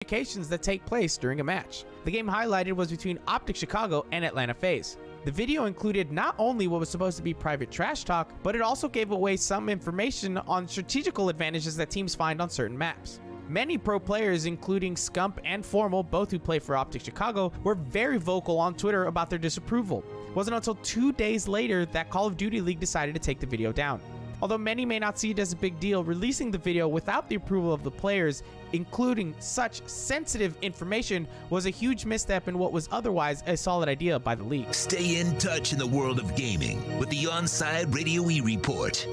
communications that take place during a match. The game highlighted was between Optic Chicago and Atlanta FaZe. The video included not only what was supposed to be private trash talk, but it also gave away some information on strategical advantages that teams find on certain maps. Many pro players, including Scump and Formal, both who play for Optic Chicago, were very vocal on Twitter about their disapproval. It wasn't until 2 days later that Call of Duty League decided to take the video down. Although many may not see it as a big deal, releasing the video without the approval of the players, including such sensitive information, was a huge misstep in what was otherwise a solid idea by the league. Stay in touch in the world of gaming with the Onside Radio E-Report.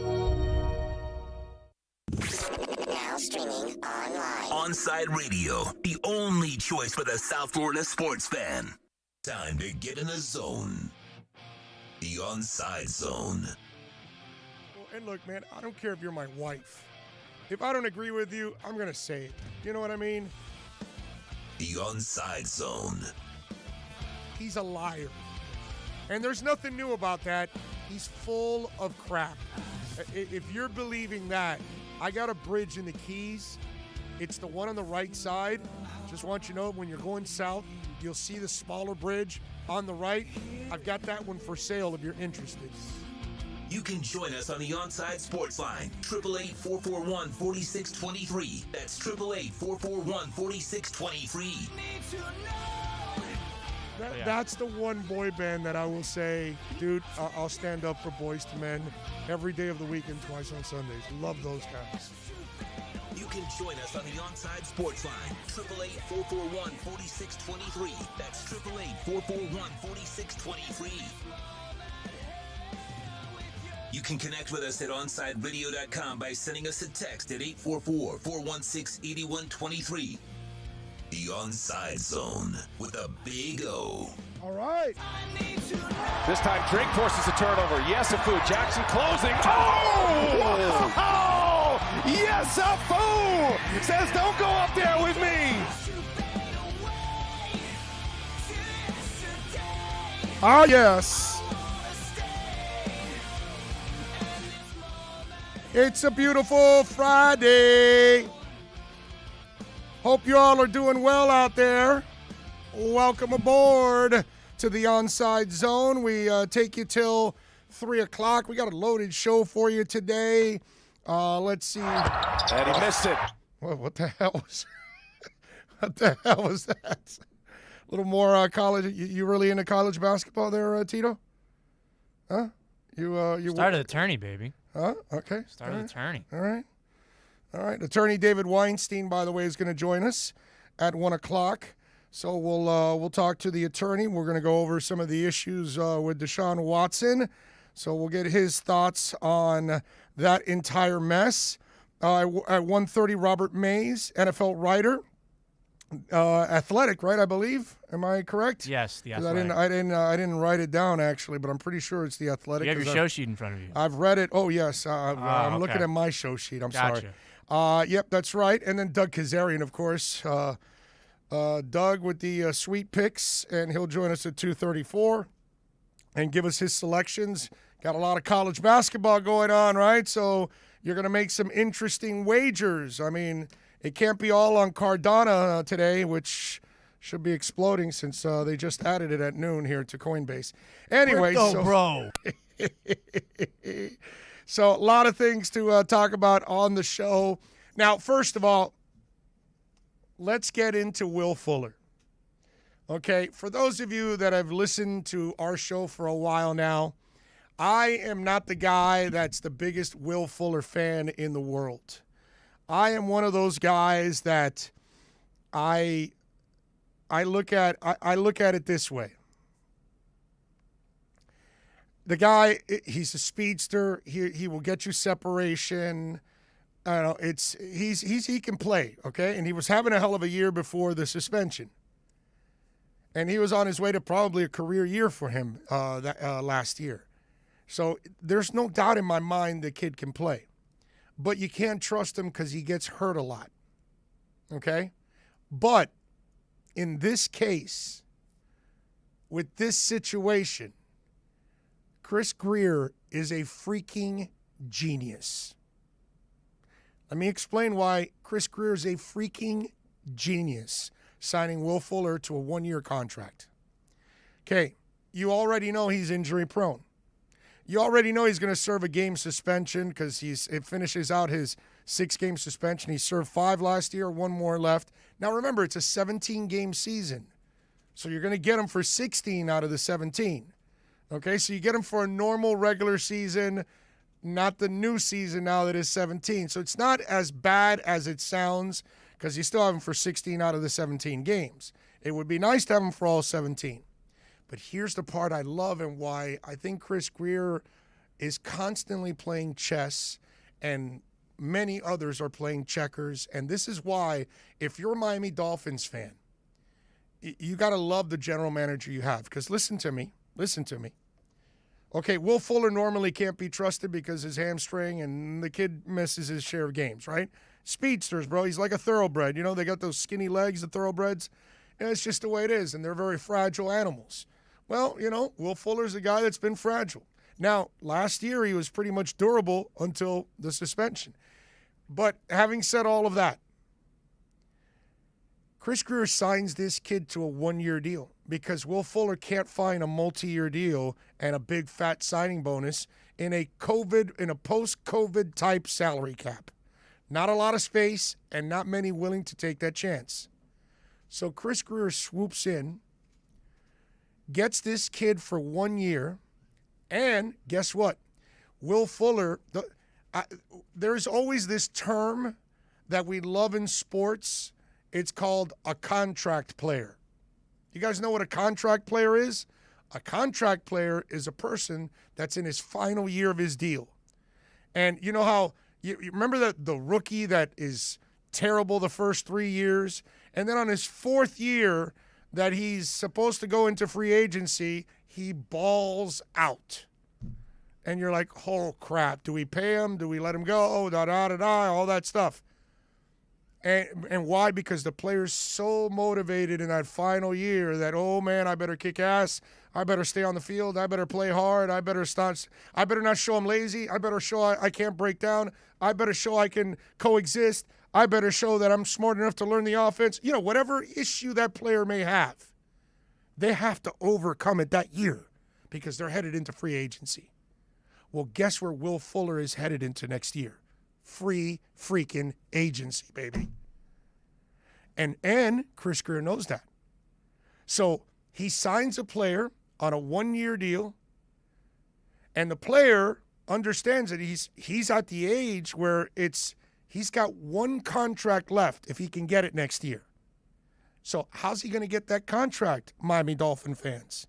Now streaming online. Onside Radio, the only choice for the South Florida sports fan. Time to get in the zone. The Onside Zone. And look, man, I don't care if you're my wife. If I don't agree with you, I'm going to say it. You know what I mean? The Onside Zone. He's a liar. And there's nothing new about that. He's full of crap. If you're believing that, I got a bridge in the Keys. It's the one on the right side. Just want you to know, when you're going south, you'll see the smaller bridge on the right. I've got that one for sale if you're interested. You can join us on the Onside Sports Line, 888-441-4623. That's 888-441-4623. That's the one boy band that I will say, dude, I'll stand up for Boys to Men every day of the week and twice on Sundays. Love those guys. You can join us on the Onside Sports Line, 888-441-4623. That's 888-441-4623. You can connect with us at OnsideRadio.com by sending us a text at 844-416-8123. The Onside Zone with a big O. All right. This time Drake forces a turnover. Yesafu, Jackson closing. Oh! Yesafu says don't go up there with me. Ah, yes. It's a beautiful Friday. Hope you all are doing well out there. Welcome aboard to the Onside Zone. We take you till 3 o'clock. We got a loaded show for you today. Let's see. And he missed it. What the hell was what the hell was that? A little more college. You really into college basketball there, Tito? Huh? You started attorney, baby. Huh? Okay. Started attorney. All right. All right. Attorney David Weinstein, by the way, is going to join us at 1 o'clock. So we'll talk to the attorney. We're going to go over some of the issues with Deshaun Watson. So we'll get his thoughts on that entire mess. At 1:30, Robert Mays, NFL writer, Athletic, right? I believe. Am I correct? Yes, the Athletic. I didn't write it down actually, but I'm pretty sure it's the Athletic. You have your show sheet in front of you. I've read it. Oh yes, I'm okay. looking at my show sheet. I'm Gotcha. sorry. Yep, that's right. And then Doug Kazarian, of course. Doug with the sweet picks, and he'll join us at 2:34 and give us his selections. Got a lot of college basketball going on, right? So you're going to make some interesting wagers. I mean, it can't be all on Cardano today, which should be exploding since they just added it at noon here to Coinbase. Anyway, bro. So a lot of things to talk about on the show. Now, first of all, let's get into Will Fuller. Okay, for those of you that have listened to our show for a while now, I am not the guy that's the biggest Will Fuller fan in the world. I am one of those guys that I look at it this way. The guy, he's a speedster. He will get you separation. I don't know, he can play, okay? And he was having a hell of a year before the suspension. And he was on his way to probably a career year for him last year. So there's no doubt in my mind the kid can play. But you can't trust him because he gets hurt a lot, okay? But in this case, with this situation, Chris Greer is a freaking genius. Let me explain why Chris Greer is a freaking genius signing Will Fuller to a 1-year contract. Okay, you already know he's injury prone. You already know he's going to serve a game suspension because it finishes out his 6-game suspension. He served 5 last year, 1 more left. Now remember, it's a 17-game season. So you're going to get him for 16 out of the 17. Okay, so you get him for a normal regular season, not the new season now that is 17. So it's not as bad as it sounds because you still have him for 16 out of the 17 games. It would be nice to have him for all 17. But here's the part I love and why I think Chris Grier is constantly playing chess and many others are playing checkers. And this is why, if you're a Miami Dolphins fan, you got to love the general manager you have. Because listen to me. Okay, Will Fuller normally can't be trusted because his hamstring and the kid misses his share of games, right? Speedsters, bro. He's like a thoroughbred. You know, they got those skinny legs, the thoroughbreds. And it's just the way it is, and they're very fragile animals. Well, you know, Will Fuller's a guy that's been fragile. Now, last year he was pretty much durable until the suspension. But having said all of that, Chris Grier signs this kid to a 1-year deal because Will Fuller can't find a multi-year deal and a big fat signing bonus in a post-COVID type salary cap. Not a lot of space and not many willing to take that chance. So Chris Grier swoops in, gets this kid for 1 year, and guess what? Will Fuller, there's always this term that we love in sports. It's called a contract player. You guys know what a contract player is? A contract player is a person that's in his final year of his deal. And you know how, you remember the rookie that is terrible the first 3 years, and then on his 4th year that he's supposed to go into free agency, he balls out. And you're like, oh, crap, do we pay him? Do we let him go? Da-da-da-da, all that stuff. And why? Because the player's so motivated in that final year that, oh, man, I better kick ass. I better stay on the field. I better play hard. I better not show I'm lazy. I better show I can't break down. I better show I can coexist. I better show that I'm smart enough to learn the offense. You know, whatever issue that player may have, they have to overcome it that year because they're headed into free agency. Well, guess where Will Fuller is headed into next year? Free freaking agency, baby. And Chris Grier knows that. So he signs a player on a 1-year deal, and the player understands that he's at the age where he's got 1 contract left if he can get it next year. So how's he going to get that contract, Miami Dolphin fans?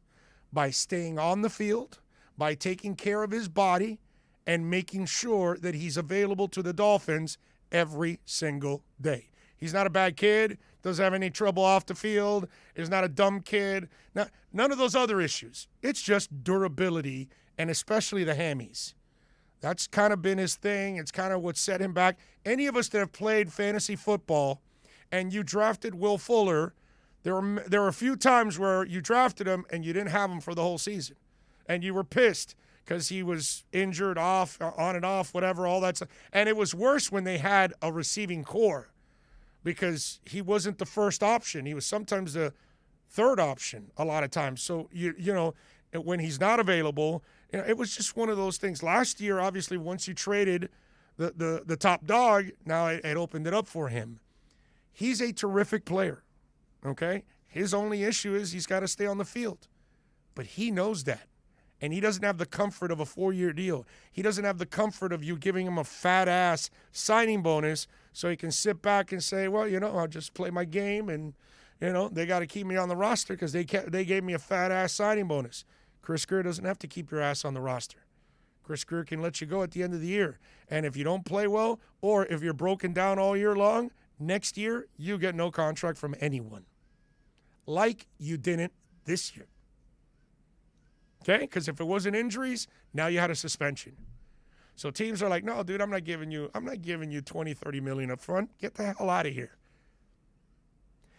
By staying on the field, by taking care of his body, and making sure that he's available to the Dolphins every single day. He's not a bad kid, doesn't have any trouble off the field, is not a dumb kid. None of those other issues. It's just durability, and especially the hammies. That's kind of been his thing. It's kind of what set him back. Any of us that have played fantasy football and you drafted Will Fuller, there were a few times where you drafted him and you didn't have him for the whole season. And you were pissed because he was injured, off, on and off, whatever, all that stuff. And it was worse when they had a receiving core because he wasn't the first option. He was sometimes the third option a lot of times. So, you know, when he's not available, you know, it was just one of those things. Last year, obviously, once you traded the top dog, now it opened it up for him. He's a terrific player, okay? His only issue is he's got to stay on the field. But he knows that. And he doesn't have the comfort of a 4-year deal. He doesn't have the comfort of you giving him a fat-ass signing bonus so he can sit back and say, well, you know, I'll just play my game and, you know, they got to keep me on the roster because they gave me a fat-ass signing bonus. Chris Grier doesn't have to keep your ass on the roster. Chris Grier can let you go at the end of the year. And if you don't play well or if you're broken down all year long, next year you get no contract from anyone. Like you didn't this year. Okay, because if it wasn't injuries, now you had a suspension. So teams are like, no, dude, I'm not giving you 20, 30 million up front. Get the hell out of here.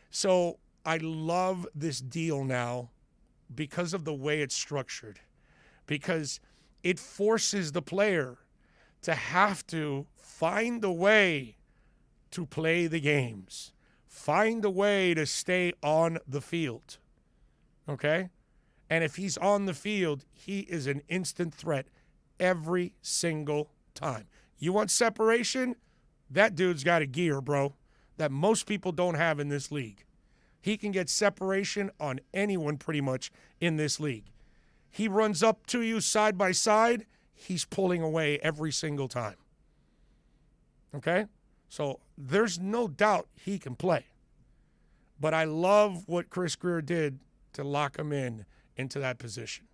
So I love this deal now because of the way it's structured. Because it forces the player to have to find a way to play the games. find a way to stay on the field. Okay? And if he's on the field, he is an instant threat every single time. You want separation? That dude's got a gear, bro, that most people don't have in this league. He can get separation on anyone pretty much in this league. He runs up to you side by side, he's pulling away every single time. Okay? So there's no doubt he can play. But I love what Chris Greer did to lock him into that position.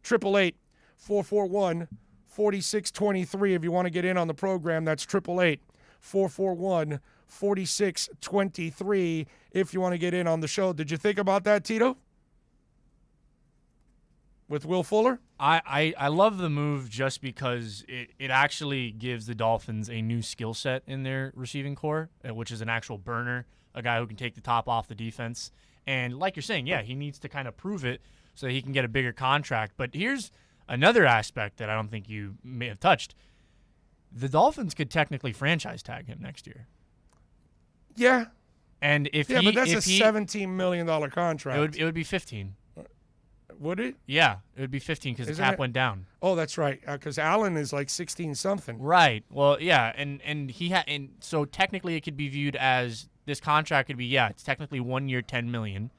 888-441-4623 if you want to get in on the program. That's 888-441-4623 if you want to get in on the show. Did you think about that, Tito? With Will Fuller? I love the move just because it actually gives the Dolphins a new skill set in their receiving core, which is an actual burner, a guy who can take the top off the defense. And like you're saying, yeah, he needs to kind of prove it so that he can get a bigger contract. But here's another aspect that I don't think you may have touched. The Dolphins could technically franchise tag him next year. Yeah. And if but that's a $17 million contract. It would be 15. Would it? Yeah, it would be 15 because the cap went down. Oh, that's right. Because Allen is like 16 something. Right. Well, yeah, and so technically it could be viewed as this contract could be it's technically 1 year $10 million,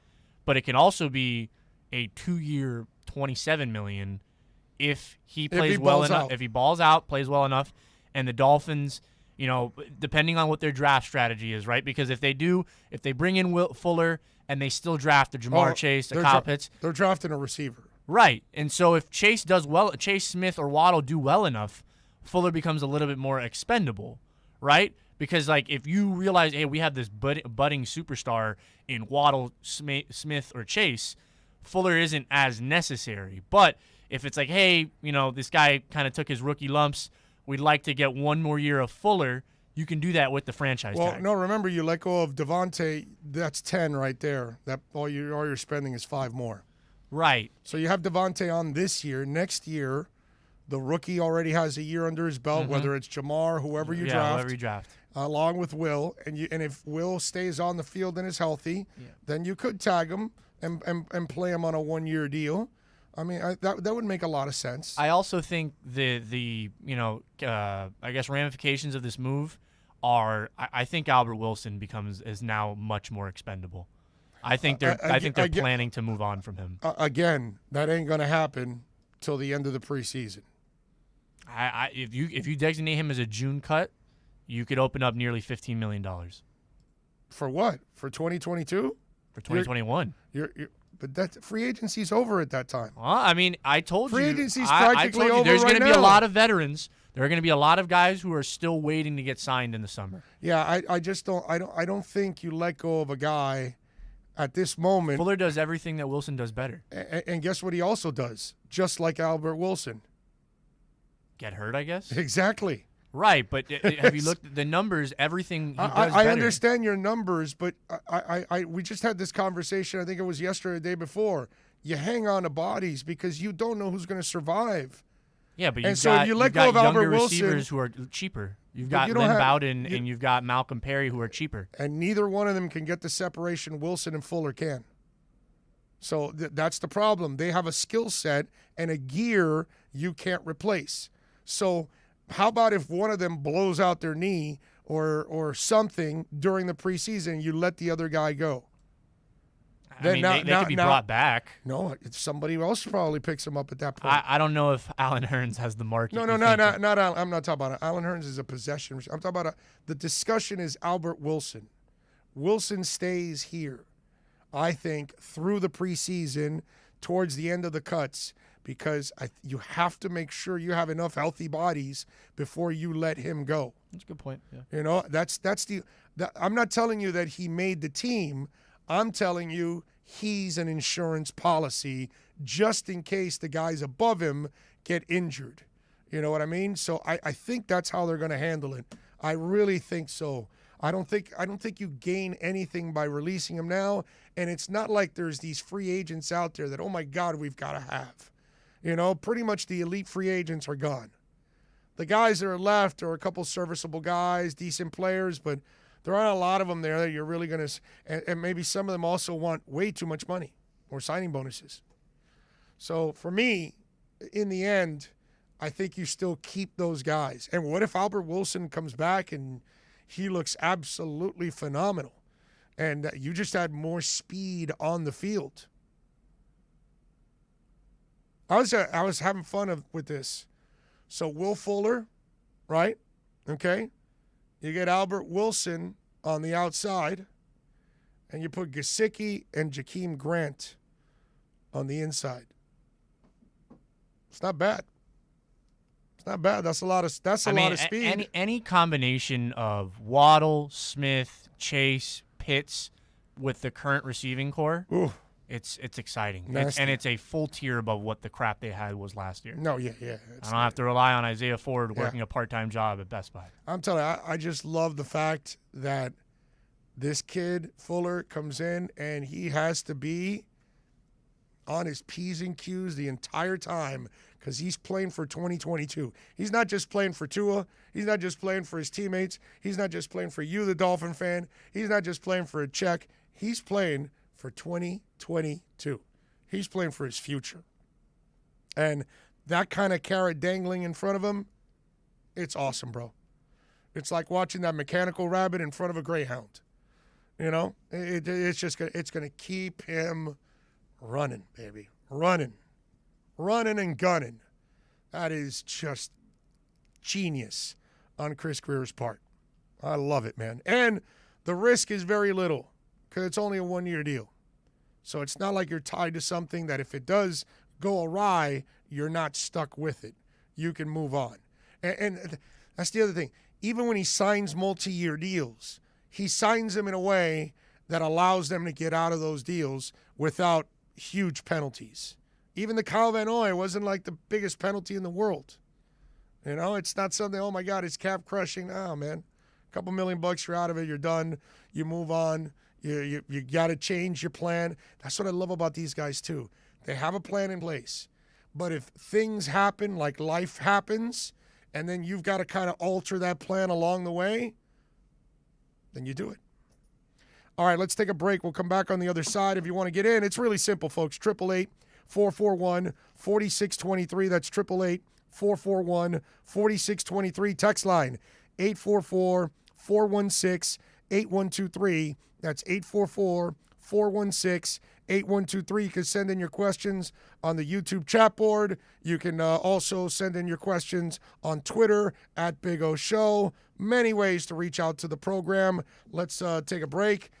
but it can also be a 2 year $27 million if he plays well enough. If he balls out, plays well enough, and the Dolphins, depending on what their draft strategy is, right? Because if they bring in Will Fuller and they still draft a Jamar Chase, a Kyle Pitts, they're drafting a receiver. Right. And so if Chase does well, Chase Smith or Waddle do well enough, Fuller becomes a little bit more expendable, right? Because, if you realize, hey, we have this budding superstar in Waddle, Smith, or Chase, Fuller isn't as necessary. But if it's like, hey, this guy kind of took his rookie lumps, we'd like to get one more year of Fuller, you can do that with the franchise tag. No, remember, you let go of Devontae, that's 10 right there. That all you're spending is 5 more. Right. So you have Devontae on this year. Next year, the rookie already has a year under his belt, whether it's Jamar, whoever you draft. Along with Will. And if Will stays on the field and is healthy, then you could tag him and play him on a 1-year deal. I mean, that would make a lot of sense. I also think the ramifications of this move are I think Albert Wilson is now much more expendable. I think they're planning to move on from him. Again, that ain't going to happen till the end of the preseason. If you designate him as a June cut, you could open up nearly $15 million. For what? For 2022? For 2021. But that free agency's over at that time. Well, I mean, I told you. Free agency's practically over there's right going to be now. a lot of veterans. There are going to be a lot of guys who are still waiting to get signed in the summer. Yeah, I just don't. I don't think you let go of a guy at this moment. Fuller does everything that Wilson does better. And guess what he also does? Just like Albert Wilson. Get hurt, I guess? Exactly. Right, but have you looked at the numbers? Everything he does I better. understand your numbers, but we just had this conversation. I think it was yesterday or the day before. You hang on to bodies because you don't know who's going to survive. Yeah, but you've got younger Wilson, receivers who are cheaper. You've got Lynn Bowden and you've got Malcolm Perry who are cheaper. And neither one of them can get the separation Wilson and Fuller can. So that's the problem. They have a skill set and a gear you can't replace. So how about if one of them blows out their knee or something during the preseason, you let the other guy go? They could be brought back. No, somebody else probably picks him up at that point. I don't know if Alan Hearns has the market. No, not Alan. I'm not talking about it. Alan Hearns is a possession. I'm talking about the discussion is Albert Wilson. Wilson stays here, I think, through the preseason towards the end of the cuts because you have to make sure you have enough healthy bodies before you let him go. That's a good point. Yeah. I'm not telling you that he made the team. I'm telling you he's an insurance policy just in case the guys above him get injured. You know what I mean? So I think that's how they're going to handle it. I really think so. I don't think you gain anything by releasing him now. And it's not like there's these free agents out there that, oh my God, we've got to have. Pretty much the elite free agents are gone. The guys that are left are a couple serviceable guys, decent players, but There aren't a lot of them there that you're really going to – and maybe some of them also want way too much money or signing bonuses. So for me, in the end, I think you still keep those guys. And what if Albert Wilson comes back and he looks absolutely phenomenal and you just had more speed on the field? I was having fun with this. So Will Fuller, right? Okay. You get Albert Wilson on the outside, and you put Gesicki and Jakeem Grant on the inside. It's not bad. It's not bad. That's a lot of speed. Any combination of Waddle, Smith, Chase, Pitts with the current receiving core, Ooh, it's exciting. Nasty. And it's a full tier above what the crap they had was last year. No, yeah. I don't have to rely on Isaiah Ford working a part-time job at Best Buy. I'm telling you, I just love the fact that this kid, Fuller, comes in and he has to be on his P's and Q's the entire time because he's playing for 2022. He's not just playing for Tua. He's not just playing for his teammates. He's not just playing for you, the Dolphin fan. He's not just playing for a check. He's playing for 2022. He's playing for his future. And that kind of carrot dangling in front of him, it's awesome, bro. It's like watching that mechanical rabbit in front of a greyhound. You know, it's going to keep him running, baby. Running and gunning. That is just genius on Chris Greer's part. I love it, man. And the risk is very little because it's only a one-year deal. So it's not like you're tied to something that if it does go awry, you're not stuck with it. You can move on. And that's the other thing. Even when he signs multi-year deals, he signs them in a way that allows them to get out of those deals without huge penalties. Even the Kyle Van Noy wasn't like the biggest penalty in the world. You know, it's not something, oh my God, it's cap crushing. Oh man, a couple $1 million, you're out of it, you're done, you move on, you got to change your plan. That's what I love about these guys too. They have a plan in place. But if things happen like life happens, and then you've got to kind of alter that plan along the way, then you do it. All right, let's take a break. We'll come back on the other side. If you want to get in, it's really simple, folks. 888-441-4623. That's 888-441-4623. Text line 844-416-8123. That's 844-416-8123. You can send in your questions on the YouTube chat board. You can also send in your questions on Twitter at Big O Show. Many ways to reach out to the program. Let's take a break.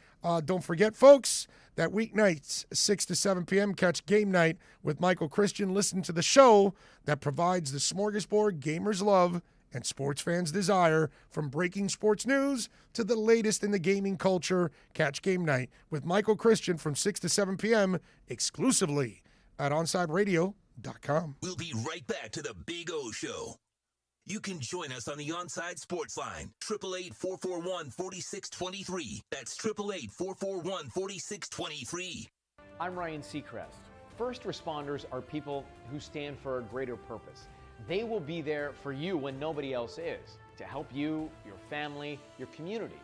Don't forget, folks, that weeknights, 6 to 7 p.m., catch Game Night with Michael Christian. Listen to the show that provides the smorgasbord gamers love and sports fans desire, from breaking sports news to the latest in the gaming culture. Catch Game Night with Michael Christian from 6 to 7 p.m. exclusively at OnsideRadio.com. We'll be right back to the Big O Show. You can join us on the Onside Sports Line, 888-441-4623. That's 888-441-4623. I'm Ryan Seacrest. First responders are people who stand for a greater purpose. They will be there for you when nobody else is, to help you, your family, your community.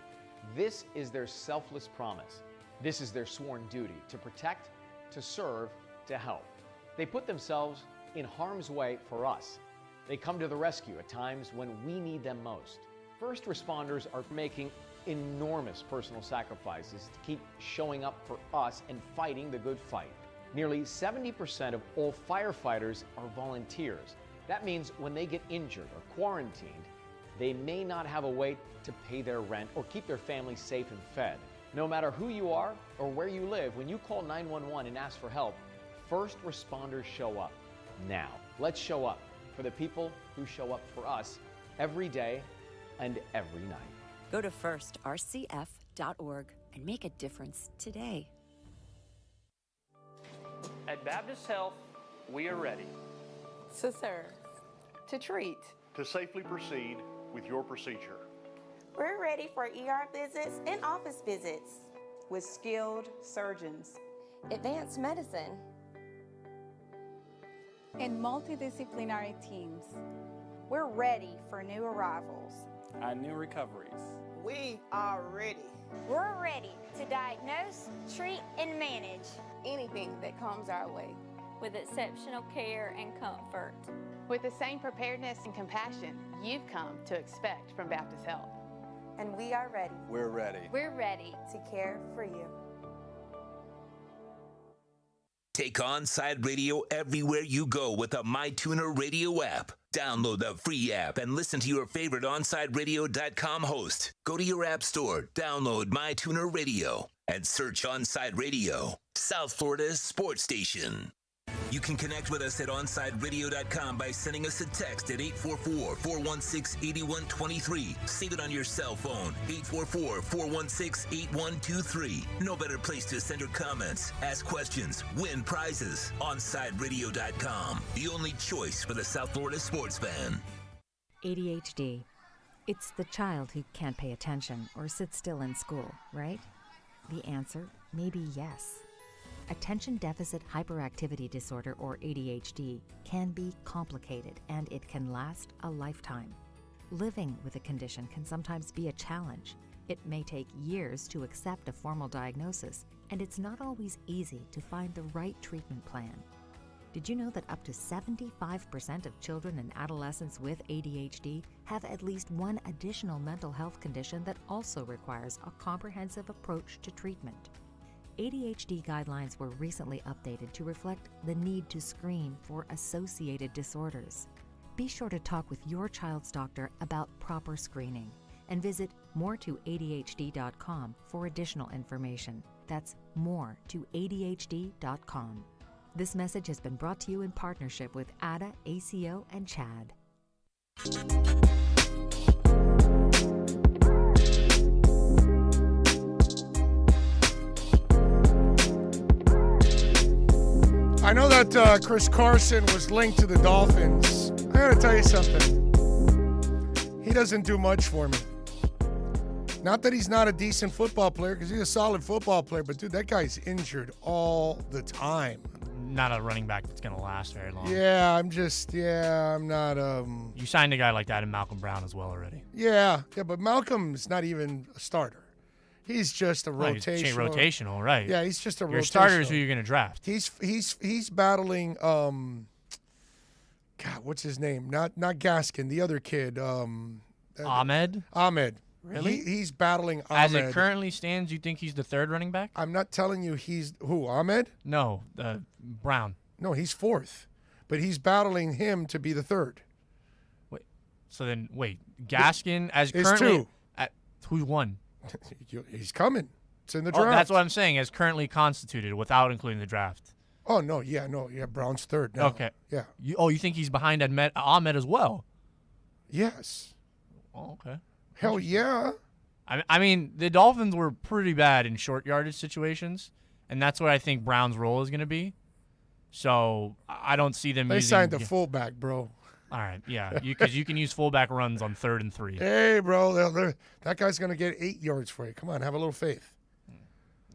This is their selfless promise. This is their sworn duty, to protect, to serve, to help. They put themselves in harm's way for us. They come to the rescue at times when we need them most. First responders are making enormous personal sacrifices to keep showing up for us and fighting the good fight. Nearly 70% of all firefighters are volunteers. That means when they get injured or quarantined, they may not have a way to pay their rent or keep their family safe and fed. No matter who you are or where you live, when you call 911 and ask for help, first responders show up. Now, let's show up for the people who show up for us every day and every night. Go to firstrcf.org and make a difference today. At Baptist Health, we are ready to serve, to treat, to safely proceed with your procedure. We're ready for ER visits and office visits with skilled surgeons, advanced medicine, and multidisciplinary teams. We're ready for new arrivals and new recoveries. We are ready. We're ready to diagnose, treat, and manage Anything that comes our way. with exceptional care and comfort. With the same preparedness and compassion you've come to expect from Baptist Health. And we are ready. We're ready. We're ready. To care for you. Take Onside Radio everywhere you go with the MyTuner Radio app. Download the free app and listen to your favorite OnsideRadio.com host. Go to your app store, download MyTuner Radio, and search Onside Radio, South Florida's sports station. You can connect with us at OnsideRadio.com by sending us a text at 844-416-8123. Save it on your cell phone, 844-416-8123. No better place to send your comments, ask questions, win prizes. OnsideRadio.com, the only choice for the South Florida sports fan. ADHD. It's the child who can't pay attention or sit still in school, right? The answer may be yes. Attention Deficit Hyperactivity Disorder, or ADHD, can be complicated and it can last a lifetime. Living with a condition can sometimes be a challenge. It may take years to accept a formal diagnosis, and it's not always easy to find the right treatment plan. Did you know that up to 75% of children and adolescents with ADHD have at least one additional mental health condition that also requires a comprehensive approach to treatment? ADHD guidelines were recently updated to reflect the need to screen for associated disorders. Be sure to talk with your child's doctor about proper screening and visit moretoadhd.com for additional information. That's moretoadhd.com. This message has been brought to you in partnership with ADA, ACO, and CHAD. I know that Chris Carson was linked to the Dolphins. I gotta tell you something. He doesn't do much for me. Not that he's not a decent football player, because he's a solid football player, but dude, that guy's injured all the time. Not a running back that's going to last very long. Yeah, I'm not. You signed a guy like that in Malcolm Brown as well already. Yeah, but Malcolm's not even a starter. He's just a rotational. He's rotational, right? Yeah, he's just a rotational. Your starter is who you're going to draft. He's battling. God, what's his name? Not Gaskin. The other kid. Ahmed. Really? He's battling Ahmed. As it currently stands, you think he's the third running back? I'm not telling you he's who, Ahmed? No, Brown. No, he's fourth, but he's battling him to be the third. Wait. Gaskin as is currently two. Who's one? He's coming. It's in the draft. That's what I'm saying. As currently constituted, without including the draft. Oh no, Brown's third now. Okay. Yeah. You think he's behind Ahmed as well? Yes. Oh, okay. Hell yeah. I mean, the Dolphins were pretty bad in short yardage situations, and that's what I think Brown's role is going to be. So I don't see them. They signed the fullback, bro. All right, yeah, because you can use fullback runs on 3rd and 3. Hey, bro, that guy's going to get 8 yards for you. Come on, have a little faith.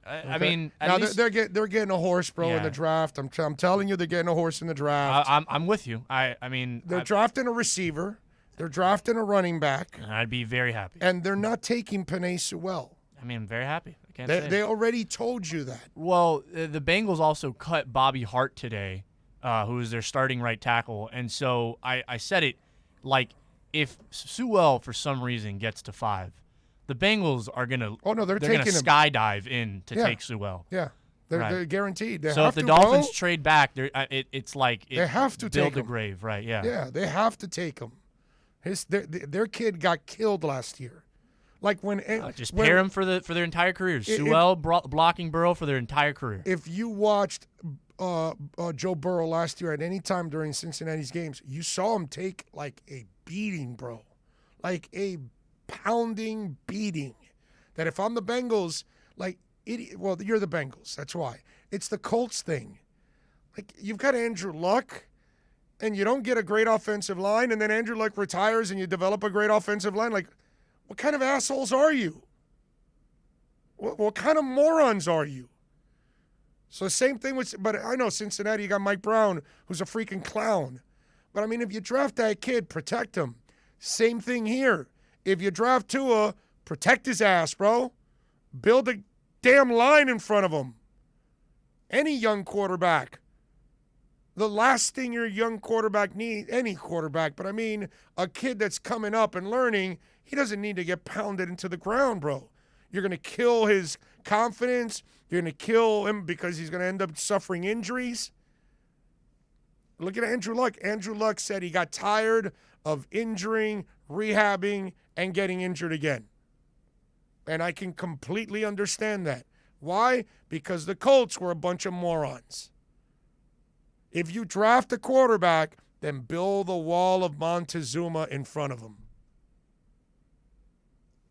I mean, now they're getting a horse, bro, in the draft. I'm telling you, they're getting a horse in the draft. I'm with you. I mean, they're drafting a receiver. They're drafting a running back. I'd be very happy. And they're not taking Penei Sewell. I mean, I'm very happy. I can't They already told you that. Well, the Bengals also cut Bobby Hart today, who is their starting right tackle. And so I said it, like, if Sewell for some reason gets to 5, the Bengals are going to they're going to skydive in to take Sewell. Yeah. They're guaranteed. They so have if the to, Dolphins bro. trade back, it's like they have to build take the him. grave, right? Yeah. Yeah, they have to take him. Their kid got killed last year. Like pair him for their entire careers. Sewell blocking Burrow for their entire career. If you watched Joe Burrow last year at any time during Cincinnati's games, you saw him take like a beating, bro. Like a pounding beating. That if I'm the Bengals, you're the Bengals. That's why. It's the Colts thing. Like, you've got Andrew Luck, and you don't get a great offensive line, and then Andrew Luck retires and you develop a great offensive line. Like, what kind of assholes are you? What kind of morons are you? So same thing but I know Cincinnati, you got Mike Brown, who's a freaking clown. But, I mean, if you draft that kid, protect him. Same thing here. If you draft Tua, Protect his ass, bro. Build a damn line in front of him. Any young quarterback. The last thing your young quarterback needs, any quarterback, but I mean a kid that's coming up and learning, he doesn't need to get pounded into the ground, bro. You're going to kill his confidence. You're going to kill him because he's going to end up suffering injuries. Look at Andrew Luck. Andrew Luck said he got tired of injuring, rehabbing, and getting injured again. And I can completely understand that. Why? Because the Colts were a bunch of morons. If you draft a quarterback, then build a wall of Montezuma in front of him.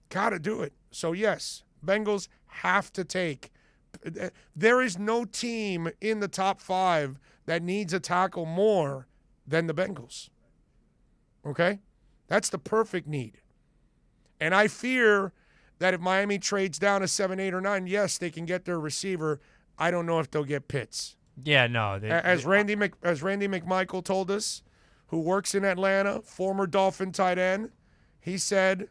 Got to do it. So, yes, Bengals have to take. There is no team in the top 5 that needs a tackle more than the Bengals. Okay? That's the perfect need. And I fear that if Miami trades down to 7, 8, or 9, yes, they can get their receiver. I don't know if they'll get Pitts. Yeah, no. As Randy McMichael told us, who works in Atlanta, former Dolphin tight end, he said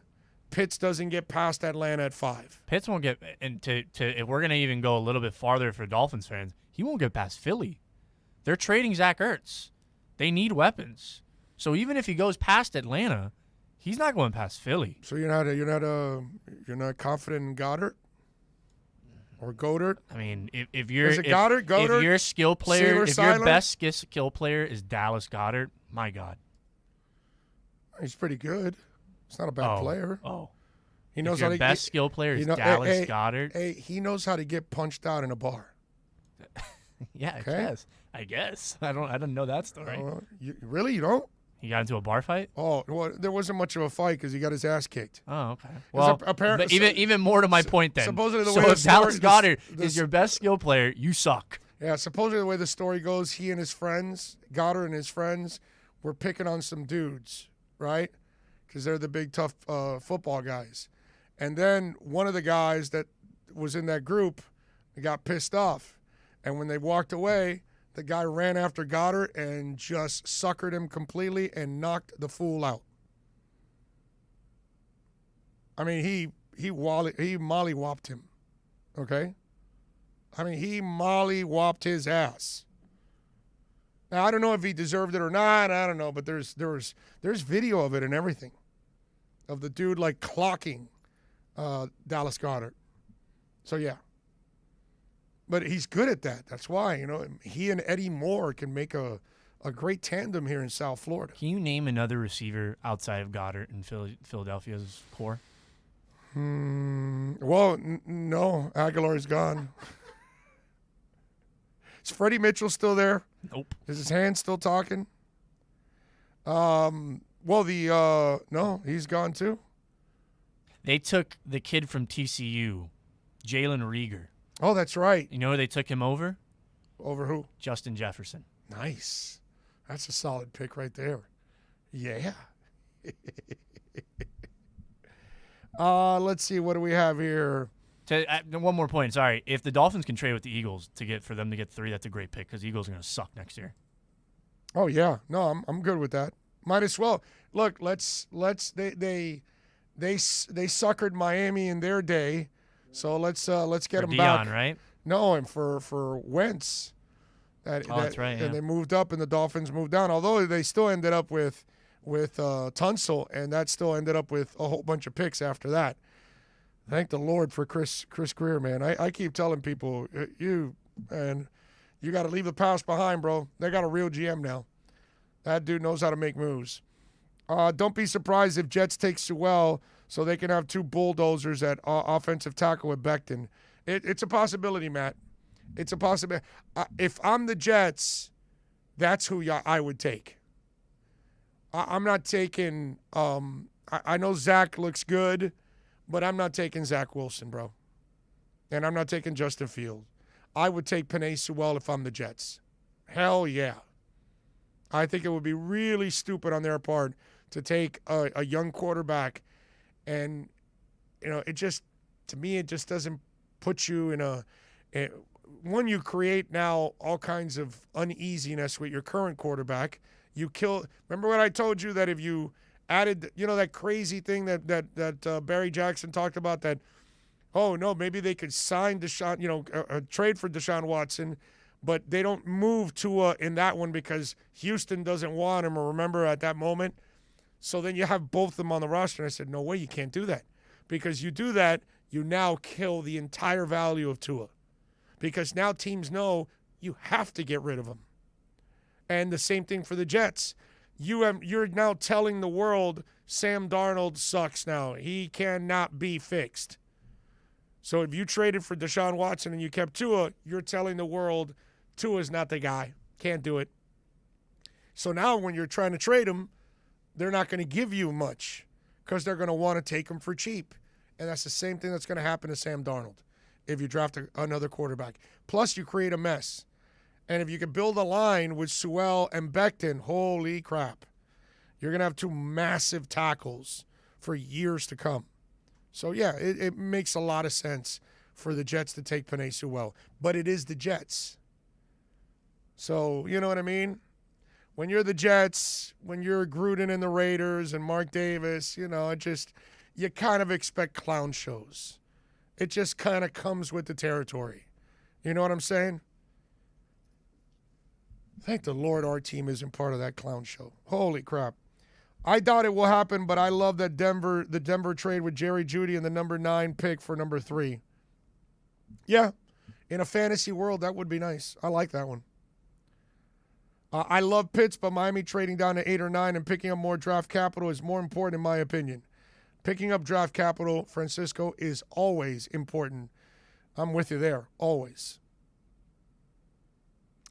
Pitts doesn't get past Atlanta at 5. Pitts won't get, and if we're going to even go a little bit farther for Dolphins fans, he won't get past Philly. They're trading Zach Ertz. They need weapons. So even if he goes past Atlanta, he's not going past Philly. So you're not confident in Goddard? Or Goddard? I mean, if you're Is it Goddard? if your skill player, if Seiler? your best skill player is Dallas Goddard, my God, he's pretty good. He's not a bad player. Oh, he knows if your how to best skill player is Dallas Goddard. Hey, he knows how to get punched out in a bar. Yeah, Okay. I guess. I didn't know that story. Really, you don't? He got into a bar fight? Oh, well, there wasn't much of a fight because he got his ass kicked. Oh, okay. Well, apparently, even more to my point then. Supposedly the so way if Dallas Goddard is your best skill player, you suck. Yeah, supposedly the way the story goes, he and his friends, Goddard and his friends, were picking on some dudes, right? Because they're the big, tough football guys. And then one of the guys that was in that group got pissed off. And when they walked away, the guy ran after Goddard and just suckered him completely and knocked the fool out. I mean, he mollywopped him, okay? I mean, he mollywopped his ass. Now, I don't know if he deserved it or not. I don't know, but there's video of it and everything, of the dude like clocking Dallas Goddard. So yeah. But he's good at that. That's why, he and Eddie Moore can make a great tandem here in South Florida. Can you name another receiver outside of Goddard in Philadelphia's core? Well, no. Aguilar's gone. Is Freddie Mitchell still there? Nope. Is his hand still talking? No, he's gone too. They took the kid from TCU, Jalen Reagor. Oh, that's right. You know where they took him over? Over who? Justin Jefferson. Nice. That's a solid pick right there. Yeah. Let's see. What do we have here? One more point. Sorry. If the Dolphins can trade with the Eagles for them to get 3, that's a great pick because the Eagles are going to suck next year. Oh yeah. No, I'm good with that. Might as well. Look, they suckered Miami in their day. So let's get them back. Deion, right? No, and for Wentz. That's right. And they moved up, and the Dolphins moved down. Although they still ended up with Tunsil, and that still ended up with a whole bunch of picks after that. Thank the Lord for Chris Greer, man. I keep telling people, you got to leave the past behind, bro. They got a real GM now. That dude knows how to make moves. Don't be surprised if Jets take Sewell so they can have 2 bulldozers at offensive tackle with Becton. It's a possibility, Matt. It's a possibility. If I'm the Jets, that's who I would take. I'm not taking I know Zach looks good, but I'm not taking Zach Wilson, bro. And I'm not taking Justin Fields. I would take Penei Sewell if I'm the Jets. Hell yeah. I think it would be really stupid on their part to take a young quarterback. And, it just doesn't put you in when you create now all kinds of uneasiness with your current quarterback, remember what I told you, that if you added, that crazy thing that Barry Jackson talked about, that, oh, no, maybe they could sign Deshaun, trade for Deshaun Watson, but they don't move Tua in that one because Houston doesn't want him, or remember at that moment. So then you have both of them on the roster. And I said, no way, you can't do that. Because you do that, you now kill the entire value of Tua. Because now teams know you have to get rid of him. And the same thing for the Jets. You're now telling the world Sam Darnold sucks now. He cannot be fixed. So if you traded for Deshaun Watson and you kept Tua, you're telling the world Tua's not the guy. Can't do it. So now when you're trying to trade him, they're not going to give you much because they're going to want to take him for cheap. And that's the same thing that's going to happen to Sam Darnold if you draft another quarterback. Plus, you create a mess. And if you can build a line with Sewell and Becton, holy crap. You're going to have two massive tackles for years to come. So, yeah, it makes a lot of sense for the Jets to take Penei Sewell. But it is the Jets. So, you know what I mean? When you're the Jets, when you're Gruden and the Raiders and Mark Davis, you kind of expect clown shows. It just kind of comes with the territory. You know what I'm saying? Thank the Lord our team isn't part of that clown show. Holy crap. I doubt it will happen, but I love that the Denver trade with Jerry Jeudy and the number 9 pick for number 3. Yeah, in a fantasy world, that would be nice. I like that one. I love Pitts, but Miami trading down to 8 or 9 and picking up more draft capital is more important in my opinion. Picking up draft capital, Francisco, is always important. I'm with you there, always.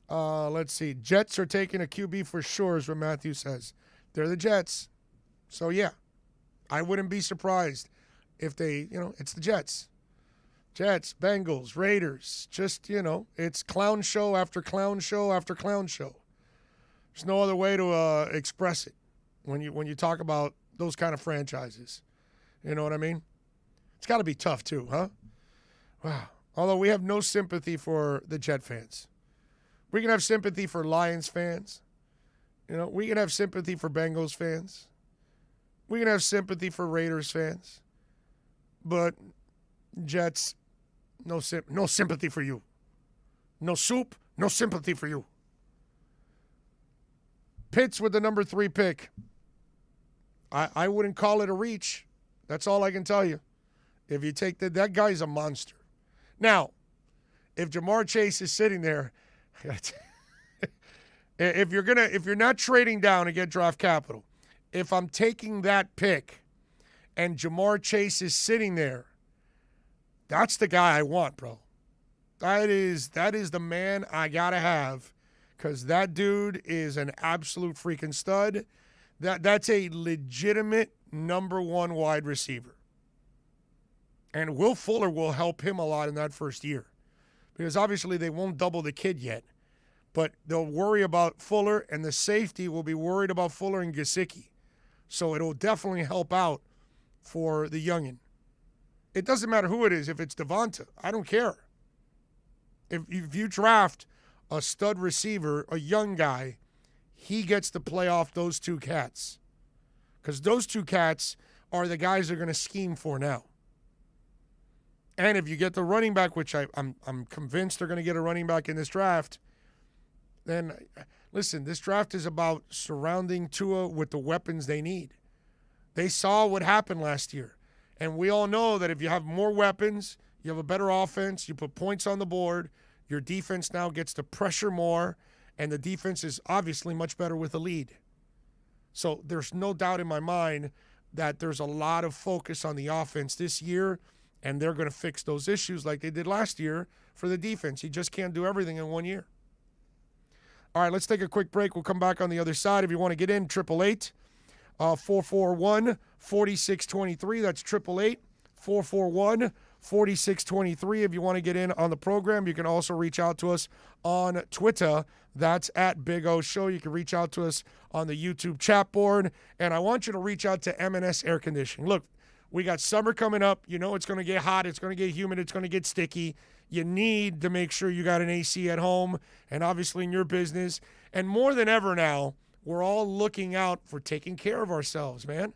Let's see. Jets are taking a QB for sure, is what Matthew says. They're the Jets. So, yeah, I wouldn't be surprised if they, it's the Jets. Jets, Bengals, Raiders, it's clown show after clown show after clown show. There's no other way to express it when you talk about those kind of franchises. You know what I mean? It's got to be tough too, huh? Wow. Although we have no sympathy for the Jet fans. We can have sympathy for Lions fans. We can have sympathy for Bengals fans. We can have sympathy for Raiders fans. But Jets, no sympathy for you. No soup, no sympathy for you. Pitts with the number 3 pick. I wouldn't call it a reach. That's all I can tell you. If you take that guy's a monster. Now, if Jamar Chase is sitting there, if you're not trading down to get draft capital, if I'm taking that pick and Jamar Chase is sitting there, that's the guy I want, bro. That is the man I gotta have. Because that dude is an absolute freaking stud. That's a legitimate number 1 wide receiver. And Will Fuller will help him a lot in that first year. Because obviously they won't double the kid yet. But they'll worry about Fuller, and the safety will be worried about Fuller and Gesicki. So it'll definitely help out for the youngin. It doesn't matter who it is. If it's Devonta, I don't care. If you draft a stud receiver, a young guy, he gets to play off those 2 cats. Because those 2 cats are the guys they're going to scheme for now. And if you get the running back, which I'm convinced they're going to get a running back in this draft, then, listen, this draft is about surrounding Tua with the weapons they need. They saw what happened last year. And we all know that if you have more weapons, you have a better offense, you put points on the board, your defense now gets to pressure more, and the defense is obviously much better with a lead. So there's no doubt in my mind that there's a lot of focus on the offense this year, and they're going to fix those issues like they did last year for the defense. You just can't do everything in 1 year. All right, let's take a quick break. We'll come back on the other side. If you want to get in, 888-441-4623. That's 888-441-4623. If you want to get in on the program, you can also reach out to us on Twitter. That's at Big O Show. You can reach out to us on the YouTube chat board. And I want you to reach out to M&S Air Conditioning. Look, we got summer coming up. You know it's going to get hot. It's going to get humid. It's going to get sticky. You need to make sure you got an AC at home and obviously in your business. And more than ever now, we're all looking out for taking care of ourselves, man.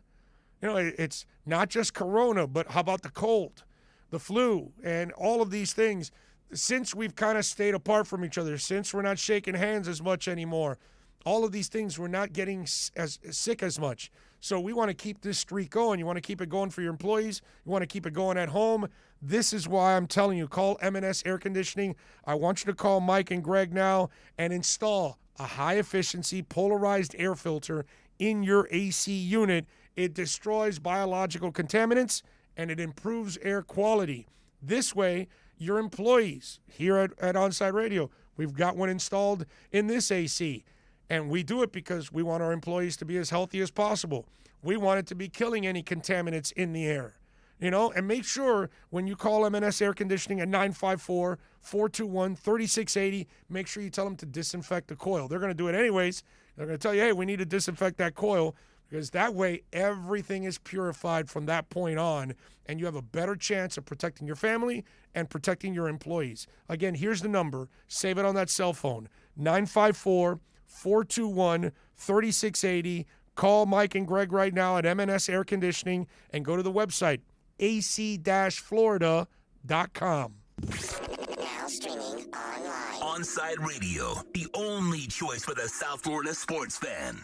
You know, it's not just corona, but how about the cold, the flu, and all of these things. Since we've kind of stayed apart from each other, since we're not shaking hands as much anymore, all of these things, we're not getting as sick as much. So we want to keep this streak going. You want to keep it going for your employees. You want to keep it going at home. This is why I'm telling you, call M&S Air Conditioning. I want you to call Mike and Greg now and install a high-efficiency polarized air filter in your AC unit. It destroys biological contaminants, and it improves air quality. This way, your employees here at Onside Radio, we've got one installed in this AC. And we do it because we want our employees to be as healthy as possible. We want it to be killing any contaminants in the air. You know, and make sure when you call M&S Air Conditioning at 954-421-3680, make sure you tell them to disinfect the coil. They're going to do it anyways. They're going to tell you, hey, we need to disinfect that coil, because that way everything is purified from that point on, and you have a better chance of protecting your family and protecting your employees. Again, here's the number. Save it on that cell phone, 954-421-3680. Call Mike and Greg right now at M&S Air Conditioning and go to the website, ac-florida.com. Now streaming online. Onside Radio, the only choice for the South Florida sports fan.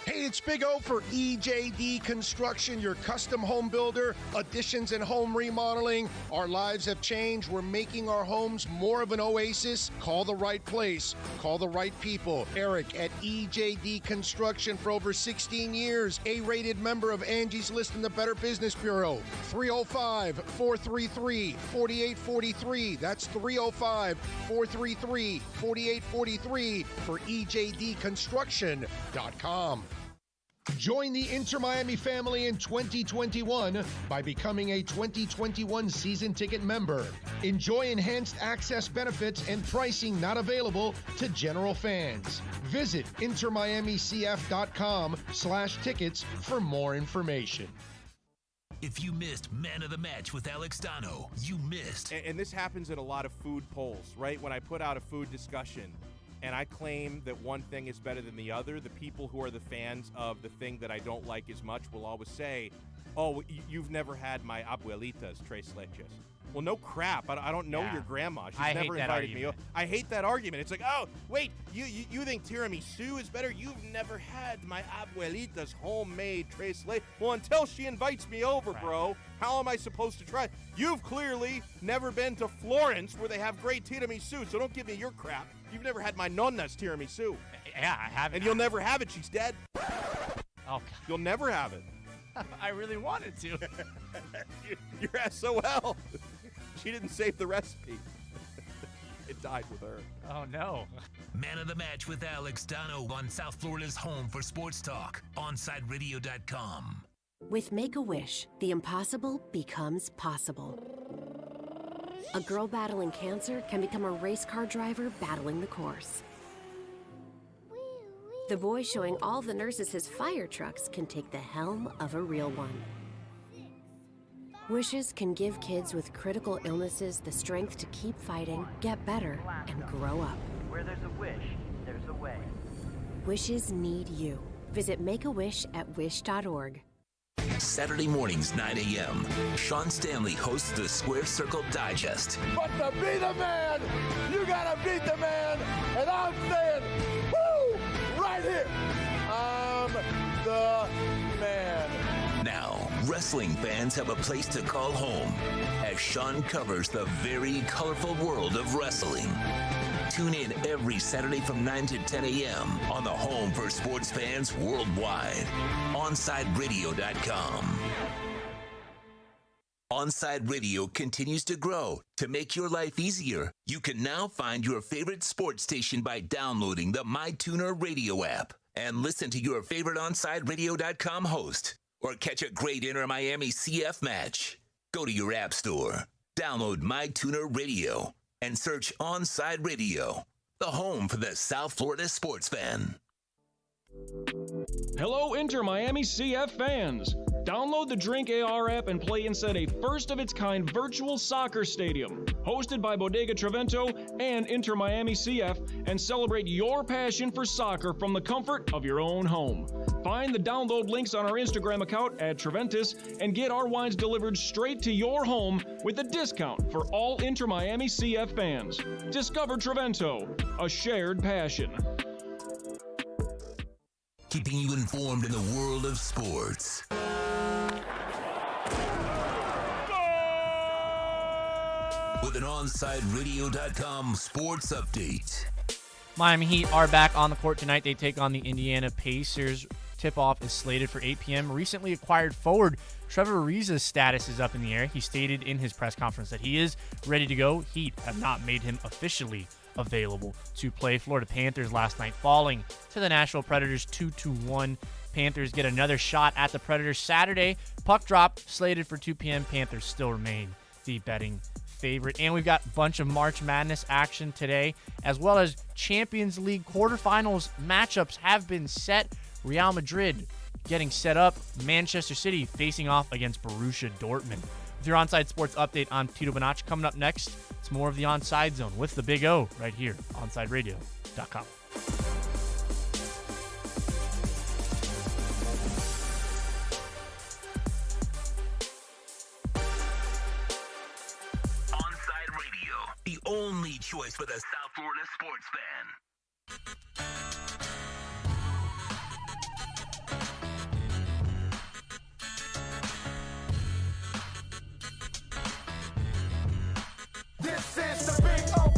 Hey, it's Big O for EJD Construction, your custom home builder, additions and home remodeling. Our lives have changed. We're making our homes more of an oasis. Call the right place. Call the right people. Eric at EJD Construction for over 16 years. A-rated member of Angie's List in the Better Business Bureau. 305-433-4843. That's 305-433-4843 for EJDconstruction.com. Join the Inter Miami family in 2021 by becoming a 2021 season ticket member. Enjoy enhanced access benefits and pricing not available to general fans. Visit intermiamicf.com/tickets for more information. If you missed Man of the Match with Alex Dano, you missed. And this happens in a lot of food polls, right? When I put out a food discussion and I claim that one thing is better than the other, the people who are the fans of the thing that I don't like as much will always say, oh, you've never had my abuelita's tres leches. Well, no crap. I don't know your grandma. She's never invited me. I hate that argument. It's like, oh, wait, you think tiramisu is better? You've never had my abuelita's homemade tres leches. Well, until she invites me over, bro, how am I supposed to try? You've clearly never been to Florence where they have great tiramisu, so don't give me your crap. You've never had my nonna's tiramisu. Yeah, I haven't. And you'll never have it. She's dead. Oh, God. You'll never have it. I really wanted to. You're SOL. She didn't save the recipe. It died with her. Oh, no. Man of the Match with Alex Dano on South Florida's home for sports talk, OnsideRadio.com. With Make-A-Wish, the impossible becomes possible. A girl battling cancer can become a race car driver battling the course. The boy showing all the nurses his fire trucks can take the helm of a real one. Wishes can give kids with critical illnesses the strength to keep fighting, get better, and grow up. Where there's a wish, there's a way. Wishes need you. Visit Make-A-Wish at wish.org. Saturday mornings, 9 a.m., Sean Stanley hosts the Square Circle Digest. But to be the man, you gotta beat the man, and I'm saying, woo, right here, I'm the man. Now, wrestling fans have a place to call home as Sean covers the very colorful world of wrestling. Tune in every Saturday from 9 to 10 a.m. on the home for sports fans worldwide, OnsideRadio.com. Onside Radio continues to grow. To make your life easier, you can now find your favorite sports station by downloading the MyTuner Radio app and listen to your favorite OnsideRadio.com host or catch a great Inter Miami CF match. Go to your app store, download MyTuner Radio, and search Onside Radio, the home for the South Florida sports fan. Hello, Inter Miami CF fans. Download the Drink AR app and play inside a first-of-its-kind virtual soccer stadium, hosted by Bodega Trevento and Inter Miami CF, and celebrate your passion for soccer from the comfort of your own home. Find the download links on our Instagram account at Treventus and get our wines delivered straight to your home with a discount for all Inter Miami CF fans. Discover Trevento, a shared passion. Keeping you informed in the world of sports. With an OnsideRadio.com sports update. Miami Heat are back on the court tonight. They take on the Indiana Pacers. Tip-off is slated for 8 p.m. Recently acquired forward Trevor Ariza's status is up in the air. He stated in his press conference that he is ready to go. Heat have not made him officially available to play. Florida Panthers last night falling to the Nashville Predators 2-1. Panthers get another shot at the Predators Saturday. Puck drop slated for 2 p.m. Panthers still remain the betting favorite. And we've got a bunch of March Madness action today, as well as Champions League quarterfinals matchups have been set. Real Madrid getting set up. Manchester City facing off against Borussia Dortmund. With your Onside Sports update, I'm Tito Bonacci. Coming up next, it's more of the Onside Zone with the Big O right here, OnsideRadio.com. Onside Radio, the only choice for the South Florida sports fan. This is the Big O.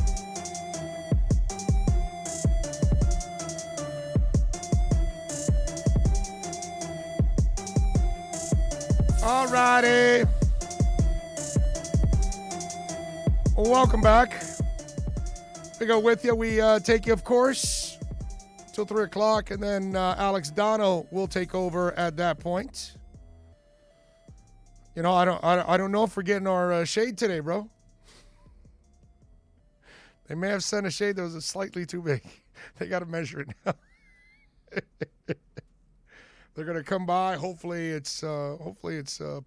All righty. Welcome back. We go with you. We take you, of course, till 3 o'clock, and then Alex Dono will take over at that point. You know, I don't know if we're getting our shade today, bro. They may have sent a shade that was slightly too big. They got to measure it now. They're gonna come by. Hopefully it's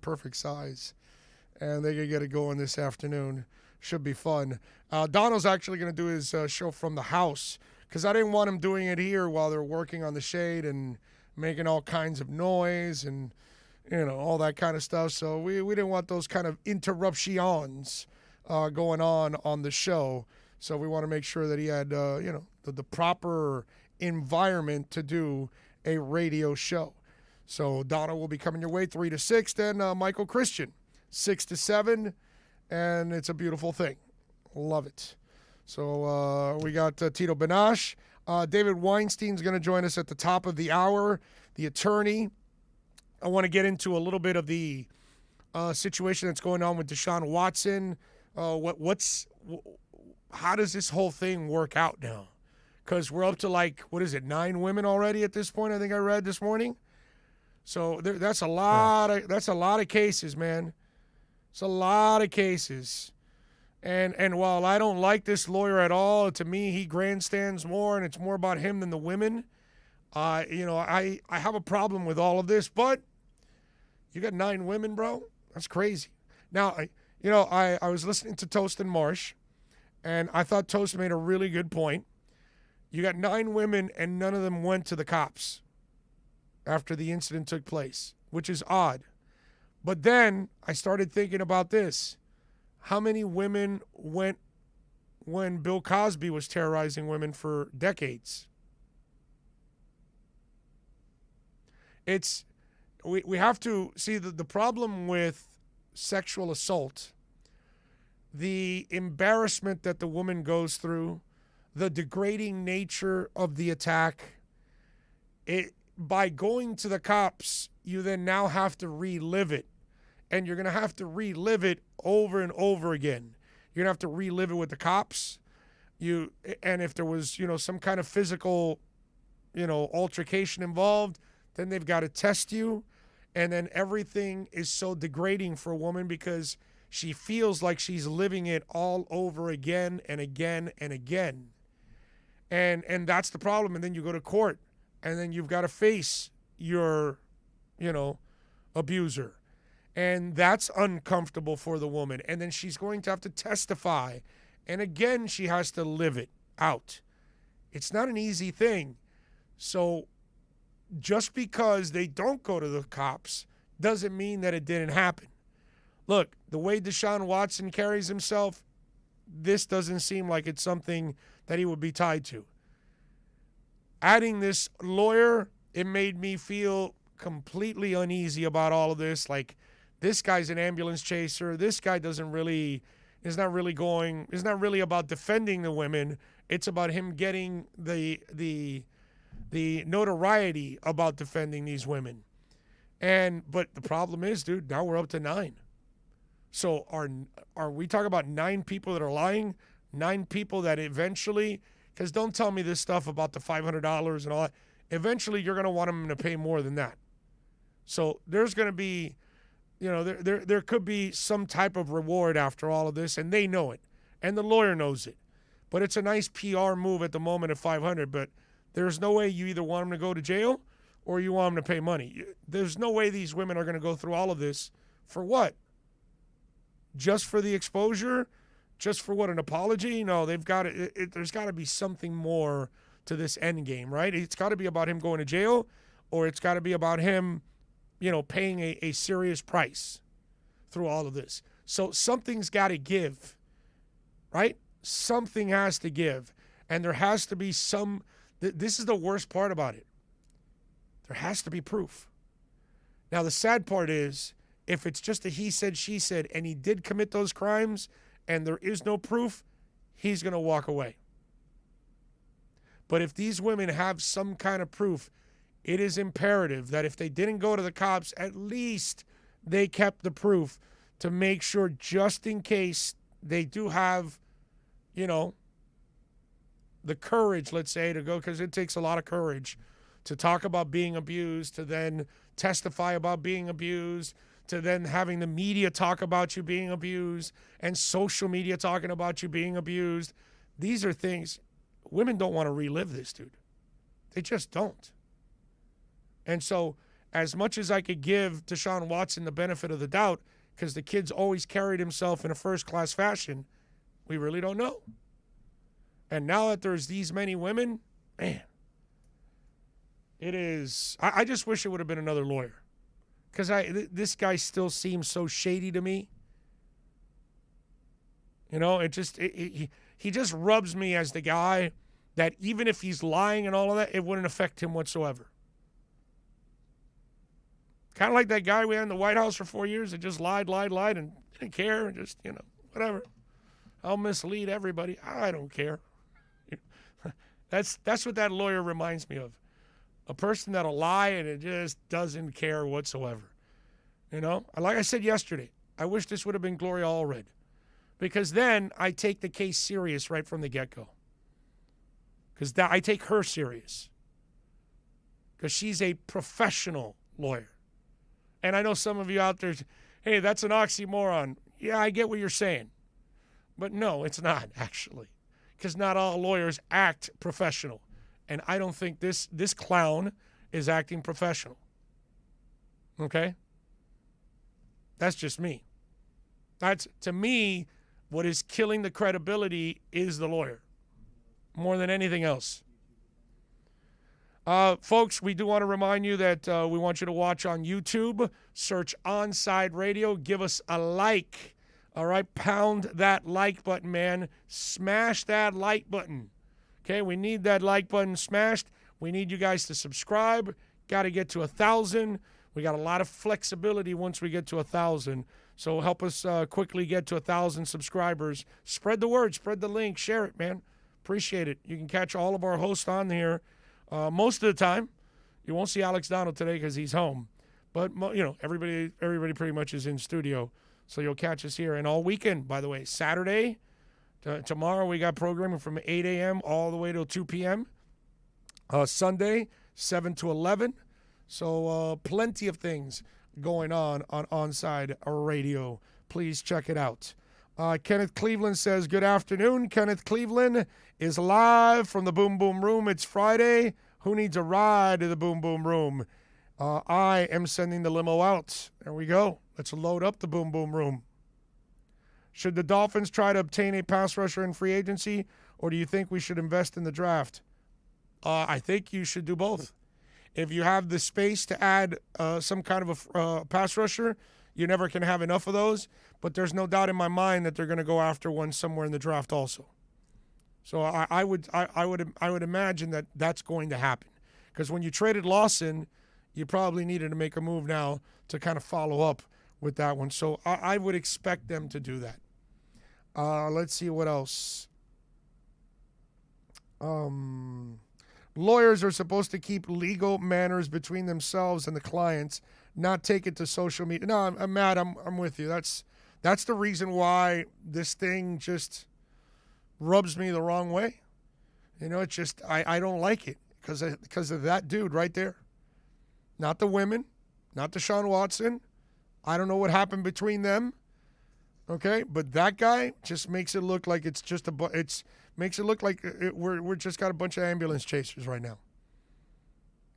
perfect size, and they can get it going this afternoon. Should be fun. Donald's actually gonna do his show from the house because I didn't want him doing it here while they're working on the shade and making all kinds of noise and all that kind of stuff. So we didn't want those kind of interruptions going on the show. So we want to make sure that he had the proper environment to do a radio show. So Donna will be coming your way 3 to 6, then Michael Christian 6 to 7, and it's a beautiful thing. Love it. So we got Tito Benash. David Weinstein's going to join us at the top of the hour, the attorney. I want to get into a little bit of the situation that's going on with Deshaun Watson. How does this whole thing work out now? Because we're up to 9 women already at this point, I think I read this morning. So that's a lot of cases, man. It's a lot of cases. And while I don't like this lawyer at all, to me he grandstands more and it's more about him than the women. I have a problem with all of this, but you got 9 women, bro? That's crazy. Now, I was listening to Toast and Marsh, and I thought Toast made a really good point. You got 9 women, and none of them went to the cops after the incident took place, which is odd. But then I started thinking about this. How many women went when Bill Cosby was terrorizing women for decades? We have to see the problem with sexual assault, the embarrassment that the woman goes through, the degrading nature of the attack. By going to the cops, you then now have to relive it. And you're going to have to relive it over and over again. You're going to have to relive it with the cops. And if there was, some kind of physical, altercation involved, then they've got to test you. And then everything is so degrading for a woman because she feels like she's living it all over again and again and again. And that's the problem. And then you go to court, and then you've got to face your, abuser. And that's uncomfortable for the woman. And then she's going to have to testify. And again, she has to live it out. It's not an easy thing. So just because they don't go to the cops doesn't mean that it didn't happen. Look, the way Deshaun Watson carries himself, this doesn't seem like it's something that he would be tied to. Adding this lawyer, it made me feel completely uneasy about all of this. Like, this guy's an ambulance chaser. This guy is not really about defending the women. It's about him getting the notoriety about defending these women. But the problem is, dude, now we're up to 9. So are we talking about 9 people that are lying? 9 people that eventually, because don't tell me this stuff about the $500 and all that. Eventually, you're going to want them to pay more than that. So there's going to be, there could be some type of reward after all of this, and they know it, and the lawyer knows it. But it's a nice PR move at the moment at $500. But there's no way you either want them to go to jail or you want them to pay money. There's no way these women are going to go through all of this for what? Just for the exposure? Just for what, an apology? No, they've got there's got to be something more to this end game, right? It's got to be about him going to jail, or it's got to be about him, paying a serious price through all of this. So something's got to give, right? Something has to give. And there has to be this is the worst part about it. There has to be proof. Now, the sad part is, if it's just a he said, she said, and he did commit those crimes and there is no proof, he's going to walk away. But if these women have some kind of proof, it is imperative that if they didn't go to the cops, at least they kept the proof to make sure, just in case they do have, the courage, let's say, to go, because it takes a lot of courage to talk about being abused, to then testify about being abused, to then having the media talk about you being abused and social media talking about you being abused. These are things, women don't want to relive this, dude. They just don't. And so as much as I could give Deshaun Watson the benefit of the doubt, because the kid's always carried himself in a first-class fashion, we really don't know. And now that there's these many women, man, it is, I just wish it would have been another lawyer. Because this guy still seems so shady to me. He just rubs me as the guy that even if he's lying and all of that, it wouldn't affect him whatsoever. Kind of like that guy we had in the White House for 4 years that just lied, and didn't care. And just, whatever. I'll mislead everybody. I don't care. That's what that lawyer reminds me of. A person that'll lie and it just doesn't care whatsoever. Like I said yesterday, I wish this would have been Gloria Allred, because then I take the case serious right from the get-go. Because I take her serious. Because she's a professional lawyer. And I know some of you out there, hey, that's an oxymoron. Yeah, I get what you're saying. But no, it's not, actually. Because not all lawyers act professional. And I don't think this clown is acting professional. Okay? That's just me. That's, to me, what is killing the credibility is the lawyer. More than anything else. Folks, we do want to remind you that we want you to watch on YouTube. Search Onside Radio. Give us a like. All right? Pound that like button, man. Smash that like button. Okay, we need that like button smashed. We need you guys to subscribe. Got to get to 1,000. We got a lot of flexibility once we get to 1,000. So help us quickly get to 1,000 subscribers. Spread the word. Spread the link. Share it, man. Appreciate it. You can catch all of our hosts on here most of the time. You won't see Alex Donald today because he's home. But, everybody pretty much is in studio. So you'll catch us here. And all weekend, by the way, Saturday, tomorrow we got programming from 8 a.m. all the way till 2 p.m. Sunday, 7 to 11. So plenty of things going on Onside Radio. Please check it out. Kenneth Cleveland says, good afternoon. Kenneth Cleveland is live from the Boom Boom Room. It's Friday. Who needs a ride to the Boom Boom Room? I am sending the limo out. There we go. Let's load up the boom boom room. Should the Dolphins try to obtain a pass rusher in free agency, or do you think we should invest in the draft? I think you should do both. If you have the space to add some kind of a pass rusher, you never can have enough of those. But there's no doubt in my mind that they're going to go after one somewhere in the draft also. So I would imagine that that's going to happen, because when you traded Lawson, you probably needed to make a move now to kind of follow up with that one. So I would expect them to do that. Let's see what else. Lawyers are supposed to keep legal manners between themselves and the clients, not take it to social media. No, I'm Matt. I'm with you. That's the reason why this thing just rubs me the wrong way. You know, it's just I don't like it because of that dude right there. Not the women, not Deshaun Watson. I don't know what happened between them. Okay, but that guy just makes it look like it's just makes it look like we're just got a bunch of ambulance chasers right now.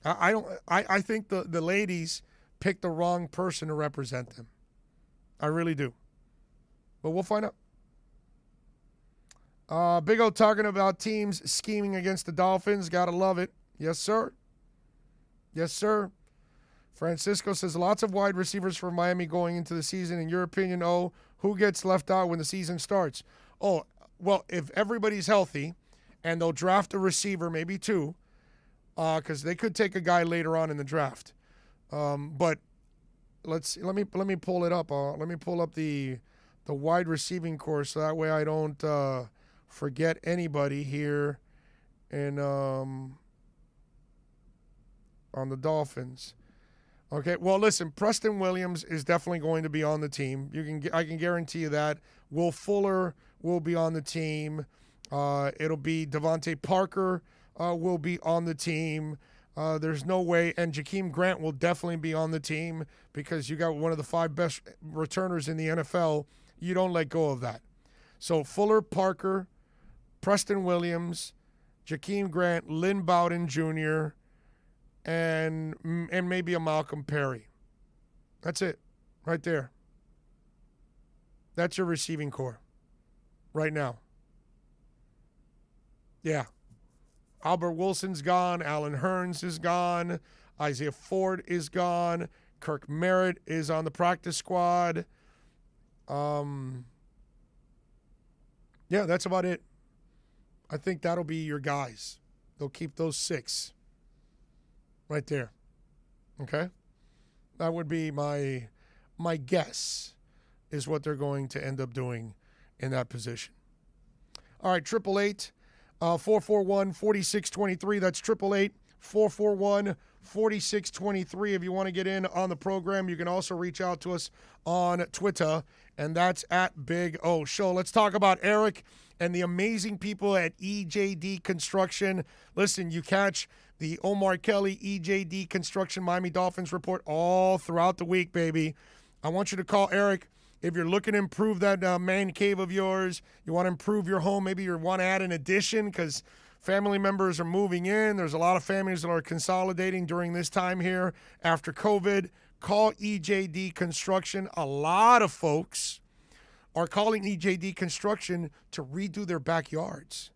I think the ladies picked the wrong person to represent them. I really do. But we'll find out. Big O talking about teams scheming against the Dolphins. Gotta love it. Yes, sir. Yes, sir. Francisco says lots of wide receivers for Miami going into the season. In your opinion, who gets left out when the season starts? Oh, well, if everybody's healthy and they'll draft a receiver, maybe two, because they could take a guy later on in the draft. But let me pull it up. Let me pull up the wide receiving course so that way I don't forget anybody here and on the Dolphins. Okay, well, listen, Preston Williams is definitely going to be on the team. I can guarantee you that. Will Fuller will be on the team. It'll be Devontae Parker will be on the team. There's no way, and Jakeem Grant will definitely be on the team because you got one of the 5 best returners in the NFL. You don't let go of that. So Fuller, Parker, Preston Williams, Jakeem Grant, Lynn Bowden Jr., and maybe a Malcolm Perry. That's it, right there. That's your receiving core right now. Yeah. Albert Wilson's gone. Alan Hearns is gone. Isaiah Ford is gone. Kirk Merritt is on the practice squad. Yeah, that's about it. I think that'll be your guys. They'll keep those 6 right there. Okay? That would be my guess is what they're going to end up doing in that position. All right, 888-441-4623. That's 888-441-4623. If you want to get in on the program, you can also reach out to us on Twitter, and that's at Big O Show. Let's talk about Eric and the amazing people at EJD Construction. Listen, you catch the Omar Kelly EJD Construction Miami Dolphins report all throughout the week, baby. I want you to call Eric. If you're looking to improve that man cave of yours, you want to improve your home, maybe you want to add an addition because family members are moving in. There's a lot of families that are consolidating during this time here after COVID. Call EJD Construction. A lot of folks are calling EJD Construction to redo their backyards.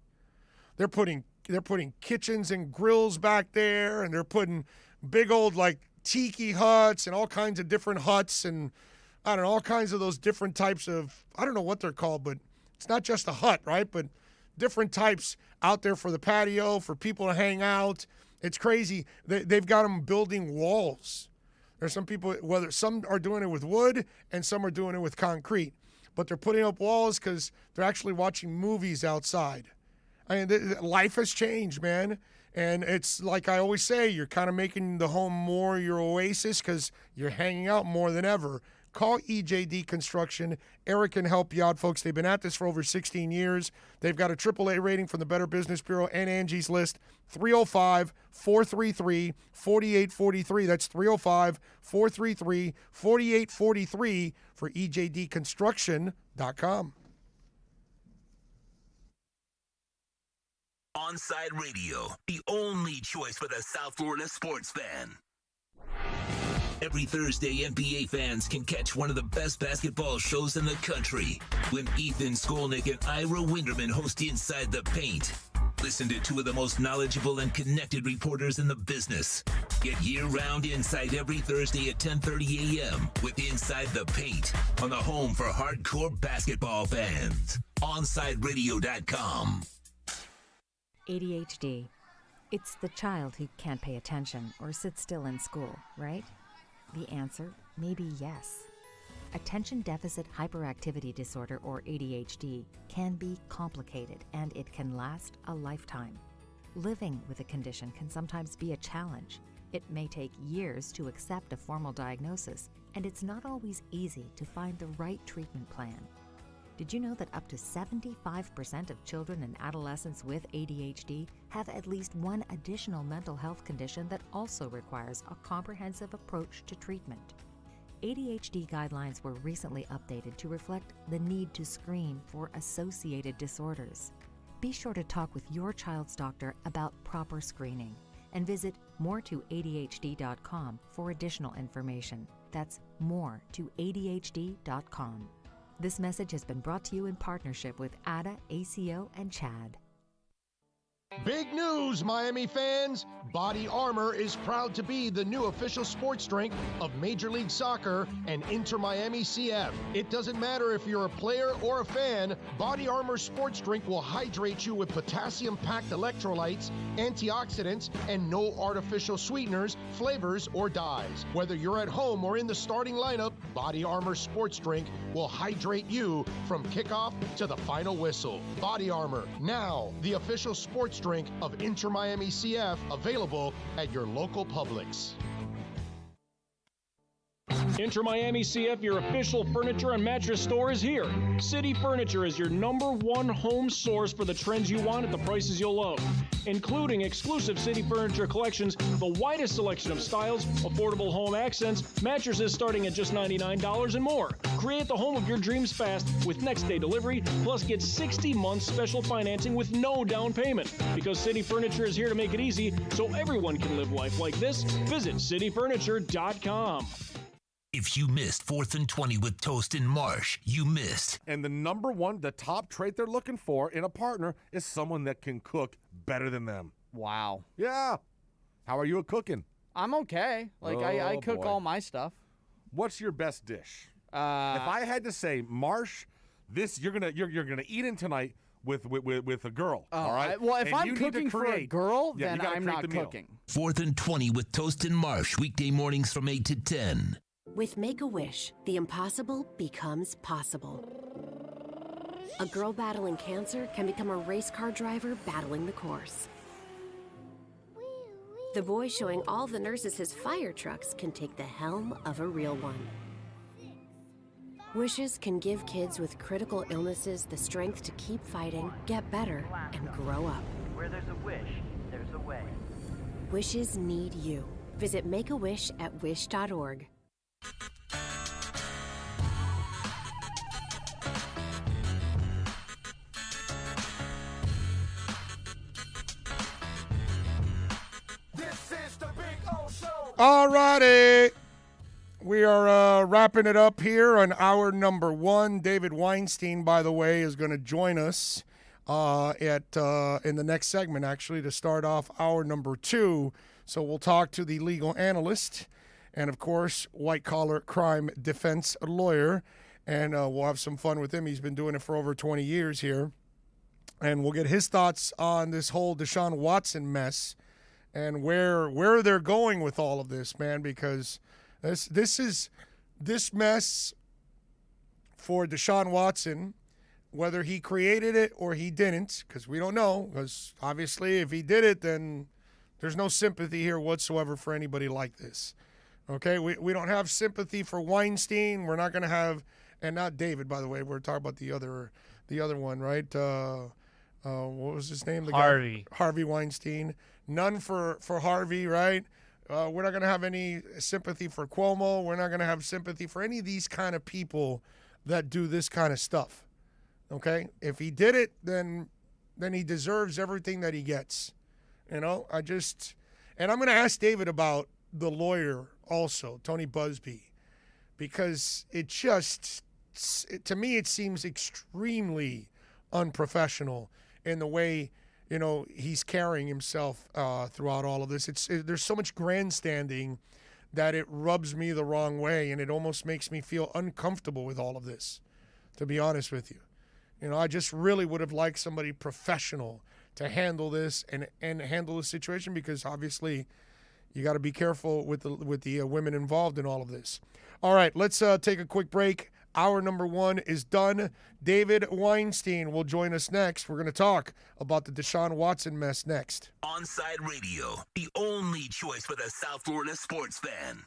They're putting kitchens and grills back there, and they're putting big old like tiki huts and all kinds of different huts and I don't know, all kinds of those different types of, I don't know what they're called, but it's not just a hut, right? But different types out there for the patio, for people to hang out. It's crazy. They've got them building walls. There's some people, whether some are doing it with wood and some are doing it with concrete, but they're putting up walls because they're actually watching movies outside. I mean, life has changed, man. And it's like I always say, you're kind of making the home more your oasis because you're hanging out more than ever. Call EJD Construction. Eric can help you out, folks. They've been at this for over 16 years. They've got a AAA rating from the Better Business Bureau and Angie's List. 305-433-4843. That's 305-433-4843 for EJDconstruction.com. Onside Radio, the only choice for the South Florida sports fan. Every Thursday, NBA fans can catch one of the best basketball shows in the country when Ethan Skolnick and Ira Winderman host Inside the Paint. Listen to two of the most knowledgeable and connected reporters in the business. Get year-round insight every Thursday at 10:30 a.m. with Inside the Paint on the home for hardcore basketball fans. OnsideRadio.com. ADHD. It's the child who can't pay attention or sit still in school, right? The answer may be yes. Attention Deficit Hyperactivity Disorder, or ADHD, can be complicated and it can last a lifetime. Living with a condition can sometimes be a challenge. It may take years to accept a formal diagnosis, and it's not always easy to find the right treatment plan. Did you know that up to 75% of children and adolescents with ADHD have at least one additional mental health condition that also requires a comprehensive approach to treatment? ADHD guidelines were recently updated to reflect the need to screen for associated disorders. Be sure to talk with your child's doctor about proper screening and visit more2adhd.com for additional information. That's more2adhd.com. This message has been brought to you in partnership with ADA, ACO, and CHAD. Big news, Miami fans! Body Armor is proud to be the new official sports drink of Major League Soccer and Inter Miami CF. It doesn't matter if you're a player or a fan, Body Armor sports drink will hydrate you with potassium-packed electrolytes, antioxidants, and no artificial sweeteners, flavors, or dyes. Whether you're at home or in the starting lineup, Body Armor sports drink will hydrate you from kickoff to the final whistle. Body Armor, now the official sports drink of Inter Miami CF, available at your local Publix. Inter Miami CF, your official furniture and mattress store, is here. City Furniture is your #1 home source for the trends you want at the prices you'll love, including exclusive City Furniture collections, the widest selection of styles, affordable home accents, mattresses starting at just $99 and more. Create the home of your dreams fast with next-day delivery, plus get 60 months special financing with no down payment. Because City Furniture is here to make it easy so everyone can live life like this, visit cityfurniture.com. If you missed 4th and 20 with Toast and Marsh, you missed. And the top trait they're looking for in a partner is someone that can cook better than them. Wow. Yeah. How are you at cooking? I'm okay. I cook all my stuff. What's your best dish? If I had to say, Marsh, this you're gonna eat in tonight with a girl. All right. Well, if I'm cooking for a girl, then I'm not cooking. 4th and 20 with Toast and Marsh, weekday mornings from 8 to 10. With Make-A-Wish, the impossible becomes possible. A girl battling cancer can become a race car driver battling the course. The boy showing all the nurses his fire trucks can take the helm of a real one. Wishes can give kids with critical illnesses the strength to keep fighting, get better, and grow up. Where there's a wish, there's a way. Wishes need you. Visit Make-A-Wish at wish.org. All righty. We are wrapping it up here on hour number 1. David Weinstein, by the way, is going to join us in the next segment, actually, to start off hour number 2. So we'll talk to the legal analyst and, of course, white-collar crime defense lawyer, and we'll have some fun with him. He's been doing it for over 20 years here. And we'll get his thoughts on this whole Deshaun Watson mess and where they're going with all of this, man, because this mess for Deshaun Watson, whether he created it or he didn't, because we don't know, because obviously if he did it, then there's no sympathy here whatsoever for anybody like this. Okay, we don't have sympathy for Weinstein. We're not going to have, and not David, by the way. We're talking about the other one, right? What was his name? Harvey. Harvey Weinstein. None for Harvey, right? We're not going to have any sympathy for Cuomo. We're not going to have sympathy for any of these kind of people that do this kind of stuff. Okay? If he did it, then he deserves everything that he gets. You know, and I'm going to ask David about the lawyer also, Tony Busby, because to me, it seems extremely unprofessional in the way, he's carrying himself throughout all of this. There's so much grandstanding that it rubs me the wrong way, and it almost makes me feel uncomfortable with all of this, to be honest with you. I just really would have liked somebody professional to handle this and handle the situation, because obviously you got to be careful with the women involved in all of this. All right, let's take a quick break. Hour number 1 is done. David Weinstein will join us next. We're going to talk about the Deshaun Watson mess next. Onside Radio, the only choice for the South Florida sports fan.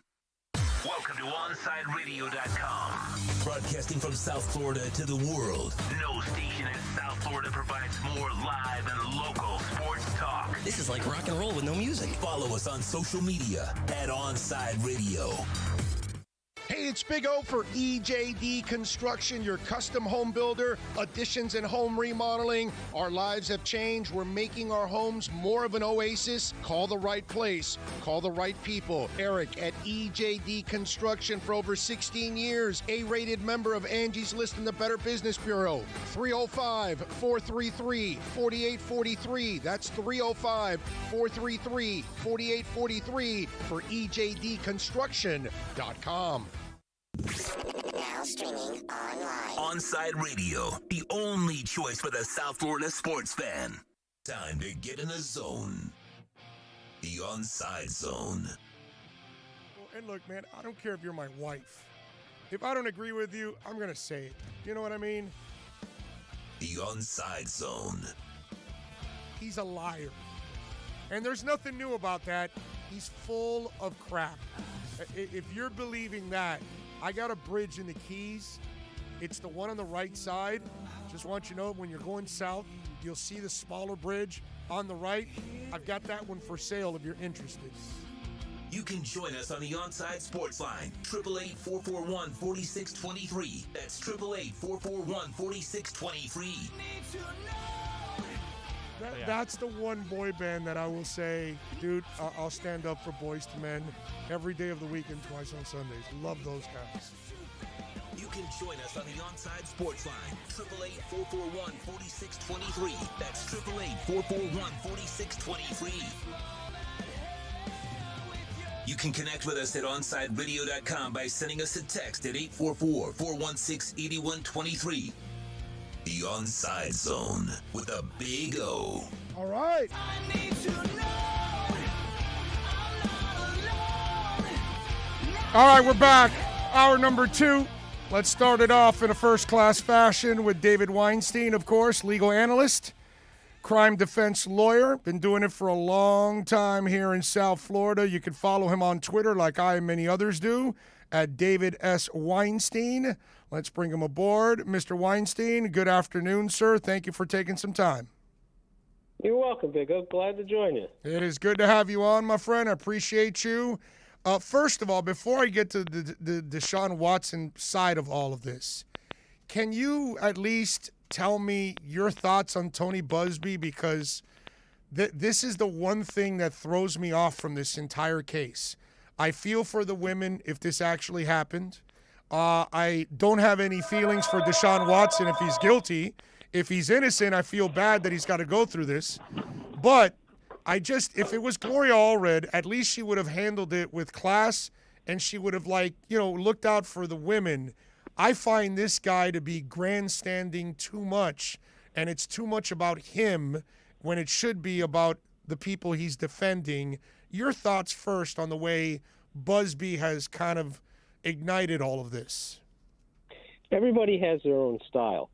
Welcome to OnsideRadio.com. Broadcasting from South Florida to the world. No station in South Florida provides more live and local sports talk. This is like rock and roll with no music. Follow us on social media at Onside Radio. Hey, it's Big O for EJD Construction, your custom home builder, additions and home remodeling. Our lives have changed. We're making our homes more of an oasis. Call the right place. Call the right people. Eric at EJD Construction for over 16 years. A-rated member of Angie's List in the Better Business Bureau. 305-433-4843. That's 305-433-4843 for EJDconstruction.com. Now streaming online. Onside Radio, the only choice for the South Florida sports fan. Time to get in the zone. The Onside Zone. And look, man, I don't care if you're my wife. If I don't agree with you, I'm going to say it. You know what I mean? The Onside Zone. He's a liar. And there's nothing new about that. He's full of crap. If you're believing that, I got a bridge in the Keys. It's the one on the right side. Just want you to know, when you're going south, you'll see the smaller bridge on the right. I've got that one for sale if you're interested. You can join us on the Onside Sports Line, 888-441-4623. That's 888-441-4623. That's the one boy band that I will say, dude, I'll stand up for Boys to Men every day of the week and twice on Sundays. Love those guys. You can join us on the Onside Sports Line, 888-441-4623. That's 888-441-4623. You can connect with us at OnsideRadio.com by sending us a text at 844-416-8123. The Onside Zone with a Big O. All right. All right, we're back. Hour number 2. Let's start it off in a first-class fashion with David Weinstein, of course, legal analyst, crime defense lawyer. Been doing it for a long time here in South Florida. You can follow him on Twitter like I and many others do at David S. Weinstein. Let's bring him aboard. Mr. Weinstein, good afternoon, sir. Thank you for taking some time. You're welcome, Big O. Glad to join you. It is good to have you on, my friend. I appreciate you. First of all, before I get to the Deshaun Watson side of all of this, can you at least tell me your thoughts on Tony Busby? Because this is the one thing that throws me off from this entire case. I feel for the women if this actually happened. I don't have any feelings for Deshaun Watson if he's guilty. If he's innocent, I feel bad that he's got to go through this. But if it was Gloria Allred, at least she would have handled it with class, and she would have, looked out for the women. I find this guy to be grandstanding too much, and it's too much about him when it should be about the people he's defending. Your thoughts first on the way Busby has kind of ignited all of this. Everybody has their own style.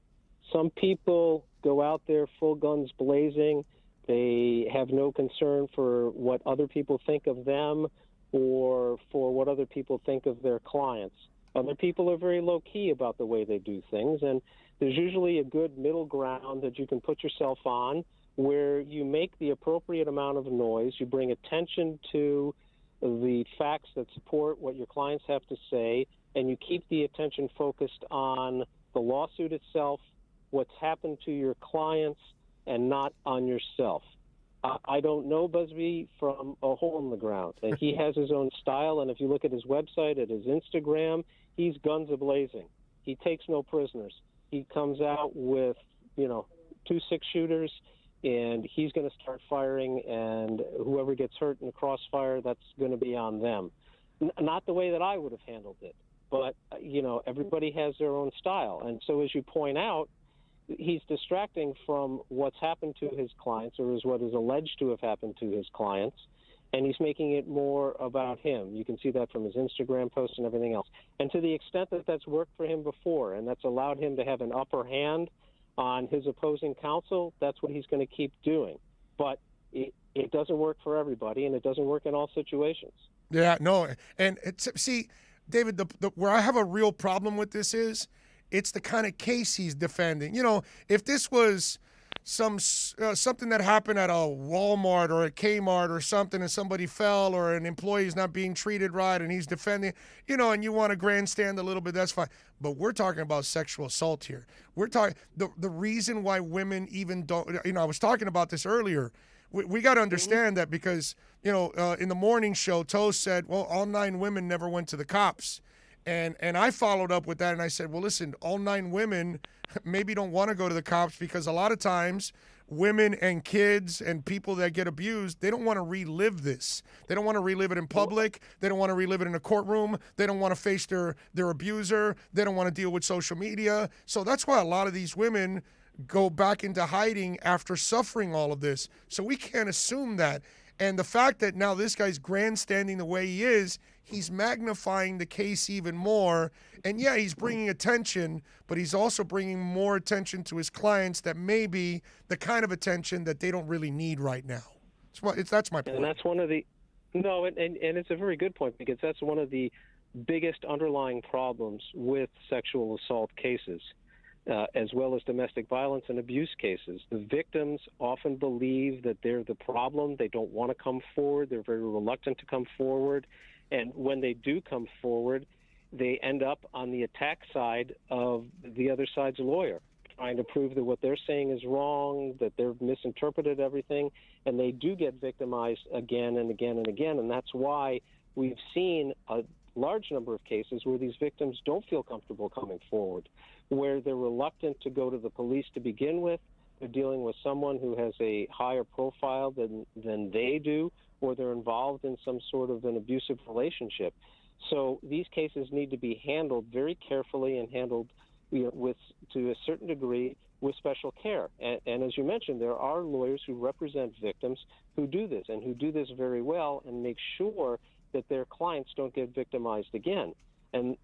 Some people go out there full guns blazing. They have no concern for what other people think of them or for what other people think of their clients. Other people are very low-key about the way they do things, and there's usually a good middle ground that you can put yourself on where you make the appropriate amount of noise, you bring attention to the facts that support what your clients have to say, and you keep the attention focused on the lawsuit itself, what's happened to your clients, and not on yourself. I don't know Busby from a hole in the ground, and he has his own style. And if you look at his website, at his Instagram, he's guns a-blazing. He takes no prisoners. He comes out with, 2 6-shooters, and he's going to start firing, and whoever gets hurt in the crossfire, that's going to be on them. Not the way that I would have handled it, but, everybody has their own style. And so as you point out, he's distracting from what's happened to his clients, or is what is alleged to have happened to his clients, and he's making it more about him. You can see that from his Instagram posts and everything else. And to the extent that that's worked for him before, and that's allowed him to have an upper hand on his opposing counsel, that's what he's going to keep doing. But it doesn't work for everybody, and it doesn't work in all situations. Yeah, no. And see, David, where I have a real problem with this is, it's the kind of case he's defending. If this was something that happened at a Walmart or a Kmart or something, and somebody fell, or an employee's not being treated right, and he's defending, and you want to grandstand a little bit, that's fine. But we're talking about sexual assault here. We're talking the reason why women even don't. I was talking about this earlier. We got to understand that because in the morning show, Toast said, well, all 9 women never went to the cops. And I followed up with that, and I said, well, listen, all 9 women maybe don't want to go to the cops because a lot of times women and kids and people that get abused, they don't want to relive this. They don't want to relive it in public. They don't want to relive it in a courtroom. They don't want to face their abuser. They don't want to deal with social media. So that's why a lot of these women go back into hiding after suffering all of this. So we can't assume that. And the fact that now this guy's grandstanding the way he is, he's magnifying the case even more. And yeah, he's bringing attention, but he's also bringing more attention to his clients that may be the kind of attention that they don't really need right now. That's my point. And that's one of the – no, and it's a very good point, because that's one of the biggest underlying problems with sexual assault cases. As well as domestic violence and abuse cases. The victims often believe that they're the problem. They don't want to come forward. They're very reluctant to come forward. And when they do come forward, they end up on the attack side of the other side's lawyer, trying to prove that what they're saying is wrong, that they've misinterpreted everything, and they do get victimized again and again and again. And that's why we've seen a large number of cases where these victims don't feel comfortable coming forward, where they're reluctant to go to the police to begin with. They're dealing with someone who has a higher profile than they do, or they're involved in some sort of an abusive relationship. So these cases need to be handled very carefully and handled to a certain degree with special care. And as you mentioned, there are lawyers who represent victims who do this, and who do this very well, and make sure that their clients don't get victimized again. And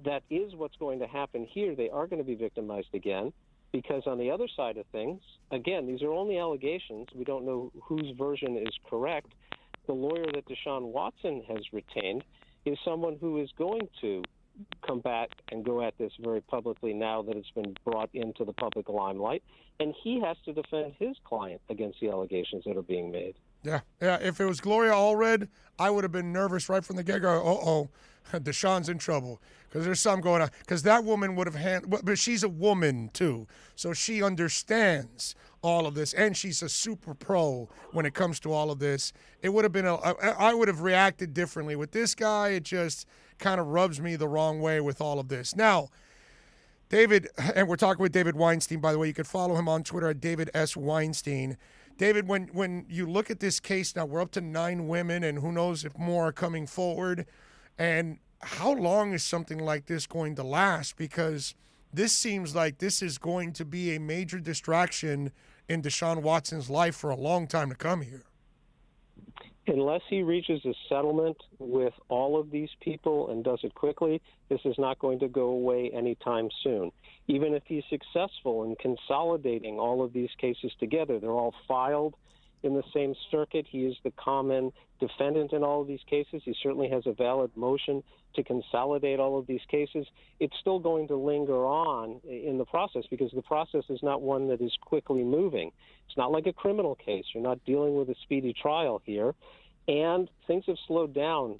that is what's going to happen here. They are going to be victimized again, because on the other side of things, again, these are only allegations. We don't know whose version is correct. The lawyer that Deshaun Watson has retained is someone who is going to come back and go at this very publicly now that it's been brought into the public limelight, and he has to defend his client against the allegations that are being made. Yeah. If it was Gloria Allred, I would have been nervous right from the get-go. Deshaun's in trouble, because there's something going on. Because that woman would have but she's a woman too, so she understands all of this, and she's a super pro when it comes to all of this. It would have been I would have reacted differently. With this guy, it just kind of rubs me the wrong way with all of this. Now, David, and we're talking with David Weinstein, by the way. You can follow him on Twitter at David S. Weinstein. David, when you look at this case now, we're up to 9 women, and who knows if more are coming forward. And how long is something like this going to last? Because this seems like this is going to be a major distraction in Deshaun Watson's life for a long time to come here. Unless he reaches a settlement with all of these people and does it quickly, this is not going to go away anytime soon. Even if he's successful in consolidating all of these cases together, they're all filed in the same circuit. He is the common defendant in all of these cases. He certainly has a valid motion to consolidate all of these cases. It's still going to linger on in the process, because the process is not one that is quickly moving. It's not like a criminal case. You're not dealing with a speedy trial here. And things have slowed down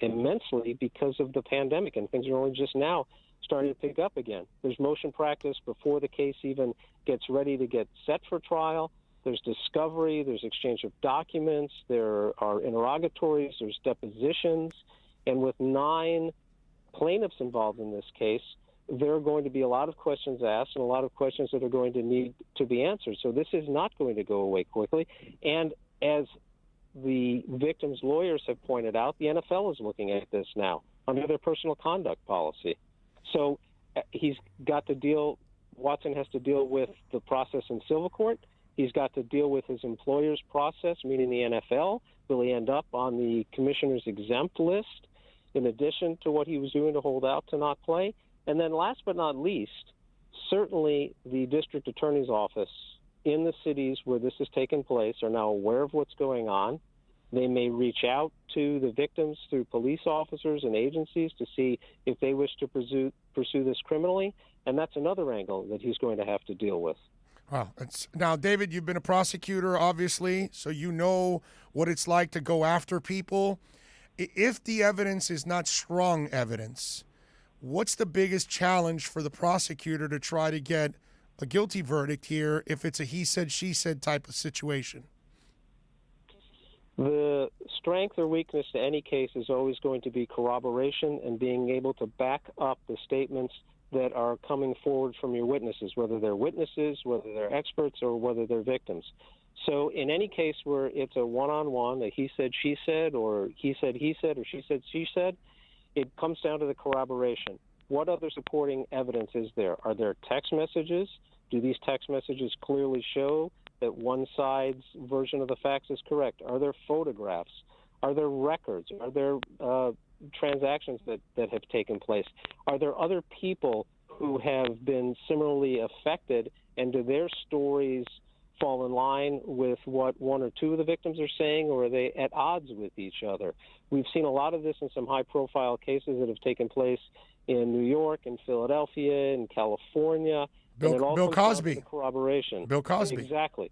immensely because of the pandemic, and things are only just now starting to pick up again. There's motion practice before the case even gets ready to get set for trial. there's discovery, there's exchange of documents, there are interrogatories, there's depositions, and with 9 plaintiffs involved in this case, there are going to be a lot of questions asked and a lot of questions that are going to need to be answered. So this is not going to go away quickly. And as the victims' lawyers have pointed out, the NFL is looking at this now under their personal conduct policy. So Watson has to deal with the process in civil court. He's got to deal with his employer's process, meaning the NFL. Will he end up on the commissioner's exempt list in addition to what he was doing to hold out to not play? And then last but not least, certainly the district attorney's office in the cities where this has taken place are now aware of what's going on. They may reach out to the victims through police officers and agencies to see if they wish to pursue this criminally, and that's another angle that he's going to have to deal with. Wow. Now, David, you've been a prosecutor, obviously, so you know what it's like to go after people. If the evidence is not strong evidence, what's the biggest challenge for the prosecutor to try to get a guilty verdict here if it's a he said, she said type of situation? The strength or weakness to any case is always going to be corroboration and being able to back up the statements that are coming forward from your witnesses, whether they're witnesses, whether they're experts, or whether they're victims. So in any case where it's a one-on-one, a he said, she said, or he said, or she said, she said, it comes down to the corroboration. What other supporting evidence is there? Are there text messages? Do these text messages clearly show that one side's version of the facts is correct? Are there photographs? Are there records? Are there transactions that have taken place? Are there other people who have been similarly affected, and do their stories fall in line with what one or two of the victims are saying, or are they at odds with each other? We've seen a lot of this in some high-profile cases that have taken place in New York, in Philadelphia, in California. Bill Cosby. The corroboration. Bill Cosby. Exactly.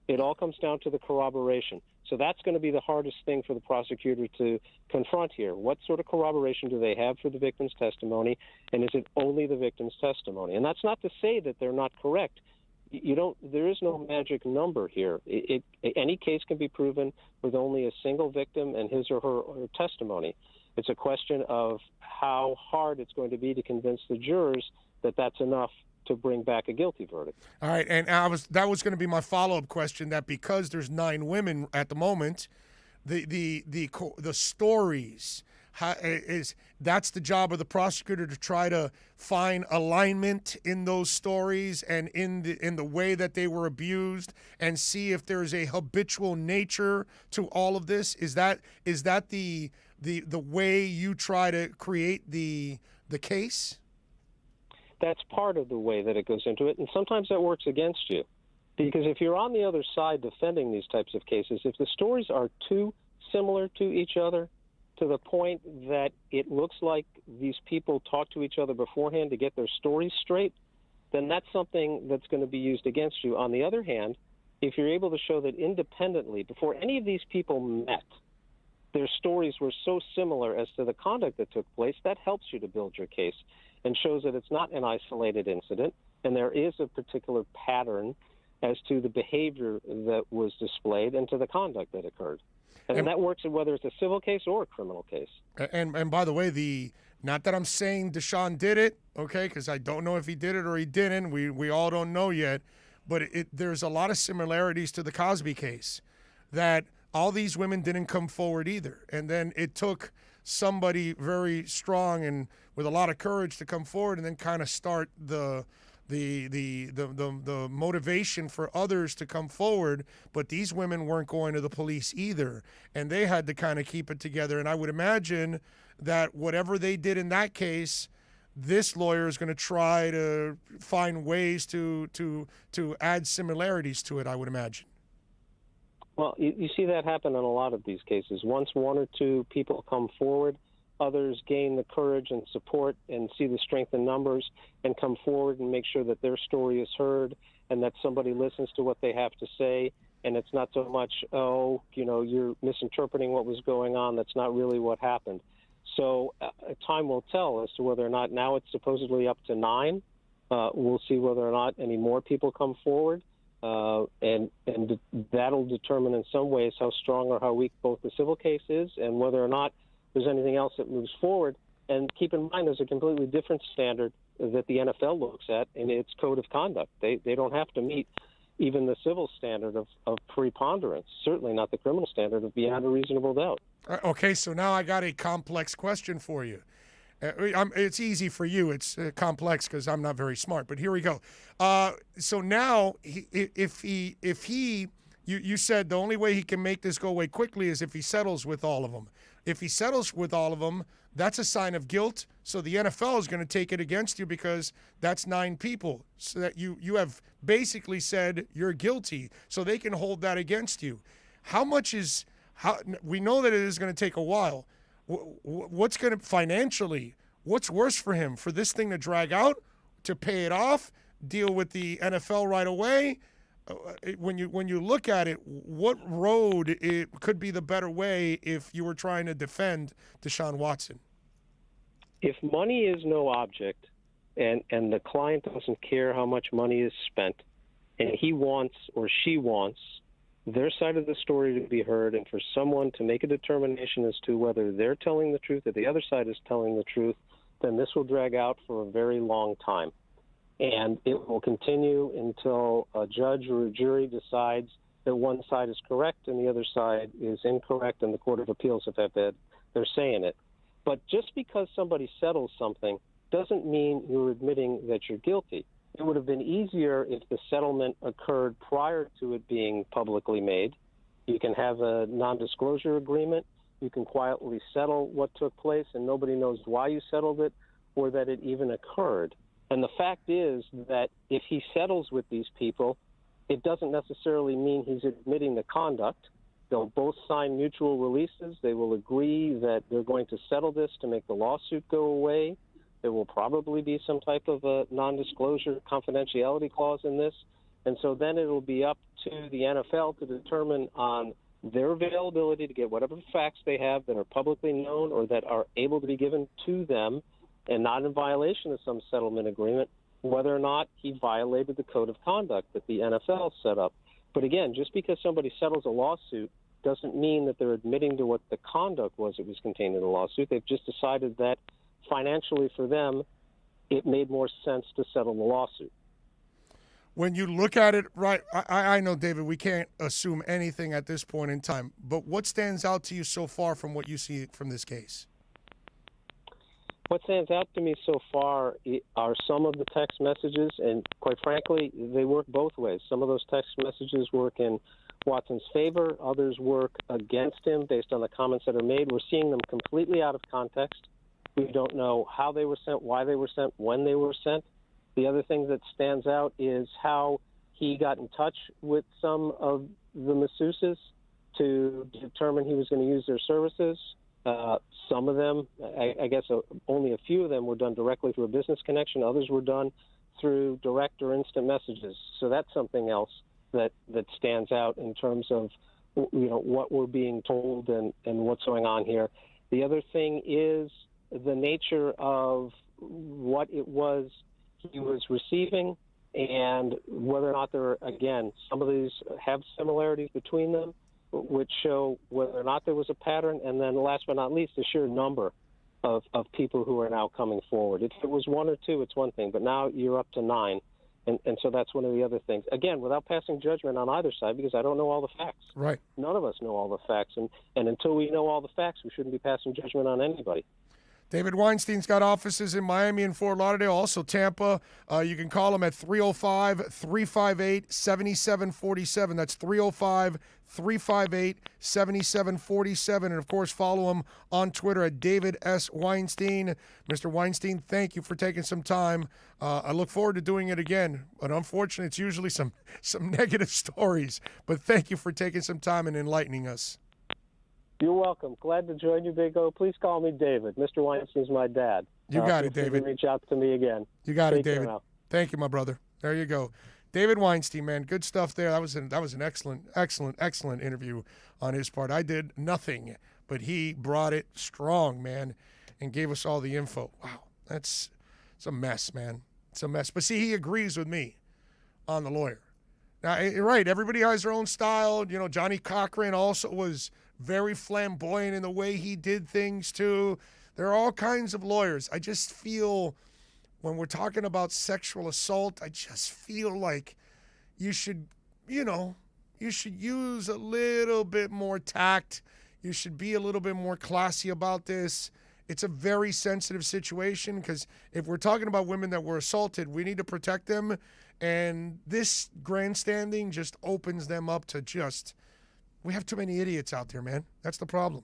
It all comes down to the corroboration. So that's going to be the hardest thing for the prosecutor to confront here. What sort of corroboration do they have for the victim's testimony, and is it only the victim's testimony? And that's not to say that they're not correct. There is no magic number here. Any case can be proven with only a single victim and his or her testimony. It's a question of how hard it's going to be to convince the jurors that that's enough to bring back a guilty verdict. All right, and that was going to be my follow-up question, that because there's 9 women at the moment, the stories, that's the job of the prosecutor, to try to find alignment in those stories and in the way that they were abused, and see if there's a habitual nature to all of this. Is that the way you try to create the case? That's part of the way that it goes into it, and sometimes that works against you. Because if you're on the other side defending these types of cases, if the stories are too similar to each other to the point that it looks like these people talked to each other beforehand to get their stories straight, then that's something that's going to be used against you. On the other hand, if you're able to show that independently, before any of these people met, their stories were so similar as to the conduct that took place, that helps you to build your case and shows that it's not an isolated incident, and there is a particular pattern as to the behavior that was displayed and to the conduct that occurred. And that works whether it's a civil case or a criminal case. And by the way, not that I'm saying Deshaun did it, okay, because I don't know if he did it or he didn't. We all don't know yet. But there's a lot of similarities to the Cosby case, that all these women didn't come forward either. And then it took somebody very strong and with a lot of courage to come forward and then kind of start the motivation for others to come forward. But these women weren't going to the police either, and they had to kind of keep it together. And I would imagine that whatever they did in that case, this lawyer is going to try to find ways to add similarities to it, I would imagine. Well, you see that happen in a lot of these cases. Once one or two people come forward, others gain the courage and support and see the strength in numbers and come forward and make sure that their story is heard and that somebody listens to what they have to say. And it's not so much, you're misinterpreting what was going on. That's not really what happened. So time will tell as to whether or not, now it's supposedly up to 9. We'll see whether or not any more people come forward. and that'll determine in some ways how strong or how weak both the civil case is and whether or not there's anything else that moves forward. And keep in mind, there's a completely different standard that the NFL looks at in its code of conduct. They don't have to meet even the civil standard of preponderance, certainly not the criminal standard of beyond a reasonable doubt. Okay, so now I got a complex question for you. It's easy for you. It's complex because I'm not very smart. But here we go. So now, you said the only way he can make this go away quickly is if he settles with all of them. If he settles with all of them, that's a sign of guilt. So the NFL is going to take it against you because that's 9 people. So that you have basically said you're guilty. So they can hold that against you. We know that it is going to take a while. What's going to financially? What's worse for him? For this thing to drag out, to pay it off, deal with the NFL right away? When you look at it, what road it could be the better way if you were trying to defend Deshaun Watson? If money is no object, and the client doesn't care how much money is spent, and he wants or she wants their side of the story to be heard, and for someone to make a determination as to whether they're telling the truth or the other side is telling the truth, then this will drag out for a very long time. And it will continue until a judge or a jury decides that one side is correct and the other side is incorrect, and the Court of Appeals, if they're saying it. But just because somebody settles something doesn't mean you're admitting that you're guilty. It would have been easier if the settlement occurred prior to it being publicly made. You can have a non-disclosure agreement. You can quietly settle what took place, and nobody knows why you settled it or that it even occurred. And the fact is that if he settles with these people, it doesn't necessarily mean he's admitting the conduct. They'll both sign mutual releases. They will agree that they're going to settle this to make the lawsuit go away. There will probably be some type of a non-disclosure confidentiality clause in this. And so then it will be up to the NFL to determine on their availability to get whatever facts they have that are publicly known or that are able to be given to them and not in violation of some settlement agreement, whether or not he violated the code of conduct that the NFL set up. But again, just because somebody settles a lawsuit doesn't mean that they're admitting to what the conduct was that was contained in the lawsuit. They've just decided that financially for them, it made more sense to settle the lawsuit. When you look at it, right, I know, David, we can't assume anything at this point in time, but what stands out to you so far from what you see from this case? What stands out to me so far are some of the text messages, and quite frankly, they work both ways. Some of those text messages work in Watson's favor. Others work against him based on the comments that are made. We're seeing them completely out of context. We don't know how they were sent, why they were sent, when they were sent. The other thing that stands out is how he got in touch with some of the masseuses to determine he was going to use their services. Some of them, I guess only a few of them were done directly through a business connection. Others were done through direct or instant messages. So that's something else that stands out in terms of what we're being told and what's going on here. The other thing is the nature of what it was he was receiving and whether or not there are, again, some of these have similarities between them, which show whether or not there was a pattern, and then last but not least, the sheer number of people who are now coming forward. If it was 1 or 2, it's one thing, but now you're up to 9, and so that's one of the other things. Again, without passing judgment on either side, because I don't know all the facts. Right. None of us know all the facts, and until we know all the facts, we shouldn't be passing judgment on anybody. David Weinstein's got offices in Miami and Fort Lauderdale, also Tampa. You can call him at 305-358-7747. That's 305-358-7747. And, of course, follow him on Twitter at David S. Weinstein. Mr. Weinstein, thank you for taking some time. I look forward to doing it again. But unfortunately, it's usually some negative stories. But thank you for taking some time and enlightening us. You're welcome. Glad to join you, Big O. Please call me David. Mr. Weinstein's my dad. You got it, David. Reach out to me again. You got Take it, David. care now. Thank you, my brother. There you go. David Weinstein, man, good stuff there. That was an excellent interview on his part. I did nothing, but he brought it strong, man, and gave us all the info. Wow, it's a mess, man. It's a mess. But see, he agrees with me on the lawyer. Now, you're right. Everybody has their own style. You know, Johnny Cochran also was very flamboyant in the way he did things, too. There are all kinds of lawyers. I just feel when we're talking about sexual assault, I just feel like you should, you should use a little bit more tact. You should be a little bit more classy about this. It's a very sensitive situation because if we're talking about women that were assaulted, we need to protect them. And this grandstanding just opens them up to we have too many idiots out there, man. That's the problem.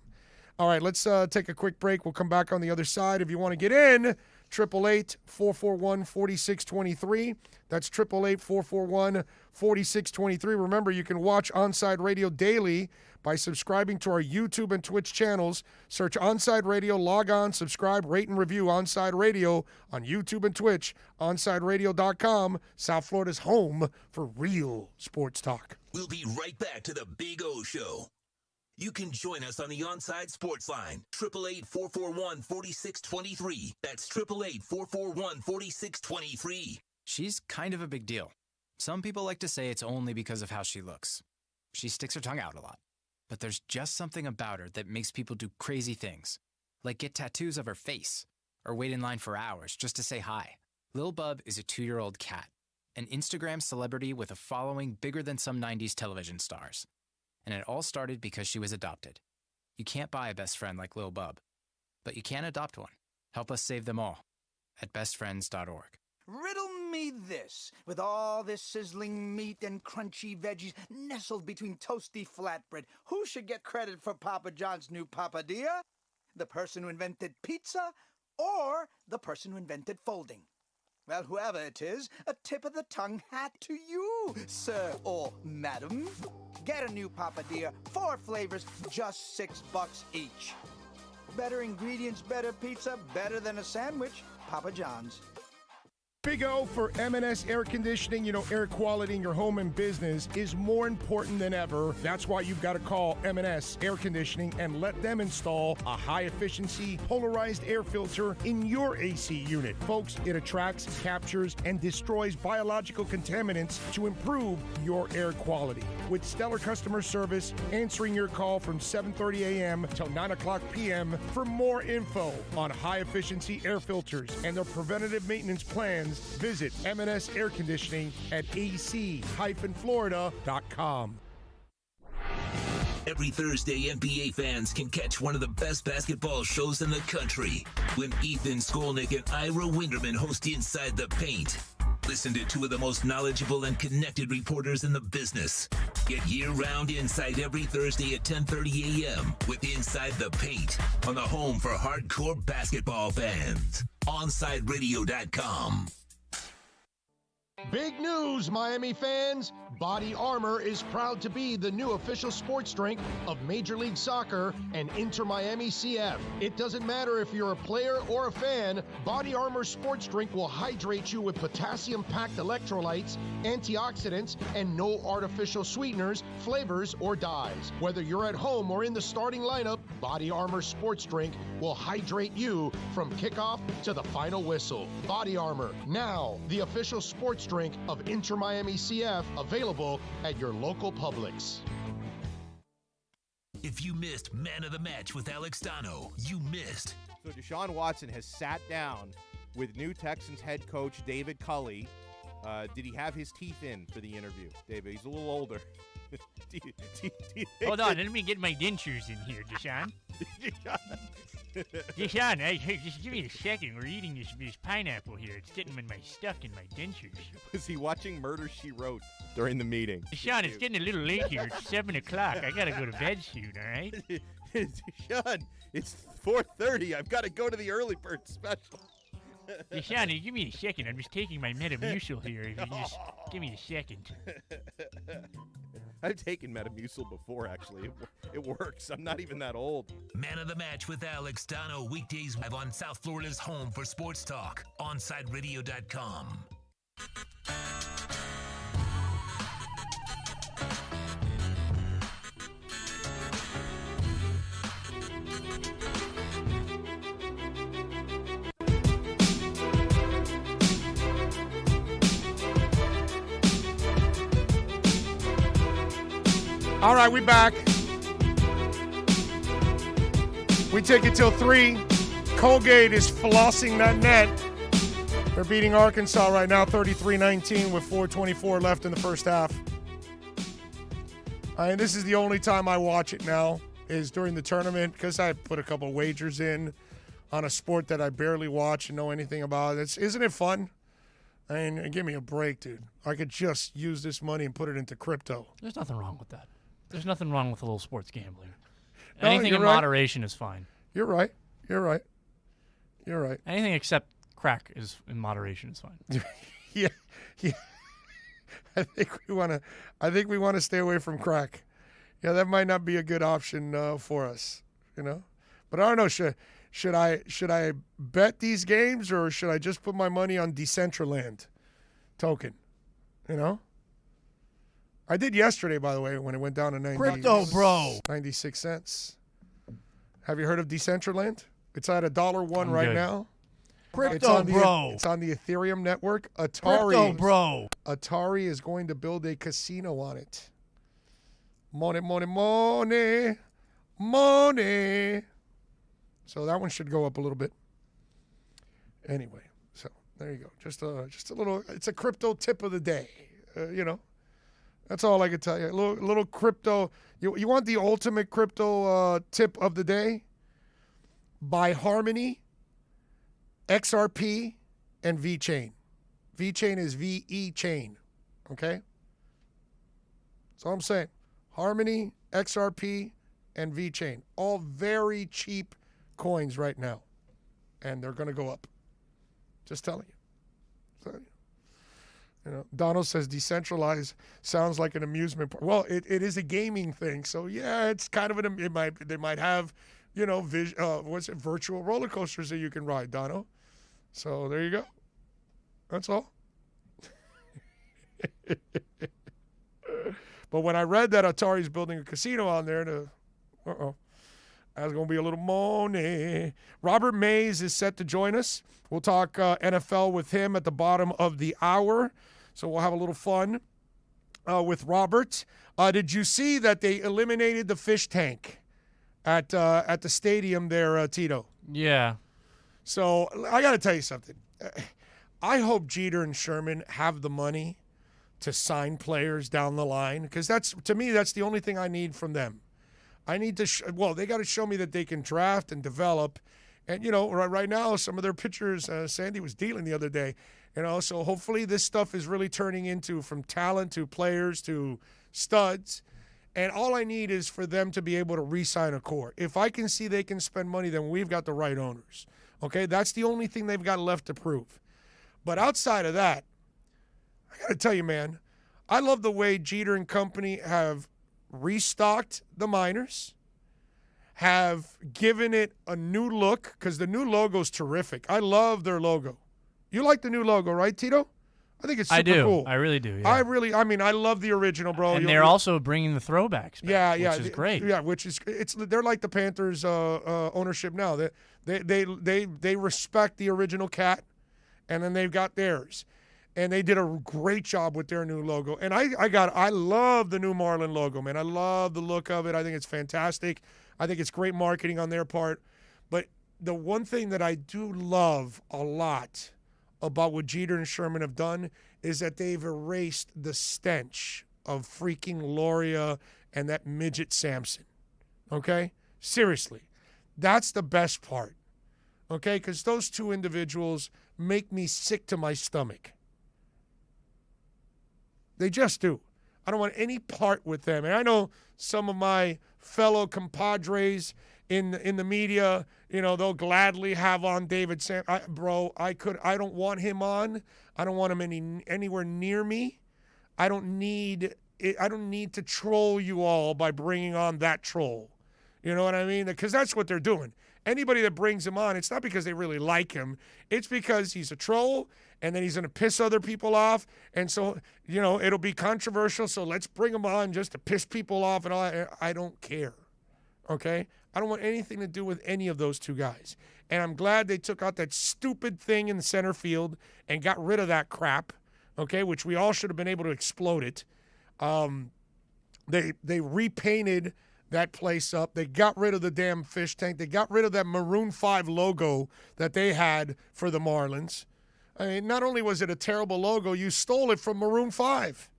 All right, let's take a quick break. We'll come back on the other side. If you want to get in, 888-441-4623. That's 888-441-4623. Remember, you can watch Onside Radio daily by subscribing to our YouTube and Twitch channels. Search Onside Radio, log on, subscribe, rate, and review Onside Radio on YouTube and Twitch. OnsideRadio.com, South Florida's home for real sports talk. We'll be right back to the Big O Show. You can join us on the Onside Sports Line, 888-441-4623. That's 888-441-4623. She's kind of a big deal. Some people like to say it's only because of how she looks. She sticks her tongue out a lot. But there's just something about her that makes people do crazy things, like get tattoos of her face, or wait in line for hours just to say hi. Lil Bub is a 2-year-old cat, an Instagram celebrity with a following bigger than some 90s television stars. And it all started because she was adopted. You can't buy a best friend like Lil Bub, but you can adopt one. Help us save them all at bestfriends.org. Riddle me this. With all this sizzling meat and crunchy veggies nestled between toasty flatbread, who should get credit for Papa John's new papadilla? The person who invented pizza or the person who invented folding? Well, whoever it is, a tip of the tongue hat to you, sir or madam. Get a new papadilla, 4 flavors, just $6 each. Better ingredients, better pizza, better than a sandwich. Papa John's. Big O for M&S Air Conditioning. You know, air quality in your home and business is more important than ever. That's why you've got to call M&S Air Conditioning and let them install a high-efficiency polarized air filter in your AC unit. Folks, it attracts, captures, and destroys biological contaminants to improve your air quality. With stellar customer service, answering your call from 7:30 a.m. till 9 o'clock p.m. For more info on high-efficiency air filters and their preventative maintenance plans, visit M&S Air Conditioning at ac-florida.com. Every Thursday, NBA fans can catch one of the best basketball shows in the country when Ethan Skolnick and Ira Winderman host Inside the Paint. Listen to 2 of the most knowledgeable and connected reporters in the business. Get year-round insight every Thursday at 10:30 a.m. with Inside the Paint on the home for hardcore basketball fans. OnsideRadio.com. Big news, Miami fans! Body Armor is proud to be the new official sports drink of Major League Soccer and Inter Miami CF. It doesn't matter if you're a player or a fan, Body Armor sports drink will hydrate you with potassium-packed electrolytes, antioxidants, and no artificial sweeteners, flavors, or dyes. Whether you're at home or in the starting lineup, Body Armor sports drink will hydrate you from kickoff to the final whistle. Body Armor, now the official sports drink of Inter Miami CF, available at your local Publix. If you missed Man of the Match with Alex Dano, you missed. So Deshaun Watson has sat down with new Texans head coach David Culley. Did he have his teeth in for the interview, David? He's a little older. Hold on, let me get my dentures in here, Deshaun. Deshaun, hey, just give me a second. We're eating this pineapple here. It's getting stuck in my dentures. Was he watching Murder, She Wrote during the meeting? Deshaun, it's getting a little late here. It's 7 o'clock. I got to go to bed soon, all right? Deshaun, it's 4:30. I've got to go to the early bird special. Deshaun, give me a second. I'm just taking my Metamucil here. If you just give me a second. I've taken Metamucil before, actually. It works. I'm not even that old. Man of the Match with Alex Dano, weekdays live on South Florida's home for sports talk, OnsideRadio.com. All right, we back. We take it till 3. Colgate is flossing that net. They're beating Arkansas right now, 33-19 with 4:24 left in the first half. And this is the only time I watch it now is during the tournament because I put a couple wagers in on a sport that I barely watch and know anything about. Isn't it fun? I mean, give me a break, dude. I could just use this money and put it into crypto. There's nothing wrong with that. There's nothing wrong with a little sports gambling. No, Anything in you're right. moderation is fine. You're right. You're right. You're right. Anything except crack is in moderation is fine. Yeah. I think we want to stay away from crack. Yeah, that might not be a good option for us, you know. But I don't know. Should I bet these games or should I just put my money on Decentraland token? You know. I did yesterday, by the way, when it went down to 96 cents. Have you heard of Decentraland? It's at $1 right now. Crypto, bro. It's on the Ethereum network. Crypto, bro. Atari is going to build a casino on it. Money, money, money, money. So that one should go up a little bit. Anyway, so there you go. Just a little. It's a crypto tip of the day. You know, that's all I can tell you. A little crypto. You want the ultimate crypto tip of the day? Buy Harmony, XRP, and VeChain. VeChain is VE chain. Okay? That's all I'm saying. Harmony, XRP, and VeChain. All very cheap coins right now. And they're going to go up. Just telling you. You know, Donald says decentralized sounds like an amusement park. Well, it is a gaming thing. So, yeah, it's kind of they might have, you know, virtual roller coasters that you can ride, Donald. So there you go. That's all. But when I read that Atari's building a casino on there, that's going to be a little money. Robert Mays is set to join us. We'll talk NFL with him at the bottom of the hour. So we'll have a little fun with Robert. Did you see that they eliminated the fish tank at the stadium there, Tito? Yeah. So I got to tell you something. I hope Jeter and Sherman have the money to sign players down the line because to me, that's the only thing I need from them. I need to they got to show me that they can draft and develop. And, you know, right now, some of their pitchers, Sandy was dealing the other day, you know, so hopefully this stuff is really turning into from talent to players to studs. And all I need is for them to be able to re-sign a core. If I can see they can spend money, then we've got the right owners. Okay, that's the only thing they've got left to prove. But outside of that, I got to tell you, man, I love the way Jeter and company have restocked the minors, have given it a new look, because the new logo's terrific. I love their logo. You like the new logo, right, Tito? I think it's super cool. I really do. Yeah. I love the original, bro. And they're also bringing the throwbacks back, which is great. Yeah, they're like the Panthers ownership now. They respect the original cat, and then they've got theirs. And they did a great job with their new logo. And I love the new Marlin logo, man. I love the look of it. I think it's fantastic. I think it's great marketing on their part. But the one thing that I do love a lot about what Jeter and Sherman have done is that they've erased the stench of freaking Loria and that midget Samson. Okay? Seriously. That's the best part. Okay? Because those two individuals make me sick to my stomach. They just do. I don't want any part with them. And I know some of my fellow compadres in the media, you know, they'll gladly have on David Sam. I don't want him on. I don't want him anywhere near me. I don't need to troll you all by bringing on that troll. You know what I mean? Because that's what they're doing. Anybody that brings him on, it's not because they really like him. It's because he's a troll, and then he's going to piss other people off. And so, you know, it'll be controversial, so let's bring him on just to piss people off and all. I don't care, okay? I don't want anything to do with any of those two guys. And I'm glad they took out that stupid thing in the center field and got rid of that crap, okay, which we all should have been able to explode it. They repainted that place up. They got rid of the damn fish tank. They got rid of that Maroon 5 logo that they had for the Marlins. I mean, not only was it a terrible logo, you stole it from Maroon 5.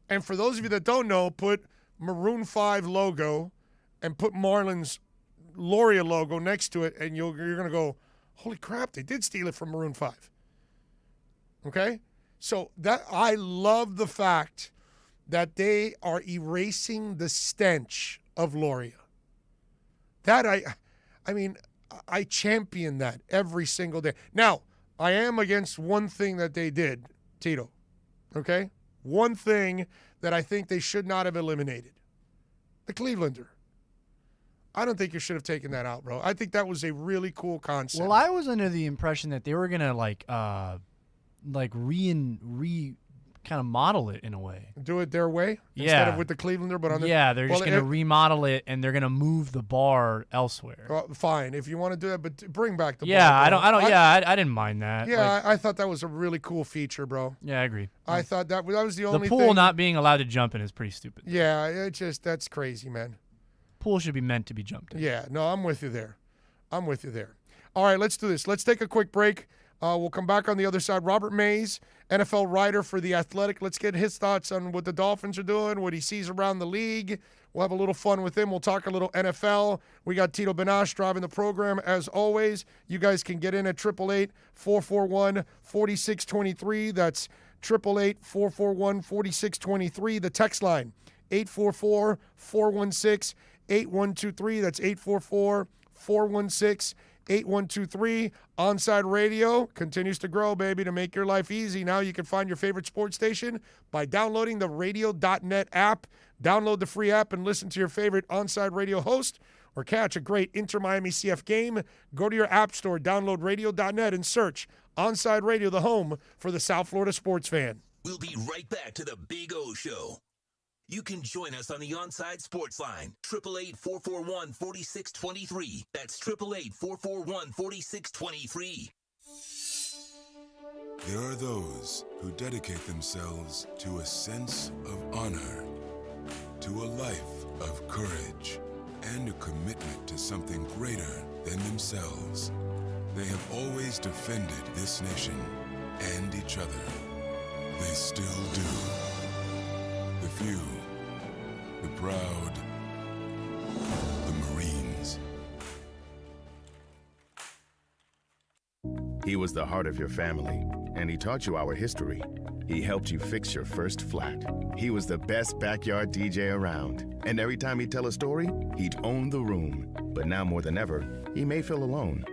And for those of you that don't know, put Maroon 5 logo and put Marlins Loria logo next to it, and you're going to go, holy crap, they did steal it from Maroon 5. Okay? So that I love the fact that they are erasing the stench of Loria. That I champion that every single day. Now, I am against one thing that they did, Tito. Okay? One thing that I think they should not have eliminated. The Clevelander. I don't think you should have taken that out, bro. I think that was a really cool concept. Well, I was under the impression that they were gonna kind of model it in a way. Do it their way instead of with the Clevelander, but on the they're just gonna remodel it and they're gonna move the bar elsewhere. Well, fine, if you want to do that, but bring back the bar. I didn't mind that. Yeah, I thought that was a really cool feature, bro. Yeah, I agree. I thought that was the only the pool thing. not being allowed to jump in is pretty stupid. Yeah, that's crazy, man. Pool should be meant to be jumped in. Yeah, no, I'm with you there. All right, let's do this. Let's take a quick break. We'll come back on the other side. Robert Mays, NFL writer for The Athletic. Let's get his thoughts on what the Dolphins are doing, what he sees around the league. We'll have a little fun with him. We'll talk a little NFL. We got Tito Benash driving the program as always. You guys can get in at 888-441-4623. That's 888-441-4623. The text line, 844-416-8123. That's 844-416-8123. 8123. Onside Radio continues to grow, baby, to make your life easy. Now you can find your favorite sports station by downloading the radio.net app. Download the free app and listen to your favorite Onside Radio host or catch a great Inter-Miami CF game. Go to your app store, download radio.net, and search Onside Radio, the home for the South Florida sports fan. We'll be right back to the Big O Show. You can join us on the Onside Sports Line, 888-441-4623. That's 888-441-4623. There are those who dedicate themselves to a sense of honor, to a life of courage, and a commitment to something greater than themselves. They have always defended this nation and each other. They still do. The few, the proud, the Marines. He was the heart of your family, and he taught you our history. He helped you fix your first flat. He was the best backyard DJ around, and every time he'd tell a story, he'd own the room. But now more than ever, he may feel alone.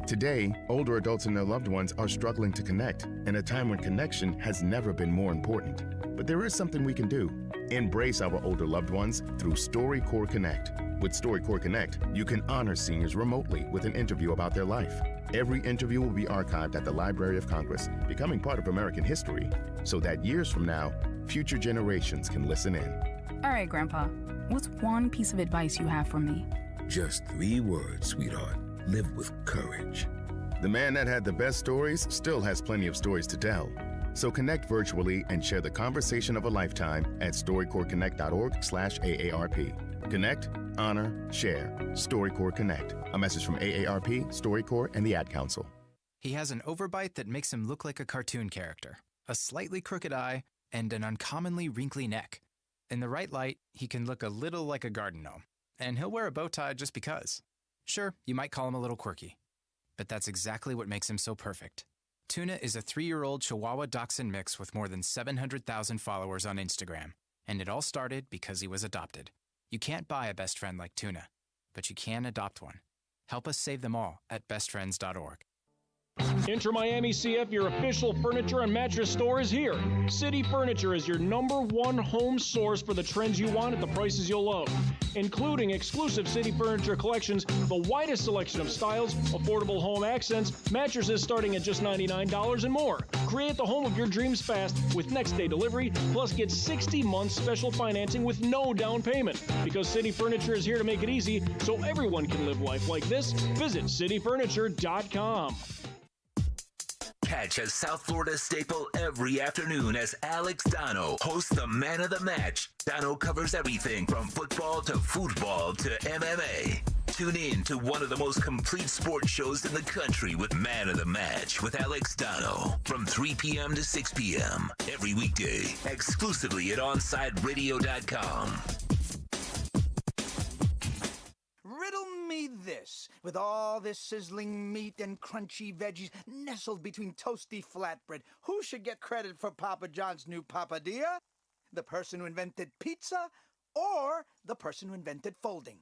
Today, older adults and their loved ones are struggling to connect, in a time when connection has never been more important. But there is something we can do. Embrace our older loved ones through StoryCorps Connect. With StoryCorps Connect, you can honor seniors remotely with an interview about their life. Every interview will be archived at the Library of Congress, becoming part of American history, so that years from now, future generations can listen in. All right, Grandpa, what's one piece of advice you have for me? Just 3 words, sweetheart. Live with courage. The man that had the best stories still has plenty of stories to tell. So connect virtually and share the conversation of a lifetime at storycorpsconnect.org/AARP. Connect, honor, share. StoryCorps Connect. A message from AARP, StoryCorps, and the Ad Council. He has an overbite that makes him look like a cartoon character, a slightly crooked eye, and an uncommonly wrinkly neck. In the right light, he can look a little like a garden gnome, and he'll wear a bow tie just because. Sure, you might call him a little quirky, but that's exactly what makes him so perfect. Tuna is a 3-year-old Chihuahua Dachshund mix with more than 700,000 followers on Instagram, and it all started because he was adopted. You can't buy a best friend like Tuna, but you can adopt one. Help us save them all at bestfriends.org. Inter-Miami CF, your official furniture and mattress store, is here. City Furniture is your #1 home source for the trends you want at the prices you'll love, including exclusive City Furniture collections, the widest selection of styles, affordable home accents, mattresses starting at just $99 and more. Create the home of your dreams fast with next-day delivery, plus get 60 months special financing with no down payment. Because City Furniture is here to make it easy so everyone can live life like this, visit cityfurniture.com. Catch a South Florida staple every afternoon as Alex Dono hosts the Man of the Match. Dono covers everything from football to football to MMA. Tune in to one of the most complete sports shows in the country with Man of the Match with Alex Dono from 3 p.m. to 6 p.m. every weekday, exclusively at OnsideRadio.com. Riddle me this. With all this sizzling meat and crunchy veggies nestled between toasty flatbread, who should get credit for Papa John's new papadilla? The person who invented pizza or the person who invented folding?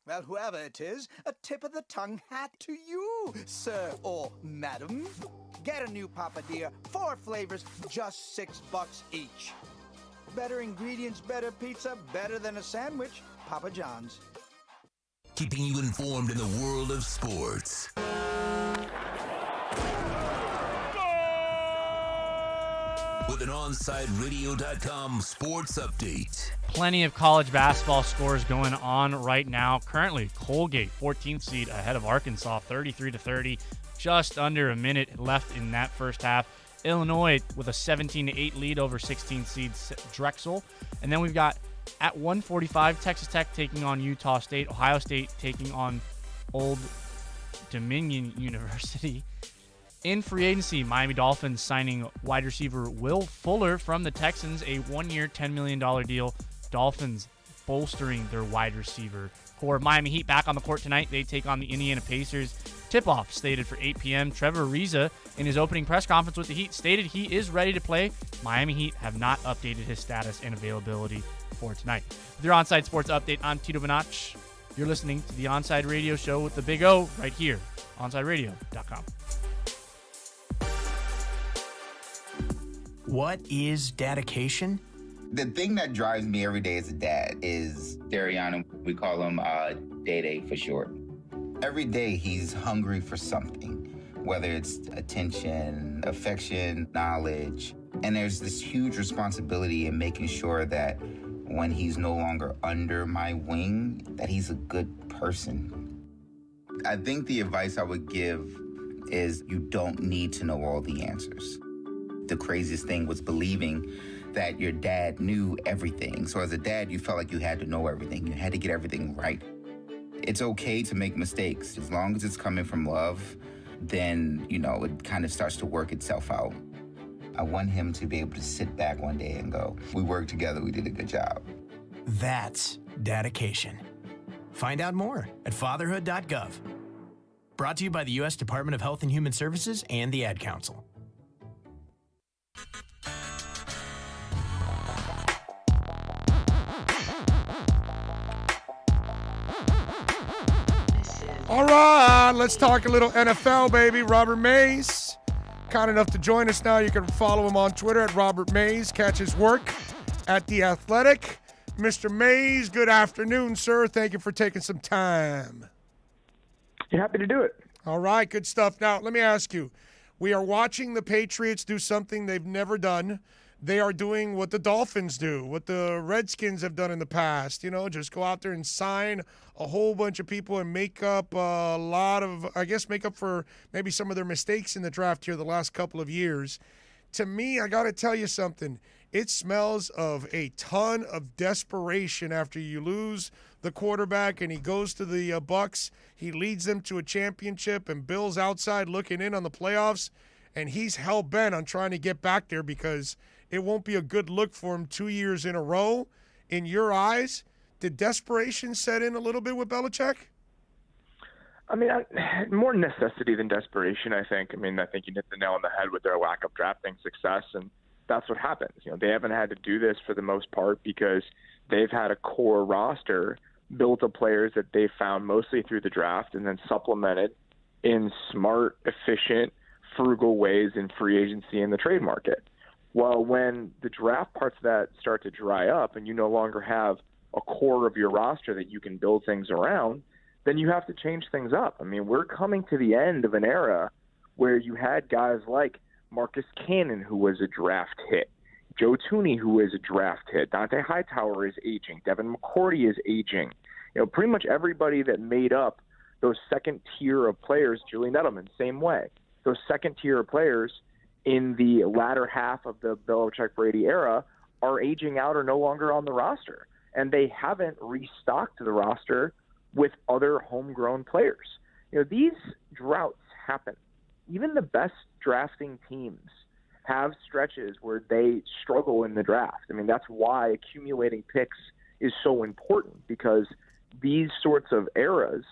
Well, whoever it is, a tip of the tongue hat to you, sir or madam. Get a new papadilla, 4 flavors, just $6 each. Better ingredients, better pizza, better than a sandwich. Papa John's. Keeping you informed in the world of sports. With an OnsideRadio.com sports update. Plenty of college basketball scores going on right now. Currently, Colgate, 14th seed, ahead of Arkansas, 33-30. Just under a minute left in that first half. Illinois with a 17-8 lead over 16th seed Drexel. And then we've got at 1:45, Texas Tech taking on Utah State. Ohio State taking on Old Dominion University. In free agency, Miami Dolphins signing wide receiver Will Fuller from the Texans, a 1-year, $10 million deal. Dolphins bolstering their wide receiver core. Miami Heat back on the court tonight. They take on the Indiana Pacers. Tip-off slated for 8 p.m. Trevor Ariza, in his opening press conference with the Heat, stated he is ready to play. Miami Heat have not updated his status and availability for tonight. With your Onside Sports Update, I'm Tito Bonach. You're listening to the Onside Radio Show with the Big O right here, OnsideRadio.com. What is dedication? The thing that drives me every day as a dad is Dariana. We call him Day for short. Every day he's hungry for something, whether it's attention, affection, knowledge. And there's this huge responsibility in making sure that when he's no longer under my wing, that he's a good person. I think the advice I would give is you don't need to know all the answers. The craziest thing was believing that your dad knew everything. So as a dad, you felt like you had to know everything. You had to get everything right. It's okay to make mistakes. As long as it's coming from love, then, it kind of starts to work itself out. I want him to be able to sit back one day and go, we worked together, we did a good job. That's dedication. Find out more at fatherhood.gov. Brought to you by the U.S. Department of Health and Human Services and the Ad Council. All right, let's talk a little NFL, baby. Robert Mays, kind enough to join us now. You can follow him on Twitter at Robert Mays. Catch his work at The Athletic. Mr. Mays, good afternoon, sir. Thank you for taking some time. You're happy to do it. All right, good stuff. Now, let me ask you. We are watching the Patriots do something they've never done. They are doing what the Dolphins do, what the Redskins have done in the past. Just go out there and sign a whole bunch of people and make up make up for maybe some of their mistakes in the draft here the last couple of years. To me, I got to tell you something. It smells of a ton of desperation after you lose the quarterback and he goes to the Bucs. He leads them to a championship and Bill's outside looking in on the playoffs, and he's hell-bent on trying to get back there because it won't be a good look for him 2 years in a row. In your eyes, did desperation set in a little bit with Belichick? I mean, more necessity than desperation, I think. I think you hit the nail on the head with their lack of drafting success, and that's what happens. They haven't had to do this for the most part because they've had a core roster built of players that they found mostly through the draft and then supplemented in smart, efficient, frugal ways in free agency and the trade market. Well, when the draft parts of that start to dry up and you no longer have a core of your roster that you can build things around, then you have to change things up. We're coming to the end of an era where you had guys like Marcus Cannon, who was a draft hit, Joe Thuney, who is a draft hit, Dante Hightower is aging, Devin McCourty is aging. Pretty much everybody that made up those second tier of players, Julian Edelman, same way. Those second tier of players in the latter half of the Belichick-Brady era are aging out or no longer on the roster. And they haven't restocked the roster with other homegrown players. These droughts happen. Even the best drafting teams have stretches where they struggle in the draft. I mean, that's why accumulating picks is so important, because these sorts of eras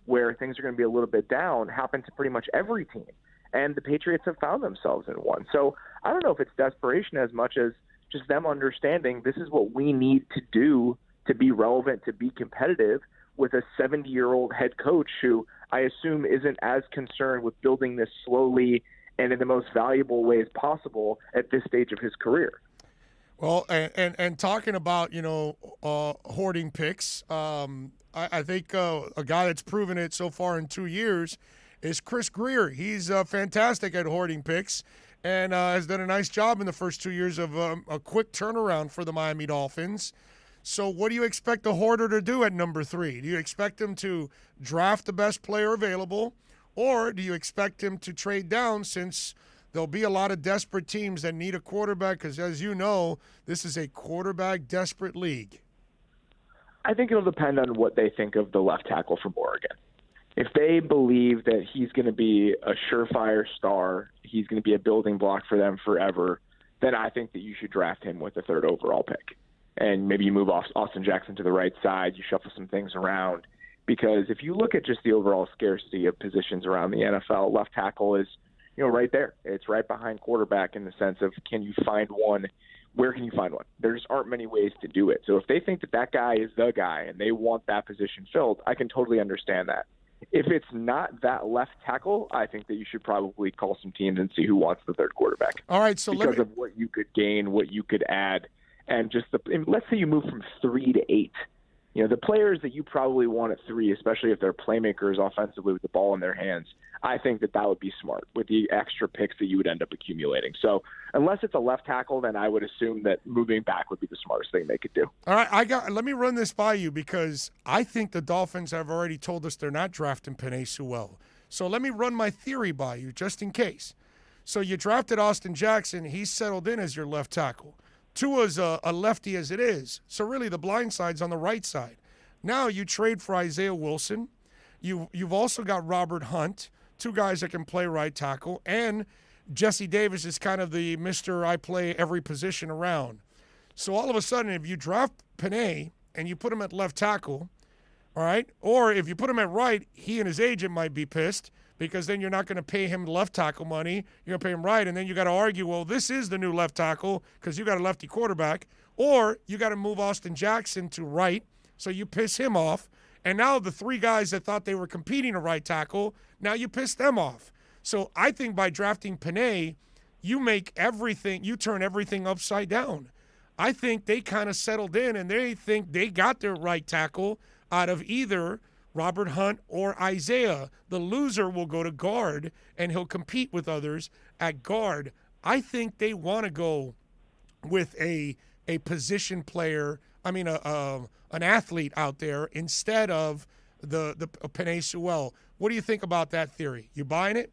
where things are going to be a little bit down happen to pretty much every team. And the Patriots have found themselves in one. So I don't know if it's desperation as much as just them understanding this is what we need to do to be relevant, to be competitive with a 70-year-old head coach who I assume isn't as concerned with building this slowly and in the most valuable ways possible at this stage of his career. Well, and talking about, hoarding picks, I think a guy that's proven it so far in 2 years is Chris Greer. He's fantastic at hoarding picks and has done a nice job in the first 2 years of a quick turnaround for the Miami Dolphins. So what do you expect the hoarder to do at number 3? Do you expect him to draft the best player available, or do you expect him to trade down, since there'll be a lot of desperate teams that need a quarterback? Because as you know, this is a quarterback-desperate league. I think it'll depend on what they think of the left tackle from Oregon. If they believe that he's going to be a surefire star, he's going to be a building block for them forever, then I think that you should draft him with the 3rd overall pick. And maybe you move off Austin Jackson to the right side, you shuffle some things around. Because if you look at just the overall scarcity of positions around the NFL, left tackle is, right there. It's right behind quarterback in the sense of, can you find one? Where can you find one? There just aren't many ways to do it. So if they think that that guy is the guy and they want that position filled, I can totally understand that. If it's not that left tackle, I think that you should probably call some teams and see who wants the 3rd quarterback. All right, so because of what you could gain, what you could add, and just let's say you move from 3 to 8. The players that you probably want at 3, especially if they're playmakers offensively with the ball in their hands, I think that would be smart with the extra picks that you would end up accumulating. So unless it's a left tackle, then I would assume that moving back would be the smartest thing they could do. All right, let me run this by you, because I think the Dolphins have already told us they're not drafting Penei Sewell. So let me run my theory by you just in case. So you drafted Austin Jackson. He's settled in as your left tackle. Tua's a lefty as it is, so really the blind side's on the right side. Now you trade for Isaiah Wilson. You've also got Robert Hunt, 2 guys that can play right tackle, and Jesse Davis is kind of the Mr. I play every position around. So all of a sudden, if you draft Penei and you put him at left tackle, all right, or if you put him at right, he and his agent might be pissed, because then you're not going to pay him left tackle money. You're going to pay him right, and then you got to argue, well, this is the new left tackle because you got a lefty quarterback, or you got to move Austin Jackson to right, so you piss him off, and now the 3 guys that thought they were competing a right tackle, now you piss them off. So I think by drafting Penei, you turn everything upside down. I think they kind of settled in, and they think they got their right tackle out of either Robert Hunt or Isaiah. The loser will go to guard, and he'll compete with others at guard. I think they want to go with a position player, an athlete out there instead of the Penei Sewell. What do you think about that theory? You buying it?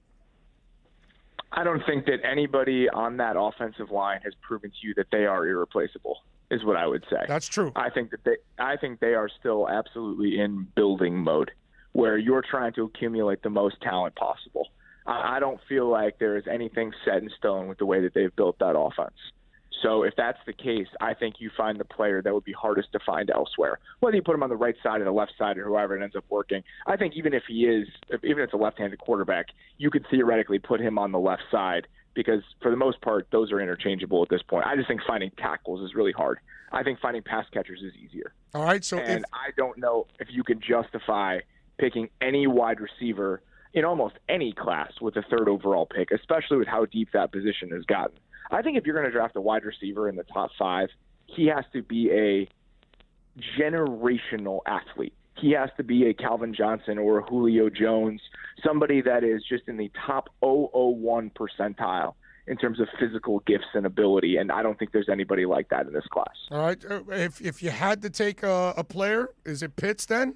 I don't think that anybody on that offensive line has proven to you that they are irreplaceable, is what I would say. That's true. I think they are still absolutely in building mode, where you're trying to accumulate the most talent possible. I don't feel like there is anything set in stone with the way that they've built that offense. So if that's the case, I think you find the player that would be hardest to find elsewhere. Whether you put him on the right side or the left side or whoever it ends up working, I think even if it's a left-handed quarterback, you could theoretically put him on the left side, because for the most part, those are interchangeable at this point. I just think finding tackles is really hard. I think finding pass catchers is easier. All right, so I don't know if you can justify picking any wide receiver in almost any class with a 3rd overall pick, especially with how deep that position has gotten. I think if you're going to draft a wide receiver in the top 5, he has to be a generational athlete. He has to be a Calvin Johnson or a Julio Jones, somebody that is just in the top 0.001 percentile in terms of physical gifts and ability, and I don't think there's anybody like that in this class. All right, if you had to take a player, is it Pitts then?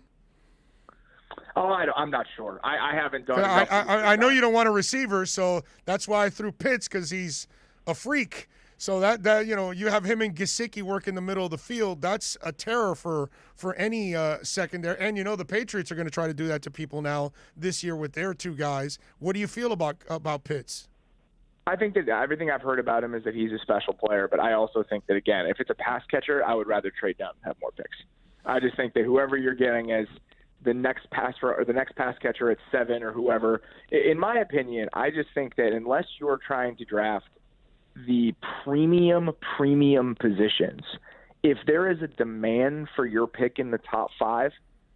Oh, I'm not sure. I haven't done. I know you don't want a receiver, so that's why I threw Pitts, because he's a freak. So that you have him and Gesicki work in the middle of the field. That's a terror for any secondary. And the Patriots are going to try to do that to people now this year with their two guys. What do you feel about Pitts? I think that everything I've heard about him is that he's a special player, but I also think that, again, if it's a pass catcher, I would rather trade down and have more picks. I just think that whoever you're getting as the next pass catcher at 7 or whoever, in my opinion, I just think that unless you're trying to draft the premium positions, if there is a demand for your pick in the top 5,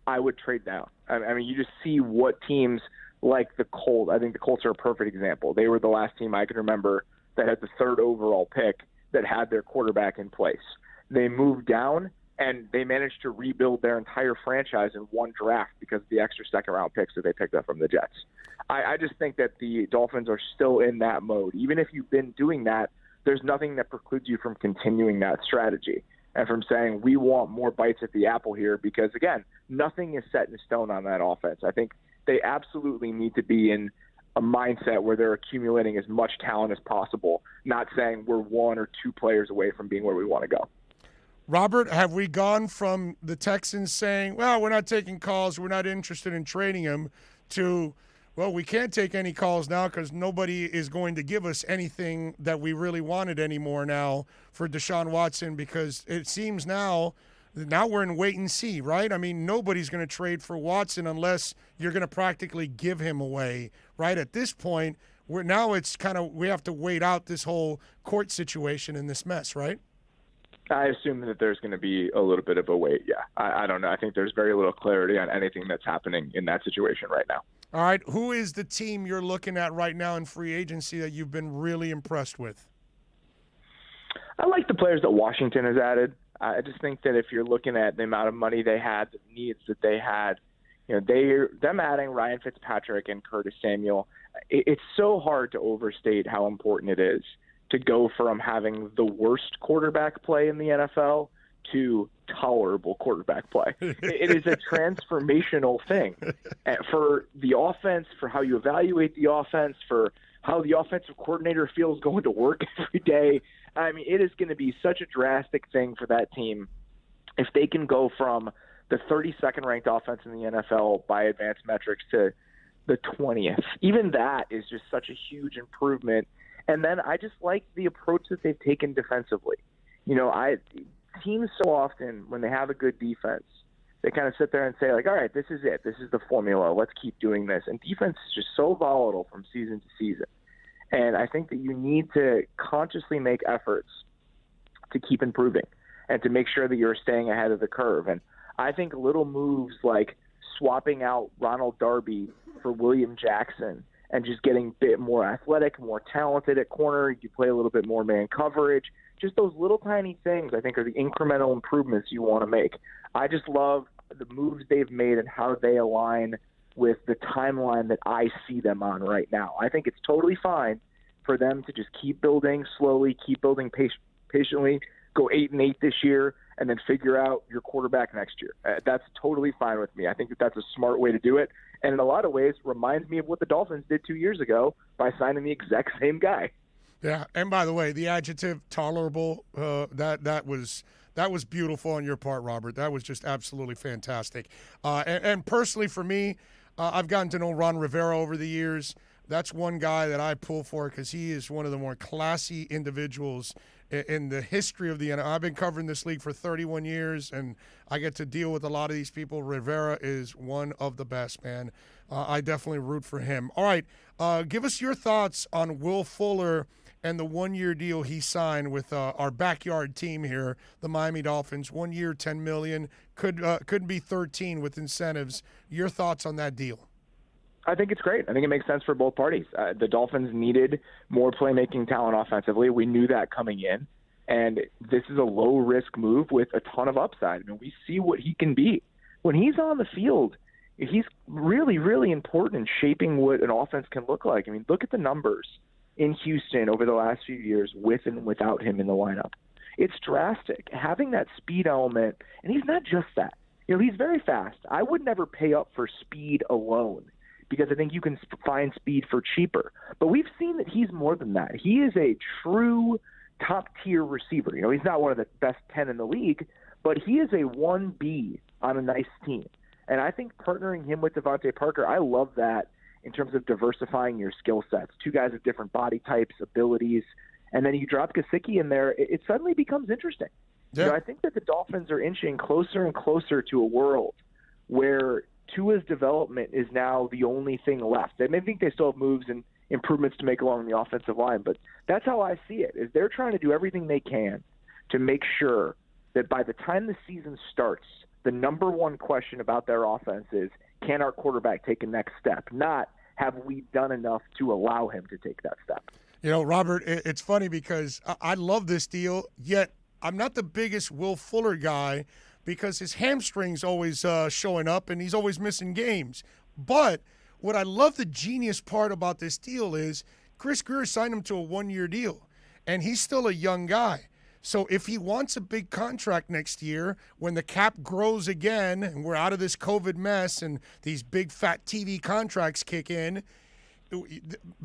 I would trade down. I mean, you just see what teams like the Colts. I think the Colts are a perfect example. They were the last team I can remember that had the 3rd overall pick that had their quarterback in place. They moved down, and they managed to rebuild their entire franchise in one draft because of the extra second-round picks that they picked up from the Jets. I just think that the Dolphins are still in that mode. Even if you've been doing that, there's nothing that precludes you from continuing that strategy and from saying we want more bites at the apple here because, again, nothing is set in stone on that offense. I think they absolutely need to be in a mindset where they're accumulating as much talent as possible, not saying we're 1 or 2 players away from being where we want to go. Robert, have we gone from the Texans saying, well, we're not taking calls, we're not interested in trading him, to, well, we can't take any calls now because nobody is going to give us anything that we really wanted anymore now for Deshaun Watson, because it seems now we're in wait and see, right? I mean, nobody's going to trade for Watson unless you're going to practically give him away, right? At this point, we have to wait out this whole court situation in this mess, right? I assume that there's going to be a little bit of a wait, yeah. I don't know. I think there's very little clarity on anything that's happening in that situation right now. All right. Who is the team you're looking at right now in free agency that you've been really impressed with? I like the players that Washington has added. I just think that if you're looking at the amount of money they had, the needs that they had, them adding Ryan Fitzpatrick and Curtis Samuel, it's so hard to overstate how important it is to go from having the worst quarterback play in the NFL to tolerable quarterback play. It is a transformational thing for the offense, for how you evaluate the offense, for how the offensive coordinator feels going to work every day. I mean, it is going to be such a drastic thing for that team if they can go from the 32nd ranked offense in the NFL by advanced metrics to the 20th. Even that is just such a huge improvement. And then I just like the approach that they've taken defensively. Teams so often, when they have a good defense, they kind of sit there and say, like, all right, this is it. This is the formula. Let's keep doing this. And defense is just so volatile from season to season. And I think that you need to consciously make efforts to keep improving and to make sure that you're staying ahead of the curve. And I think little moves like swapping out Ronald Darby for William Jackson and just getting a bit more athletic, more talented at corner, you play a little bit more man coverage, just those little tiny things I think are the incremental improvements you want to make. I just love the moves they've made and how they align with the timeline that I see them on right now. I think it's totally fine for them to just keep building slowly, keep building patiently, go 8-8 this year, and then figure out your quarterback next year. That's totally fine with me. I think that that's a smart way to do it. And in a lot of ways, reminds me of what the Dolphins did 2 years ago by signing the exact same guy. Yeah, and by the way, the adjective tolerable, that was beautiful on your part, Robert. That was just absolutely fantastic. And personally for me, I've gotten to know Ron Rivera over the years. That's one guy that I pull for because he is one of the more classy individuals in the history of the NFL. I've been covering this league for 31 years, and I get to deal with a lot of these people. Rivera is one of the best, man. I definitely root for him. All right, give us your thoughts on Will Fuller and the one-year deal he signed with our backyard team here, the Miami Dolphins. 1 year, $10 million, could be 13 with incentives. Your thoughts on that deal? I think it's great. I think it makes sense for both parties. The Dolphins needed more playmaking talent offensively. We knew that coming in. And this is a low-risk move with a ton of upside. I mean, we see what he can be. When he's on the field, he's really, really important in shaping what an offense can look like. I mean, look at the numbers in Houston over the last few years with and without him in the lineup. It's drastic. Having that speed element, and he's not just that. he's very fast. I would never pay up for speed alone because I think you can find speed for cheaper. But we've seen that he's more than that. He is a true top-tier receiver. He's not one of the best 10 in the league, but he is a 1B on a nice team. And I think partnering him with Devontae Parker, I love that in terms of diversifying your skill sets. Two guys with different body types, abilities, and then you drop Gesicki in there, it suddenly becomes interesting. Yeah. I think that the Dolphins are inching closer and closer to a world where Tua's development is now the only thing left. They may think they still have moves and improvements to make along the offensive line, but that's how I see it, is they're trying to do everything they can to make sure that by the time the season starts, the number one question about their offense is, can our quarterback take a next step? Not, have we done enough to allow him to take that step? Robert, it's funny because I love this deal, yet I'm not the biggest Will Fuller guy because his hamstring's always showing up and he's always missing games. But what I love, the genius part about this deal is Chris Grier signed him to a one-year deal, and he's still a young guy. So if he wants a big contract next year, when the cap grows again and we're out of this COVID mess and these big fat TV contracts kick in,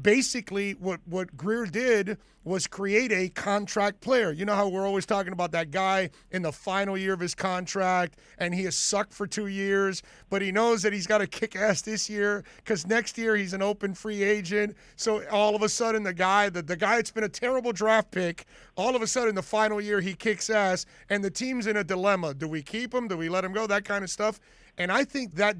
basically what Grier did was create a contract player. You know how we're always talking about that guy in the final year of his contract and he has sucked for 2 years, but he knows that he's got to kick ass this year because next year he's an open free agent. So all of a sudden the guy that's been a terrible draft pick, all of a sudden the final year he kicks ass and the team's in a dilemma. Do we keep him? Do we let him go? That kind of stuff. And I think that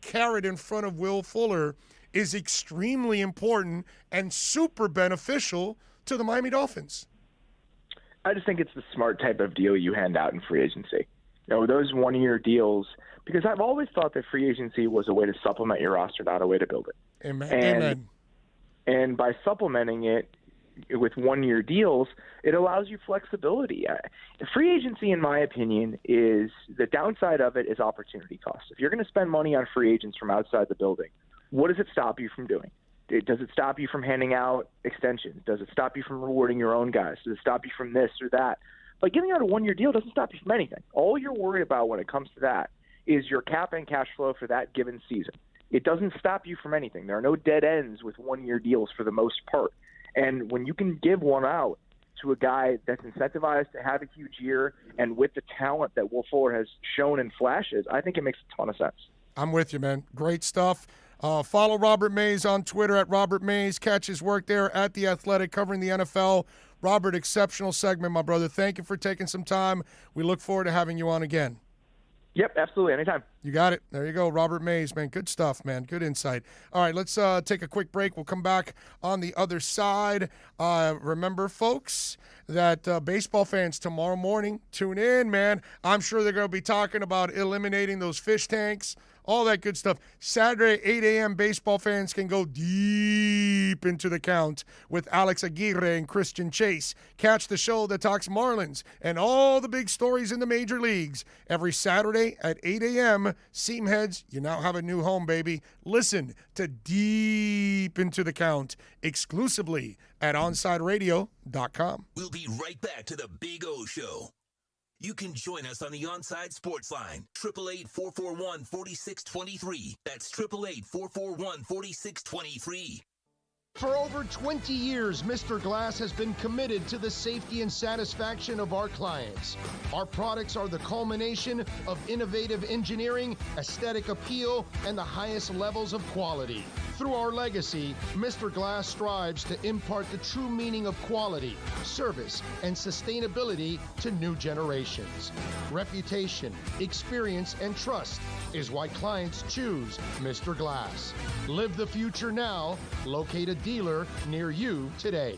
carrot in front of Will Fuller is extremely important and super beneficial to the Miami Dolphins. I just think it's the smart type of deal you hand out in free agency. Those one-year deals, because I've always thought that free agency was a way to supplement your roster, not a way to build it. Amen. And by supplementing it with one-year deals, it allows you flexibility. Free agency, in my opinion, is the downside of it is opportunity cost. If you're going to spend money on free agents from outside the building, what does it stop you from doing? Does it stop you from handing out extensions? Does it stop you from rewarding your own guys? Does it stop you from this or that? But giving out a one-year deal doesn't stop you from anything. All you're worried about when it comes to that is your cap and cash flow for that given season. It doesn't stop you from anything. There are no dead ends with one-year deals for the most part. And when you can give one out to a guy that's incentivized to have a huge year and with the talent that Will Fuller has shown in flashes, I think it makes a ton of sense. I'm with you, man. Great stuff. Follow Robert Mays on Twitter at Robert Mays. Catch his work there at The Athletic covering the NFL. Robert, exceptional segment, my brother. Thank you for taking some time. We look forward to having you on again. Yep, absolutely. Anytime. You got it. There you go. Robert Mays, man. Good stuff, man. Good insight. All right, let's take a quick break. We'll come back on the other side. Remember, folks, that baseball fans, tomorrow morning, tune in, man. I'm sure they're going to be talking about eliminating those fish tanks, all that good stuff. Saturday, 8 a.m., baseball fans can go deep into the count with Alex Aguirre and Christian Chase. Catch the show that talks Marlins and all the big stories in the major leagues. Every Saturday at 8 a.m., Seamheads, you now have a new home, baby. Listen to Deep Into the Count exclusively at OnsideRadio.com. We'll be right back to the Big O Show. You can join us on the Onside Sports Line, 888-441-4623. That's 888-441-4623. For over 20 years, Mr. Glass has been committed to the safety and satisfaction of our clients. Our products are the culmination of innovative engineering, aesthetic appeal, and the highest levels of quality. Through our legacy, Mr. Glass strives to impart the true meaning of quality, service, and sustainability to new generations. Reputation, experience, and trust is why clients choose Mr. Glass. Live the future now. Locate a dealer near you today.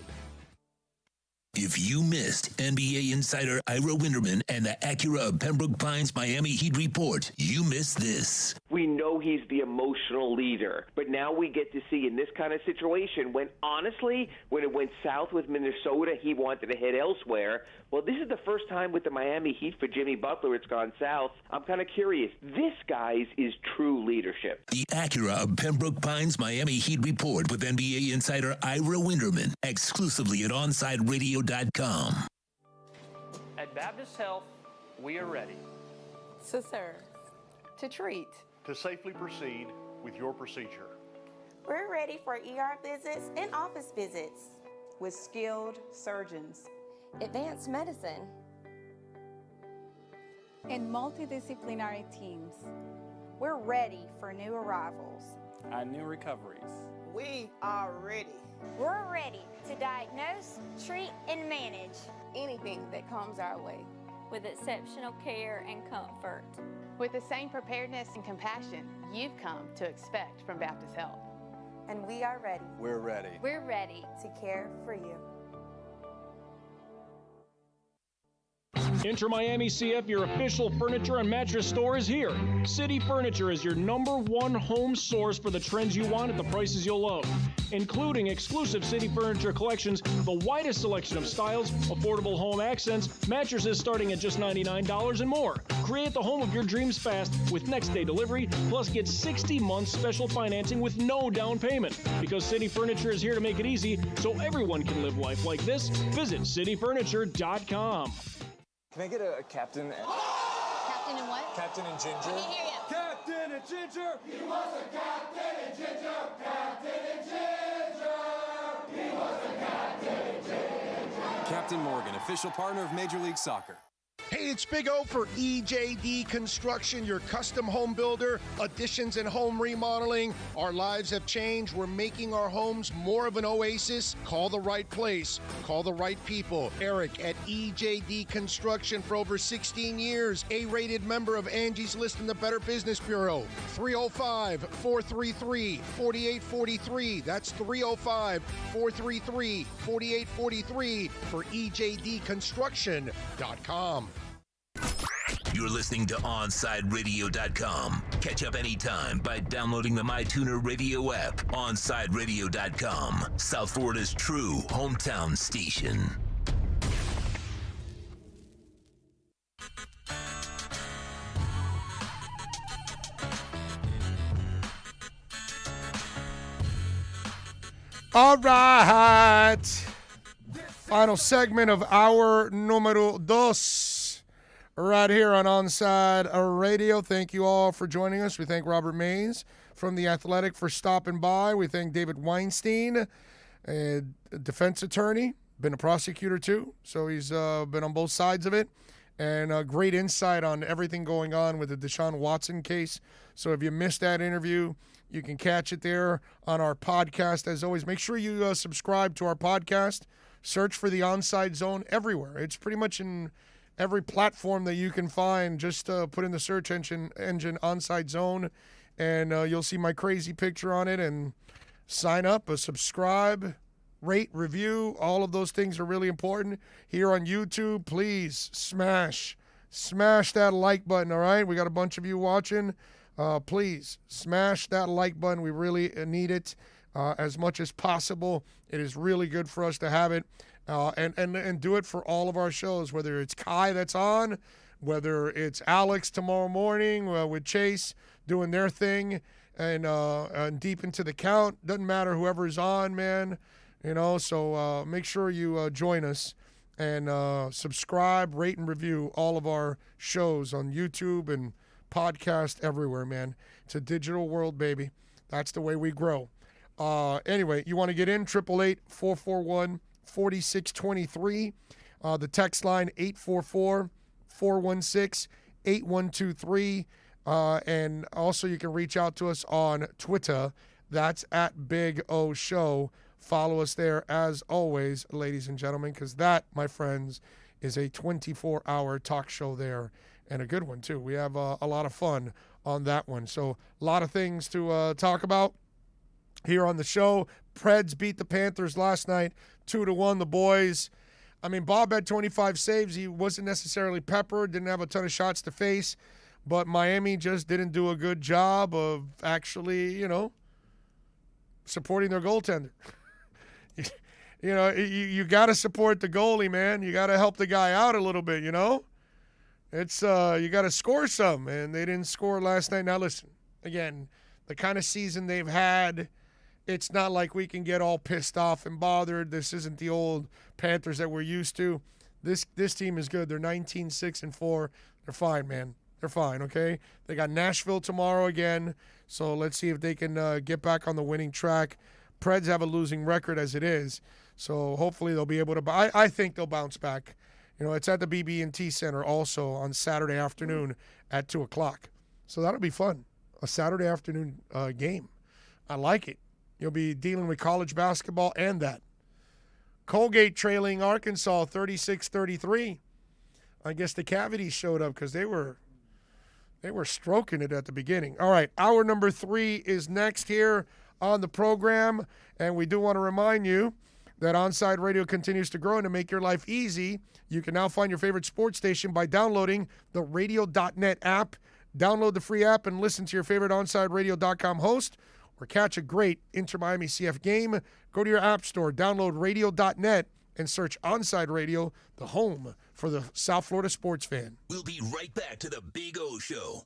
If you missed NBA insider Ira Winderman and the Acura of Pembroke Pines Miami Heat report, you missed this. We know he's the emotional leader, but now we get to see in this kind of situation when, honestly, when it went south with Minnesota, he wanted to hit elsewhere. Well, this is the first time with the Miami Heat for Jimmy Butler it's gone south. I'm kind of curious. This, guys, is true leadership. The Acura of Pembroke Pines Miami Heat report with NBA insider Ira Winderman, exclusively at OnsideRadio.com. At Baptist Health, we are ready. So, sir, to treat. To safely proceed with your procedure. We're ready for ER visits and office visits. With skilled surgeons. Advanced medicine. And multidisciplinary teams. We're ready for new arrivals. And new recoveries. We are ready. We're ready to diagnose, treat, and manage anything that comes our way. With exceptional care and comfort. With the same preparedness and compassion you've come to expect from Baptist Health. And we are ready. We're ready. We're ready to care for you. Inter Miami CF, your official furniture and mattress store, is here. City Furniture is your #1 home source for the trends you want at the prices you'll love, including exclusive City Furniture collections, the widest selection of styles, affordable home accents, mattresses starting at just $99 and more. Create the home of your dreams fast with next-day delivery, plus get 60 months special financing with no down payment. Because City Furniture is here to make it easy so everyone can live life like this, visit cityfurniture.com. Can I get a captain? Captain and what? Captain and Ginger. I can't hear you. Captain and Ginger. He was a captain and ginger, captain and ginger. He was a captain and ginger. Captain Morgan, official partner of Major League Soccer. Hey, it's Big O for EJD Construction, your custom home builder, additions and home remodeling. Our lives have changed. We're making our homes more of an oasis. Call the right place. Call the right people. Eric at EJD Construction for over 16 years. A-rated member of Angie's List in the Better Business Bureau. 305-433-4843. That's 305-433-4843 for EJDconstruction.com. You're listening to OnsideRadio.com. Catch up anytime by downloading the MyTuner Radio app. OnsideRadio.com, South Florida's true hometown station. All right. Final segment of hour numero dos. Right here on Onside Radio. Thank you all for joining us. We thank Robert Mays from The Athletic for stopping by. We thank David Weinstein, a defense attorney, been a prosecutor too, so he's been on both sides of it, and great insight on everything going on with the Deshaun Watson case. So if you missed that interview, you can catch it there on our podcast. As always, make sure you subscribe to our podcast. Search for the Onside Zone everywhere. It's pretty much in every platform that you can find. Just put in the search engine Onside Zone, and you'll see my crazy picture on it. And sign up, subscribe, rate, review. All of those things are really important. Here on YouTube, please smash that like button, all right? We got a bunch of you watching. Please smash that like button. We really need it as much as possible. It is really good for us to have it. And do it for all of our shows, whether it's Kai that's on, whether it's Alex tomorrow morning with Chase doing their thing, and deep into the count. Doesn't matter whoever's on, man. So make sure you join us and subscribe, rate, and review all of our shows on YouTube and podcast everywhere, man. It's a digital world, baby. That's the way we grow. Anyway, you want to get in, 888-441-4623. The text line, 844-416-8123. And also you can reach out to us on Twitter. That's at Big O Show. Follow us there as always, ladies and gentlemen, because that, my friends, is a 24-hour talk show there, and a good one, too. We have a lot of fun on that one. So a lot of things to talk about here on the show. Preds beat the Panthers last night, 2-1. The boys, I mean, Bob had 25 saves. He wasn't necessarily peppered, didn't have a ton of shots to face, but Miami just didn't do a good job of actually, supporting their goaltender. You got to support the goalie, man. You got to help the guy out a little bit, It's you got to score some, and they didn't score last night. Now, listen, again, the kind of season they've had, it's not like we can get all pissed off and bothered. This isn't the old Panthers that we're used to. This team is good. They're 19-6-4. They're fine, man. They're fine, okay? They got Nashville tomorrow again, so let's see if they can get back on the winning track. Preds have a losing record as it is, so hopefully they'll be able to. I think they'll bounce back. You know, it's at the BB&T Center also on Saturday afternoon at 2 o'clock. So that'll be fun, a Saturday afternoon game. I like it. You'll be dealing with college basketball and that. Colgate trailing Arkansas 36-33. I guess the Cavities showed up because they were stroking it at the beginning. All right, hour number 3 is next here on the program, and we do want to remind you that Onside Radio continues to grow, and to make your life easy, you can now find your favorite sports station by downloading the radio.net app. Download the free app and listen to your favorite OnsideRadio.com host or catch a great Inter-Miami CF game. Go to your app store, download radio.net, and search Onside Radio, the home for the South Florida sports fan. We'll be right back to the Big O Show.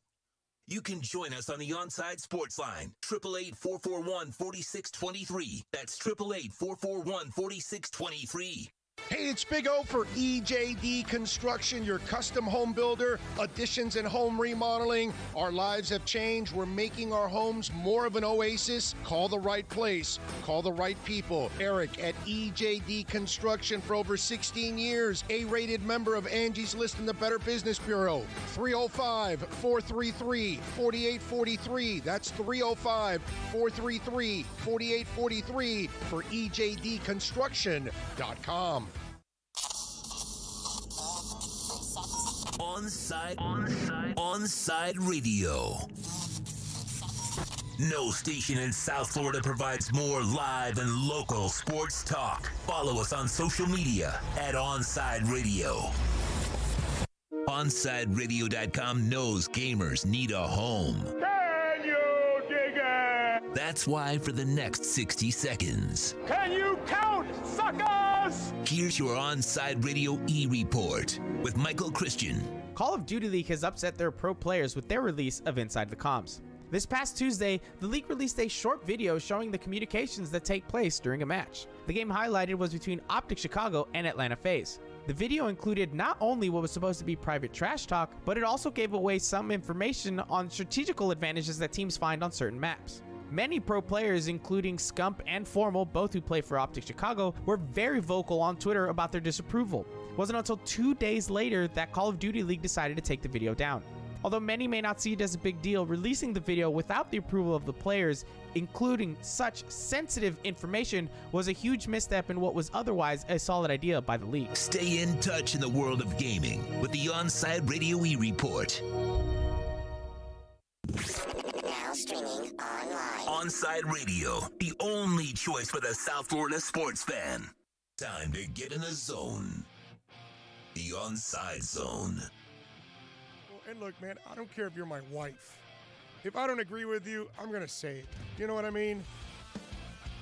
You can join us on the Onside Sports Line, 888-441-4623. That's 888-441-4623. Hey, it's Big O for EJD Construction, your custom home builder, additions and home remodeling. Our lives have changed. We're making our homes more of an oasis. Call the right place. Call the right people. Eric at EJD Construction for over 16 years. A-rated member of Angie's List and the Better Business Bureau. 305-433-4843. That's 305-433-4843 for EJDconstruction.com. Onside Radio. No station in South Florida provides more live and local sports talk. Follow us on social media at Onside Radio. OnsideRadio.com knows gamers need a home. Can you dig it? That's why for the next 60 seconds, Can you count, suckers? here's your Onside Radio E-Report with Michael Christian. Call of Duty League has upset their pro players with their release of Inside the Comms. This past Tuesday, the league released a short video showing the communications that take place during a match. The game highlighted was between Optic Chicago and Atlanta FaZe. The video included not only what was supposed to be private trash talk, but it also gave away some information on strategical advantages that teams find on certain maps. Many pro players, including Scump and Formal, both who play for Optic Chicago, were very vocal on Twitter about their disapproval. It wasn't until 2 days later that Call of Duty League decided to take the video down. Although many may not see it as a big deal, releasing the video without the approval of the players, including such sensitive information, was a huge misstep in what was otherwise a solid idea by the league. Stay in touch in the world of gaming with the Onside Radio E-Report. Now streaming online. Onside Radio, the only choice for the South Florida sports fan. Time to get in the zone. The Onside Zone. And look, man, I don't care if you're my wife. If I don't agree with you, I'm going to say it. You know what I mean?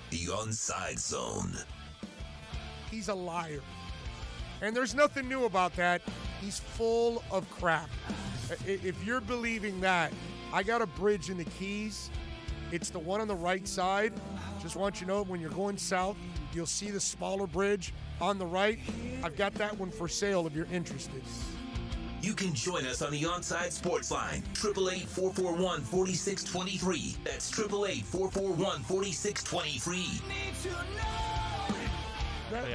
The Onside Zone. He's a liar. And there's nothing new about that. He's full of crap. If you're believing that, I got a bridge in the Keys. It's the one on the right side. Just want you to know, when you're going south, you'll see the smaller bridge on the right. I've got that one for sale if you're interested. You can join us on the Onside Sports Line, 888-441-4623. That's 888-441-4623.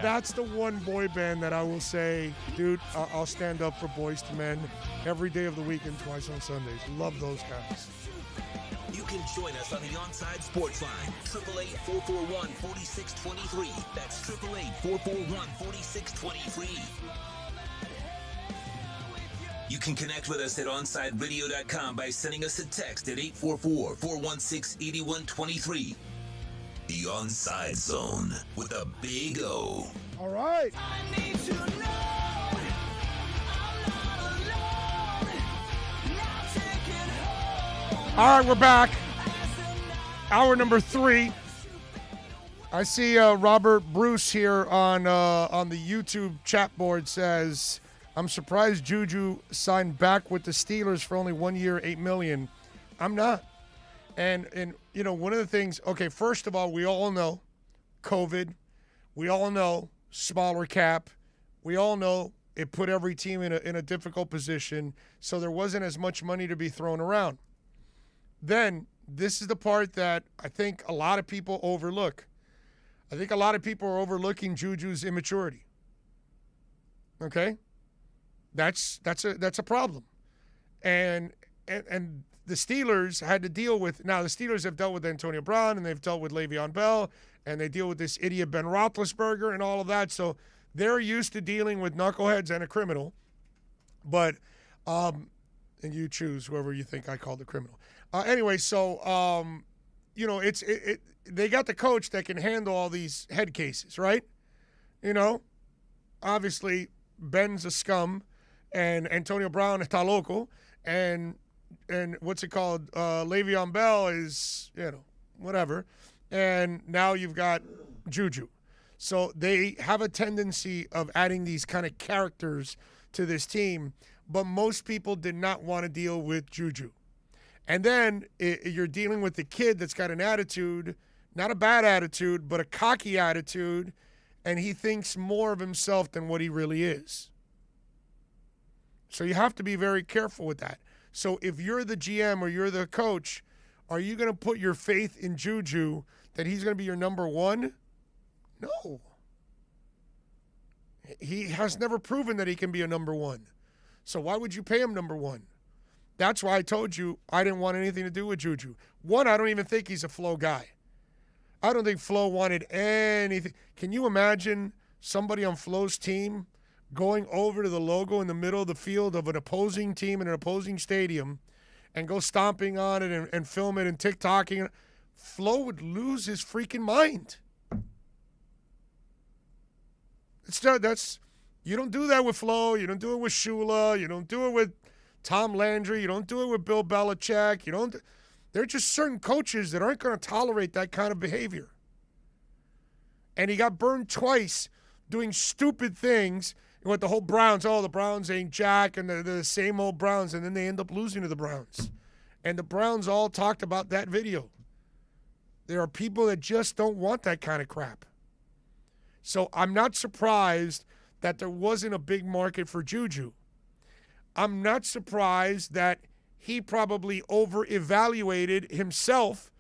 That's the one boy band that I will say, dude, I'll stand up for Boys to Men every day of the week and twice on Sundays. Love those guys. You can join us on the Onside Sports Line, 888-441-4623. That's 888-441-4623. You can connect with us at OnsideRadio.com by sending us a text at 844-416-8123. The Onside Zone with a Big O. All right. All right, we're back. Hour number 3. I see Robert Bruce here on the YouTube chat board says, I'm surprised Juju signed back with the Steelers for only 1 year, $8 million. I'm not. And you know, one of the things, okay, first of all, we all know COVID. We all know smaller cap. We all know It put every team in a difficult position, so there wasn't as much money to be thrown around. Then, this is the part that I think a lot of people overlook. I think a lot of people are overlooking Juju's immaturity. Okay? That's a problem. And the Steelers had to deal with, now the Steelers have dealt with Antonio Brown and they've dealt with Le'Veon Bell and they deal with this idiot Ben Roethlisberger and all of that. So they're used to dealing with knuckleheads and a criminal. But, and you choose whoever you think I called the criminal. Anyway, so, they got the coach that can handle all these head cases, right? Obviously Ben's a scum and Antonio Brown está loco and what's it called? Le'Veon Bell is, whatever. And now you've got Juju. So they have a tendency of adding these kind of characters to this team, but most people did not want to deal with Juju. And then you're dealing with the kid that's got an attitude, not a bad attitude, but a cocky attitude, and he thinks more of himself than what he really is. So you have to be very careful with that. So if you're the GM or you're the coach, are you going to put your faith in Juju that he's going to be your number one? No. He has never proven that he can be a number one. So why would you pay him number one? That's why I told you I didn't want anything to do with Juju. One, I don't even think he's a Flo guy. I don't think Flo wanted anything. Can you imagine somebody on Flo's team going over to the logo in the middle of the field of an opposing team in an opposing stadium and go stomping on it and film it and TikToking? Flo would lose his freaking mind. You don't do that with Flo. You don't do it with Shula. You don't do it with Tom Landry. You don't do it with Bill Belichick. There are just certain coaches that aren't going to tolerate that kind of behavior. And he got burned twice doing stupid things with the whole Browns. Oh, the Browns ain't jack, and they're the same old Browns, and then they end up losing to the Browns. And the Browns all talked about that video. There are people that just don't want that kind of crap. So I'm not surprised that there wasn't a big market for Juju. I'm not surprised that he probably over-evaluated himself,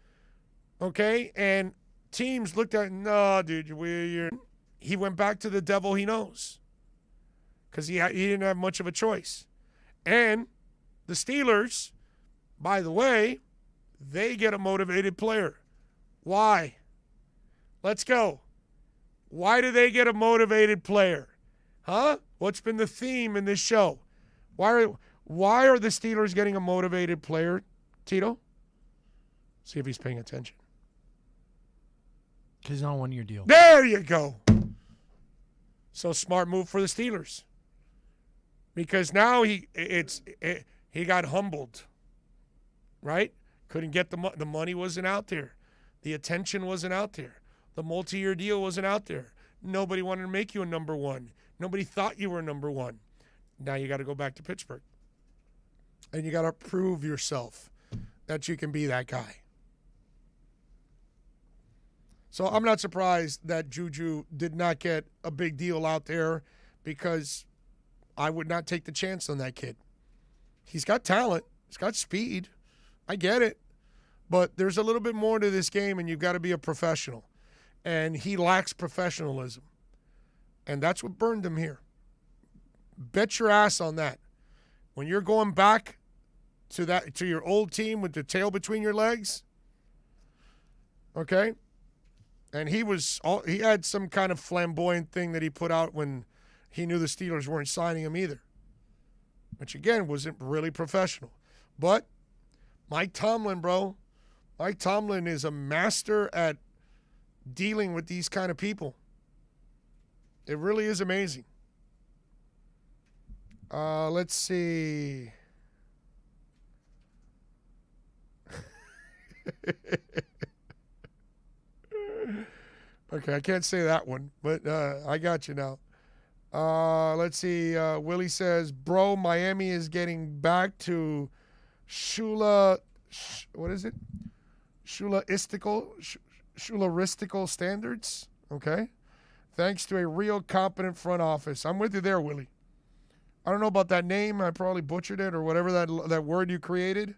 okay? And teams looked at, no, dude, he went back to the devil he knows because he didn't have much of a choice. And the Steelers, by the way, they get a motivated player. Why? Let's go. Why do they get a motivated player? Huh? What's been the theme in this show? Why are the Steelers getting a motivated player, Tito? See if he's paying attention. Because he's on a one-year deal. There you go. So smart move for the Steelers. Because now he got humbled, right? Couldn't get the money wasn't out there. The attention wasn't out there. The multi-year deal wasn't out there. Nobody wanted to make you a number one. Nobody thought you were number one. Now you got to go back to Pittsburgh. And you got to prove yourself that you can be that guy. So I'm not surprised that Juju did not get a big deal out there because I would not take the chance on that kid. He's got talent. He's got speed. I get it. But there's a little bit more to this game, and you've got to be a professional. And he lacks professionalism. And that's what burned him here. Bet your ass on that. When you're going back to your old team with the tail between your legs, okay? And he had some kind of flamboyant thing that he put out when he knew the Steelers weren't signing him either. Which, again, wasn't really professional. But Mike Tomlin, bro. Mike Tomlin is a master at dealing with these kind of people. It really is amazing. Let's see. Okay, I can't say that one, but I got you now. Let's see. Willie says, bro, Miami is getting back to what is it? Shularistical standards. Okay. Thanks to a real competent front office. I'm with you there, Willie. I don't know about that name. I probably butchered it or whatever that word you created.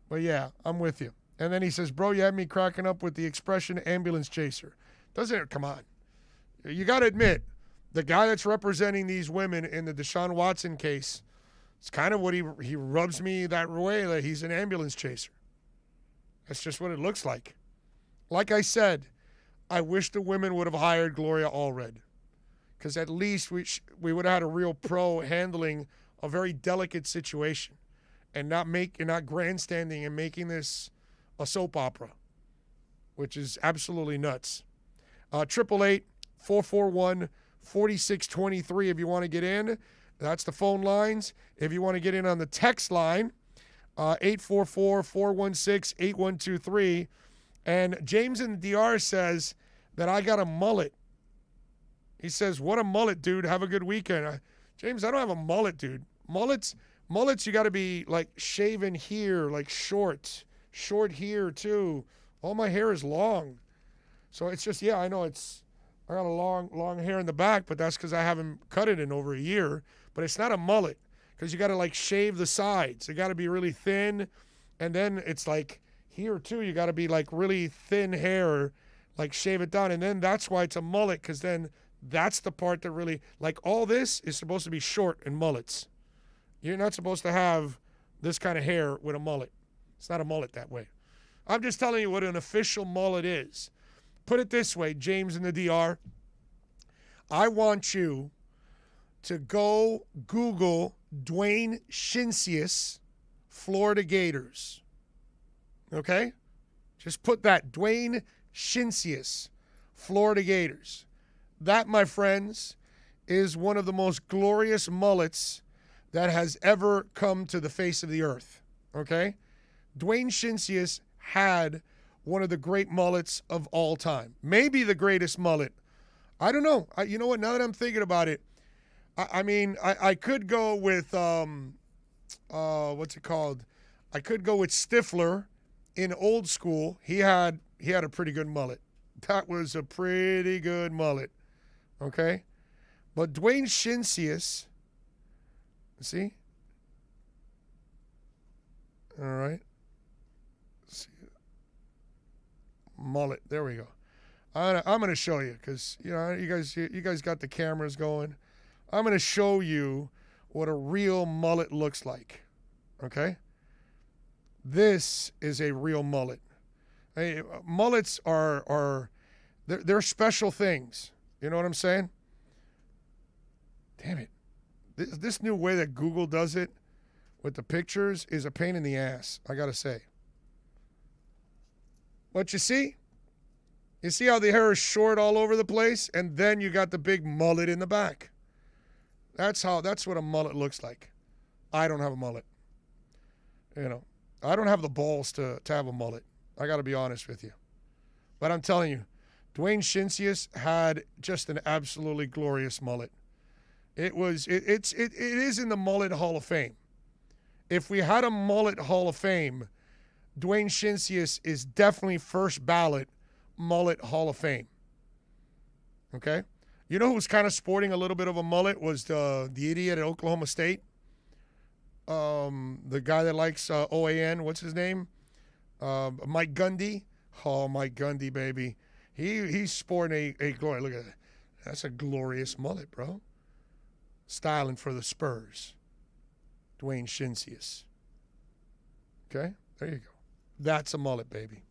But yeah, I'm with you. And then he says, bro, you had me cracking up with the expression ambulance chaser. Doesn't it? Come on. You got to admit, the guy that's representing these women in the Deshaun Watson case, it's kind of what he rubs me that way, that he's an ambulance chaser. That's just what it looks like. Like I said, I wish the women would have hired Gloria Allred, because at least we would have had a real pro handling a very delicate situation and not grandstanding and making this a soap opera, which is absolutely nuts. 888-441-4623 if you want to get in. That's the phone lines. If you want to get in on the text line, 844-416-8123. And James in the DR says that I got a mullet. He says, what a mullet, dude. Have a good weekend. James, I don't have a mullet, dude. Mullets, you got to be like shaven here, like short here too. All my hair is long. So it's just, yeah, I know I got a long hair in the back, but that's because I haven't cut it in over a year. But it's not a mullet, because you got to like shave the sides. It got to be really thin. And then it's like here too, you got to be like really thin hair, like shave it down. And then that's why it's a mullet, because then that's the part that really, like all this is supposed to be short in mullets. You're not supposed to have this kind of hair with a mullet. It's not a mullet that way. I'm just telling you what an official mullet is. Put it this way, James in the DR. I want you to go Google Dwayne Shinsius, Florida Gators. Okay? Just put that, Dwayne Shinsius, Florida Gators. That, my friends, is one of the most glorious mullets that has ever come to the face of the earth. Okay? Dwayne Shinsius had one of the great mullets of all time. Maybe the greatest mullet. I don't know. You know what? Now that I'm thinking about it, I could go with, what's it called? I could go with Stifler in old school. He had a pretty good mullet. That was a pretty good mullet. Okay? But Dwayne Shinsius, see? All right. Let's see. Mullet. There we go. I'm going to show you, because you guys got the cameras going. I'm going to show you what a real mullet looks like. Okay? This is a real mullet. Hey, mullets are they're special things. You know what I'm saying? Damn it. This new way that Google does it with the pictures is a pain in the ass, I got to say. But you see? You see how the hair is short all over the place? And then you got the big mullet in the back. That's what a mullet looks like. I don't have a mullet. You know, I don't have the balls to have a mullet. I got to be honest with you. But I'm telling you, Dwayne Shinsius had just an absolutely glorious mullet. It is in the Mullet Hall of Fame. If we had a Mullet Hall of Fame, Dwayne Shinsius is definitely first ballot Mullet Hall of Fame. Okay? You know who's kind of sporting a little bit of a mullet was the idiot at Oklahoma State? The guy that likes OAN, what's his name? Mike Gundy. Oh, Mike Gundy, baby. He's sporting a glory. Look at that. That's a glorious mullet, bro. Styling for the Spurs. Dwayne Shinsius. Okay? There you go. That's a mullet, baby.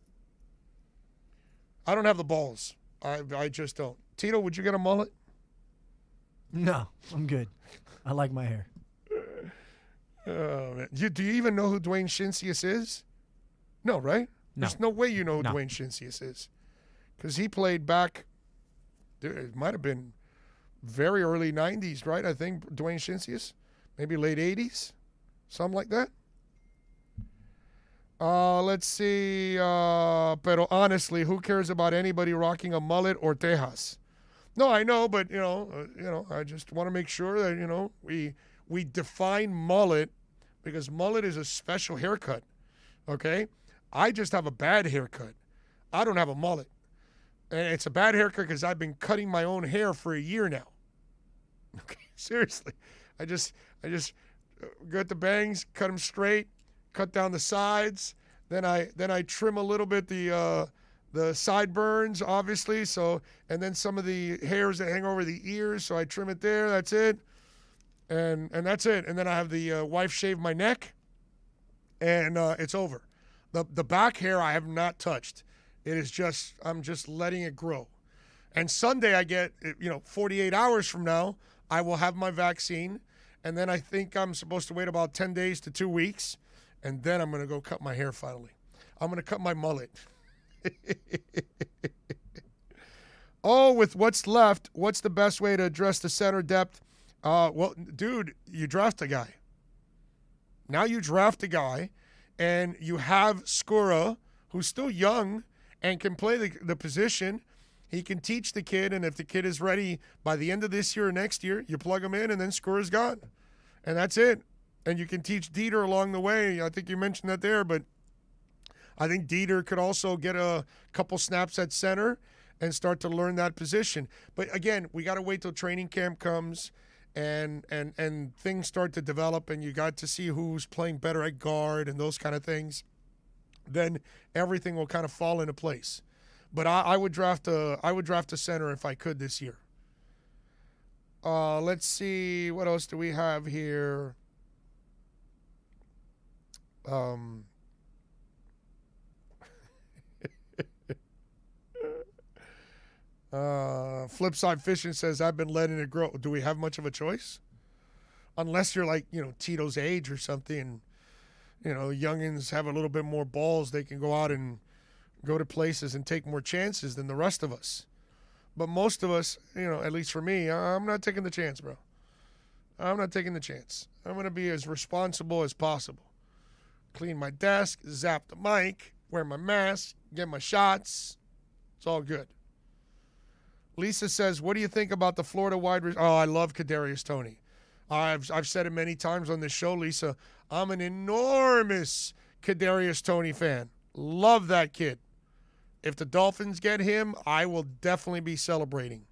I don't have the balls. I just don't. Tito, would you get a mullet? No, I'm good. I like my hair. Oh, man. Do you even know who Dwayne Shinsius is? No, right? No. There's no way you know who Dwayne Shinsius is. Because he played back, it might have been very early 90s, right? I think Dwayne Shinsius. Maybe late 80s. Something like that. Let's see. Pero honestly, who cares about anybody rocking a mullet or tejas? No, I know, but, I just want to make sure that, we define mullet, because mullet is a special haircut, okay? I just have a bad haircut. I don't have a mullet. And it's a bad haircut because I've been cutting my own hair for a year now. Okay, seriously. I just get the bangs, cut them straight, cut down the sides. Then I trim a little bit the sideburns, obviously. So, and then some of the hairs that hang over the ears. So I trim it there. That's it. And that's it. And then I have the wife shave my neck, and it's over. The back hair I have not touched. It is just, I'm just letting it grow. And Sunday I get, 48 hours from now, I will have my vaccine. And then I think I'm supposed to wait about 10 days to 2 weeks. And then I'm going to go cut my hair finally. I'm going to cut my mullet. Oh, with what's left, what's the best way to address the center depth? Well, dude, you draft a guy. Now you draft a guy, and you have Skura, who's still young and can play the position. He can teach the kid, and if the kid is ready by the end of this year or next year, you plug him in, and then Skura's gone. And that's it. And you can teach Dieter along the way. I think you mentioned that there, but I think Dieter could also get a couple snaps at center and start to learn that position. But again, we got to wait till training camp comes and things start to develop, and you got to see who's playing better at guard and those kind of things. Then everything will kind of fall into place. But I would draft a center if I could this year. Let's see, what else do we have here? Flipside Fishing says, I've been letting it grow. Do we have much of a choice? Unless you're like, Tito's age or something. Youngins have a little bit more balls. They can go out and go to places and take more chances than the rest of us. But most of us, at least for me, I'm not taking the chance, bro. I'm not taking the chance. I'm going to be as responsible as possible. Clean my desk, zap the mic, wear my mask, get my shots. It's all good. Lisa says, what do you think about the Florida wide receiver? Oh, I love Kadarius Toney. I've said it many times on this show, Lisa. I'm an enormous Kadarius Toney fan. Love that kid. If the Dolphins get him, I will definitely be celebrating.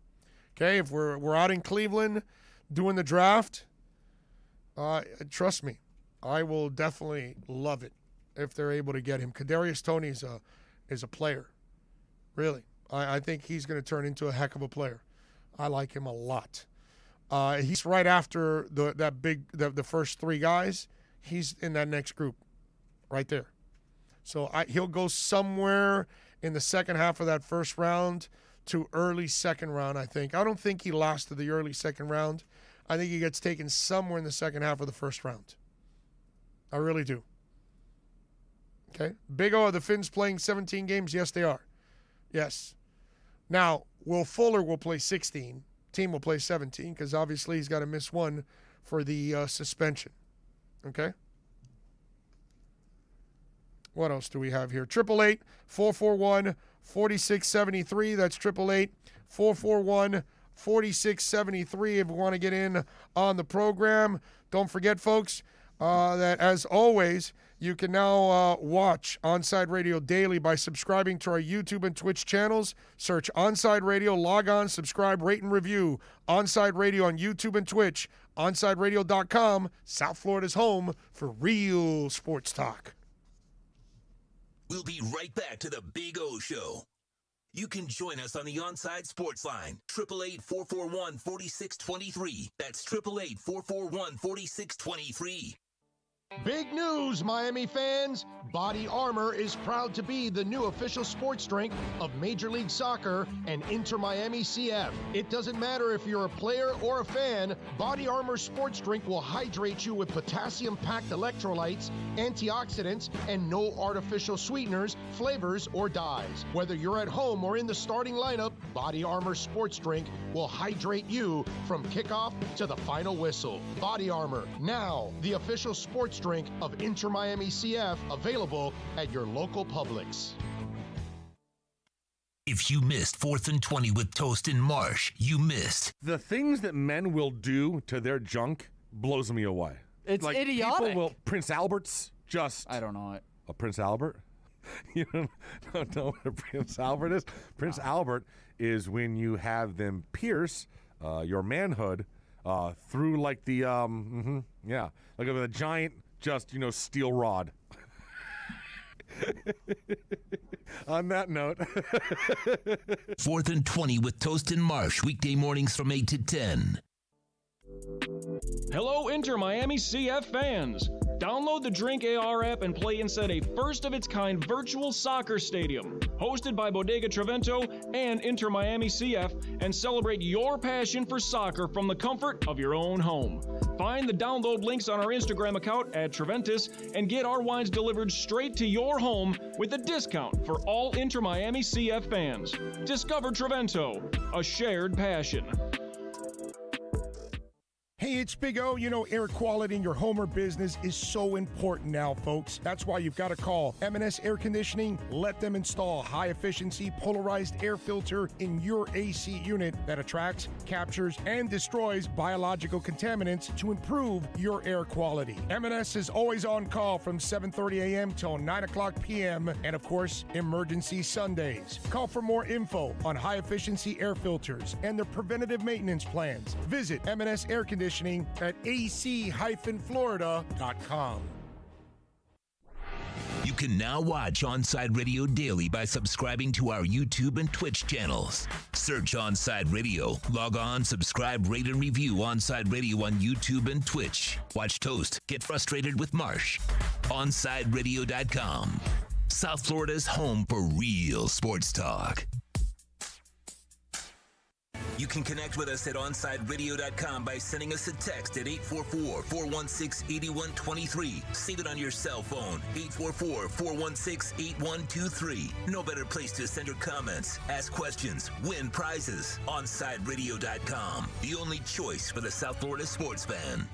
Okay, if we're out in Cleveland doing the draft, trust me, I will definitely love it if they're able to get him. Kadarius Toney is a player, really. I think he's going to turn into a heck of a player. I like him a lot. He's right after the first three guys. He's in that next group, right there. So he'll go somewhere in the second half of that first round to early second round, I think. I don't think he lost to the early second round. I think he gets taken somewhere in the second half of the first round. I really do. Okay. Big O, are the Finns playing 17 games? Yes, they are. Yes. Now, Will Fuller will play 16. Team will play 17 because obviously he's got to miss one for the suspension. Okay? What else do we have here? 888-441-4673. That's 888-441-4673 if you want to get in on the program. Don't forget, folks, that as always, you can now watch Onside Radio daily by subscribing to our YouTube and Twitch channels. Search Onside Radio, log on, subscribe, rate, and review. Onside Radio on YouTube and Twitch. OnsideRadio.com, South Florida's home for real sports talk. We'll be right back to the Big O Show. You can join us on the Onside Sports Line, 888-441-4623. That's 888-441-4623. Big news, Miami fans! Body Armor is proud to be the new official sports drink of Major League Soccer and Inter Miami CF. It doesn't matter if you're a player or a fan, Body Armor sports drink will hydrate you with potassium-packed electrolytes, antioxidants, and no artificial sweeteners, flavors, or dyes. Whether you're at home or in the starting lineup, Body Armor sports drink will hydrate you from kickoff to the final whistle. Body Armor, now the official sports drink of Inter Miami CF, available at your local Publix. If you missed 4th and 20 with Toast and Marsh, you missed. The things that men will do to their junk blows me away. It's like idiotic. People will, Prince Albert's just... I don't know it. A Prince Albert? You don't know what a Prince Albert is? Prince Albert is when you have them pierce your manhood through like the like a giant, just steel rod. On that note. 4th and 20 with Toast and Marsh, weekday mornings from 8 to 10. Hello, Inter Miami CF fans. Download the Drink AR app and play inside a first-of-its-kind virtual soccer stadium, hosted by Bodega Trevento and Inter Miami CF, and celebrate your passion for soccer from the comfort of your own home. Find the download links on our Instagram account at Treventus and get our wines delivered straight to your home with a discount for all Inter Miami CF fans. Discover Trevento, a shared passion. Hey, it's Big O. You know, air quality in your home or business is so important now, folks. That's why you've got to call M&S Air Conditioning. Let them install a high-efficiency polarized air filter in your AC unit that attracts, captures, and destroys biological contaminants to improve your air quality. M&S is always on call from 7:30 a.m. till 9 o'clock p.m. and, of course, emergency Sundays. Call for more info on high-efficiency air filters and their preventative maintenance plans. Visit M&S Air Conditioning at ac-florida.com. You can now watch Onside Radio daily by subscribing to our YouTube and Twitch channels. Search Onside Radio. Log on, subscribe, rate, and review Onside Radio on YouTube and Twitch. Watch Toast get frustrated with Marsh. OnsideRadio.com. South Florida's home for real sports talk. You can connect with us at OnsideRadio.com by sending us a text at 844-416-8123. Save it on your cell phone, 844-416-8123. No better place to send your comments, ask questions, win prizes. OnsideRadio.com, the only choice for the South Florida sports fan.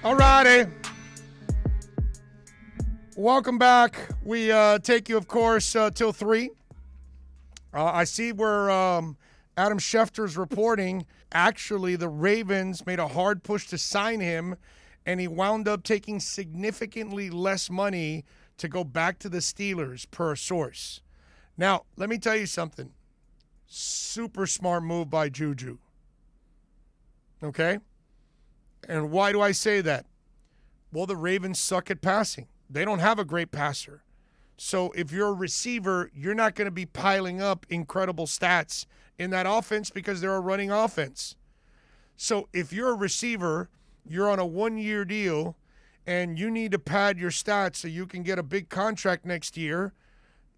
Alrighty. Welcome back. We take you, of course, till 3. I see where Adam Schefter's reporting. Actually, the Ravens made a hard push to sign him, and he wound up taking significantly less money to go back to the Steelers, per a source. Now, let me tell you something. Super smart move by Juju. Okay? And why do I say that? Well, the Ravens suck at passing. They don't have a great passer. So if you're a receiver, you're not going to be piling up incredible stats in that offense because they're a running offense. So if you're a receiver, you're on a 1-year deal, and you need to pad your stats so you can get a big contract next year,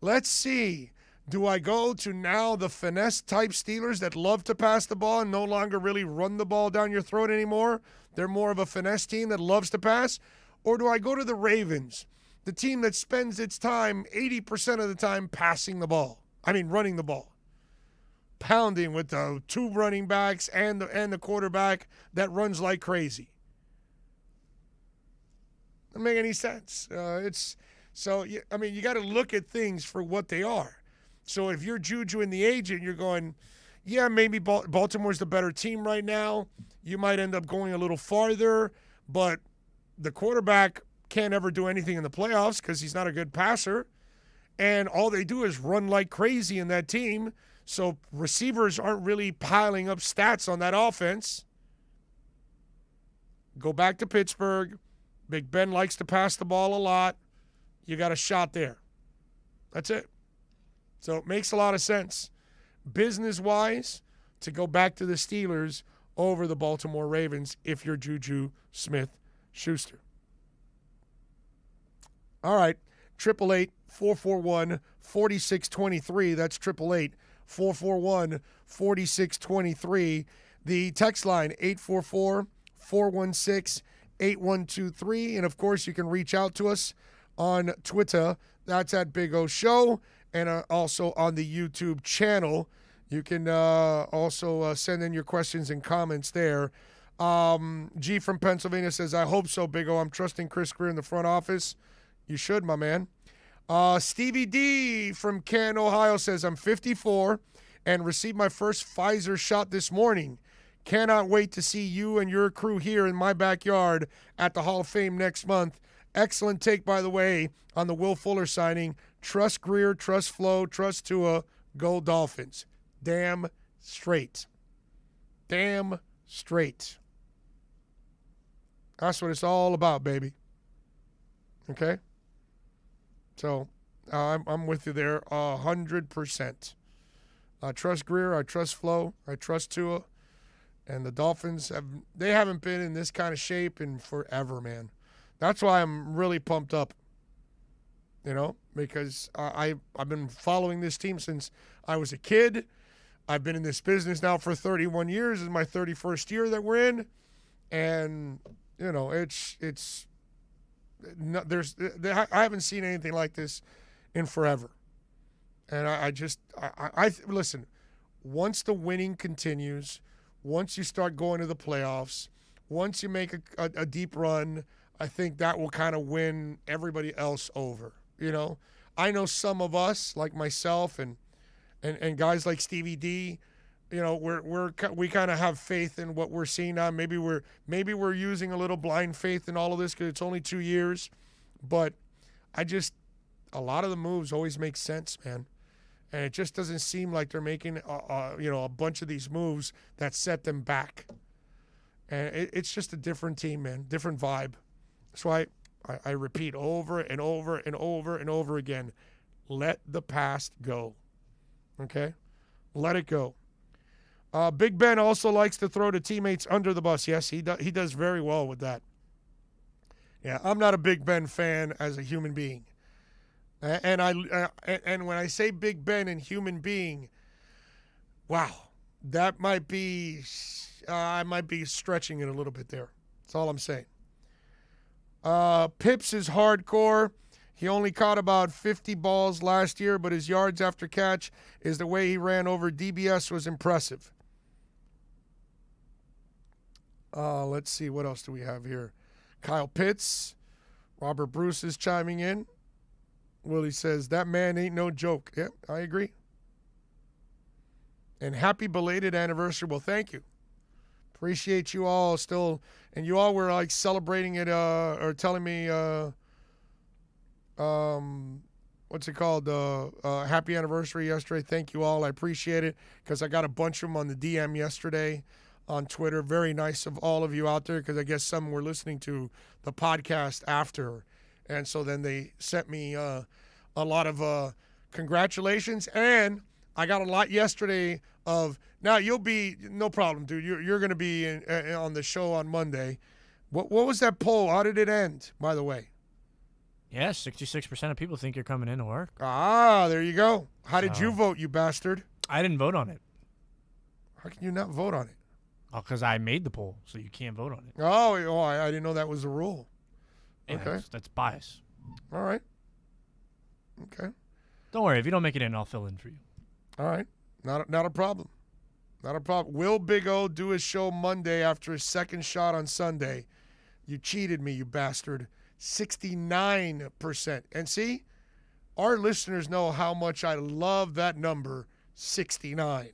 let's see. Do I go to now the finesse-type Steelers that love to pass the ball and no longer really run the ball down your throat anymore? They're more of a finesse team that loves to pass? Or do I go to the Ravens, the team that spends its time 80% of the time passing the ball? I mean, running the ball. Pounding with the 2 running backs and the quarterback that runs like crazy. Doesn't make any sense. You got to look at things for what they are. So if you're Juju and the agent, you're going, yeah, maybe Baltimore's the better team right now. You might end up going a little farther, but the quarterback can't ever do anything in the playoffs because he's not a good passer. And all they do is run like crazy in that team. So receivers aren't really piling up stats on that offense. Go back to Pittsburgh. Big Ben likes to pass the ball a lot. You got a shot there. That's it. So it makes a lot of sense, business-wise, to go back to the Steelers over the Baltimore Ravens if you're Juju Smith-Schuster. All right, 888-441-4623. That's 888-441-4623. The text line, 844-416-8123. And, of course, you can reach out to us on Twitter. That's at Big O Show. And also on the YouTube channel. You can also send in your questions and comments there. G from Pennsylvania says, I hope so, Big O. I'm trusting Chris Greer in the front office. You should, my man. Stevie D from Canton, Ohio says, I'm 54 and received my first Pfizer shot this morning. Cannot wait to see you and your crew here in my backyard at the Hall of Fame next month. Excellent take, by the way, on the Will Fuller signing. Trust Greer, trust Flo, trust Tua, go Dolphins. Damn straight. Damn straight. That's what it's all about, baby. Okay? So, I'm with you there 100%. I trust Greer, I trust Flo, I trust Tua. And the Dolphins, haven't been in this kind of shape in forever, man. That's why I'm really pumped up, because I've been following this team since I was a kid. I've been in this business now for 31 years. This is my 31st year that we're in. And, I haven't seen anything like this in forever. And I listen, once the winning continues, once you start going to the playoffs, once you make a deep run, I think that will kind of win everybody else over. I know some of us, like myself and guys like Stevie D, we kind of have faith in what we're seeing now. Maybe we're using a little blind faith in all of this because it's only 2 years, but a lot of the moves always make sense, man. And it just doesn't seem like they're making a bunch of these moves that set them back. And it's just a different team, man, different vibe. That's why I repeat over and over and over and over again, let the past go. Okay? Let it go. Big Ben also likes to throw the teammates under the bus. Yes, he does very well with that. Yeah, I'm not a Big Ben fan as a human being. And when I say Big Ben and human being, wow, that might be I might be stretching it a little bit there. That's all I'm saying. Pips is hardcore. He only caught about 50 balls last year, but his yards after catch is the way he ran over DBS was impressive. Let's see, what else do we have here? Kyle Pitts. Robert Bruce is chiming in. Willie says, that man ain't no joke. Yeah, I agree. And happy belated anniversary. Well, thank you. Appreciate you all still. And you all were like celebrating it or telling me, what's it called? Happy anniversary yesterday. Thank you all. I appreciate it because I got a bunch of them on the DM yesterday on Twitter. Very nice of all of you out there because I guess some were listening to the podcast after. And so then they sent me a lot of congratulations. And I got a lot yesterday of, now you'll be, no problem, dude. You're going to be on the show on Monday. What was that poll? How did it end, by the way? Yeah, 66% of people think you're coming in to work. Ah, there you go. How did you vote, you bastard? I didn't vote on it. How can you not vote on it? Oh, because I made the poll, so you can't vote on it. Oh, I didn't know that was the rule. Yeah, okay. That's bias. All right. Okay. Don't worry. If you don't make it in, I'll fill in for you. All right. Not a problem. Not a problem. Will Big O do his show Monday after his second shot on Sunday? You cheated me, you bastard. 69%. And see, our listeners know how much I love that number, 69.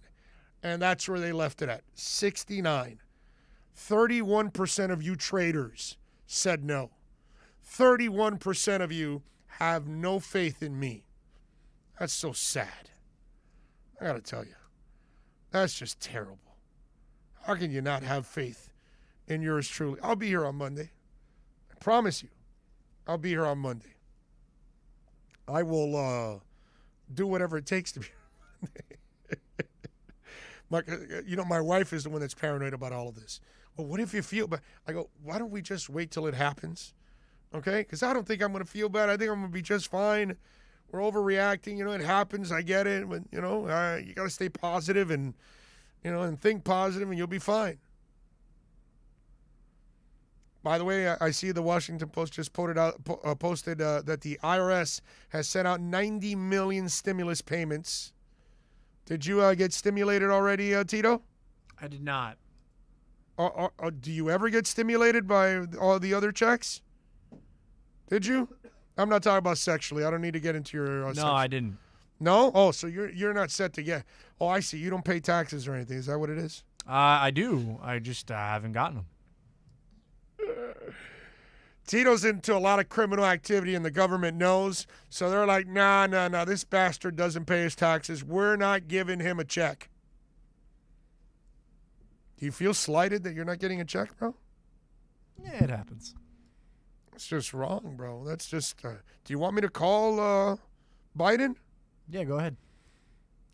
And that's where they left it at, 69. 31% of you traders said no. 31% of you have no faith in me. That's so sad. I got to tell you, that's just terrible. How can you not have faith in yours truly? I'll be here on Monday. I promise you. I'll be here on Monday. I will do whatever it takes to be here on Monday. My wife is the one that's paranoid about all of this. Well, what if you feel bad? I go, why don't we just wait till it happens? Okay? Because I don't think I'm going to feel bad. I think I'm going to be just fine. We're overreacting. It happens. I get it. But, you got to stay positive and, and think positive, and you'll be fine. By the way, I see the Washington Post just posted that the IRS has sent out 90 million stimulus payments. Did you get stimulated already, Tito? I did not. Do you ever get stimulated by all the other checks? Did you? I'm not talking about sexually. I don't need to get into your No, I didn't. No? Oh, so you're not set to get. Oh, I see. You don't pay taxes or anything. Is that what it is? I do. I just haven't gotten them. Tito's into a lot of criminal activity, and the government knows. So they're like, nah, this bastard doesn't pay his taxes. We're not giving him a check. Do you feel slighted that you're not getting a check, bro? Yeah, it happens. It's just wrong, bro. That's just. Do you want me to call Biden? Yeah, go ahead.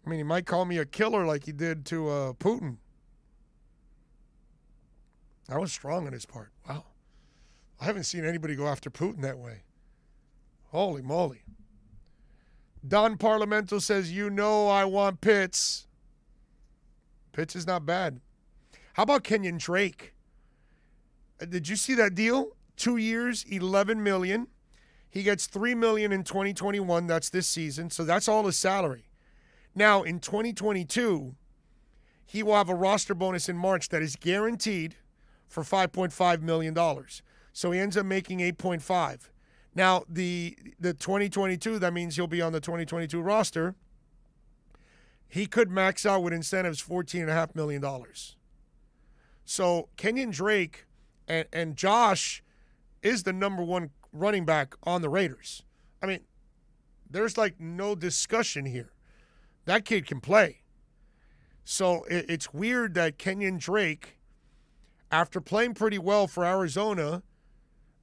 I mean, he might call me a killer like he did to Putin. That was strong on his part. Wow. I haven't seen anybody go after Putin that way. Holy moly. Don Parlamento says, I want Pitts. Pitts is not bad. How about Kenyon Drake? Did you see that deal? 2 years, $11 million. He gets $3 million in 2021. That's this season. So that's all his salary. Now, in 2022, he will have a roster bonus in March that is guaranteed for $5.5 million. So he ends up making 8.5. Now, the 2022, that means he'll be on the 2022 roster. He could max out with incentives $14.5 million. So Kenyon Drake and Josh is the number one running back on the Raiders. I mean, there's like no discussion here. That kid can play. So it's weird that Kenyon Drake, after playing pretty well for Arizona,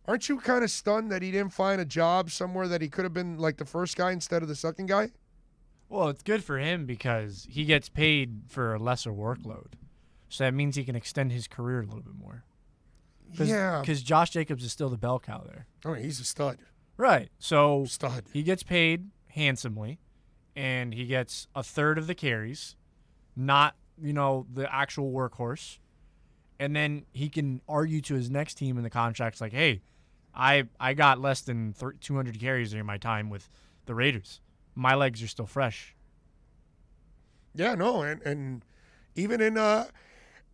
aren't you kind of stunned that he didn't find a job somewhere that he could have been like the first guy instead of the second guy? Well, it's good for him because he gets paid for a lesser workload. So that means he can extend his career a little bit more. Yeah. Because Josh Jacobs is still the bell cow there. I mean, he's a stud. Right. So Stud. he gets paid handsomely, and he gets a third of the carries, not, the actual workhorse. And then he can argue to his next team in the contracts like, hey, I got less than 200 carries during my time with the Raiders. My legs are still fresh. Yeah, no, and even in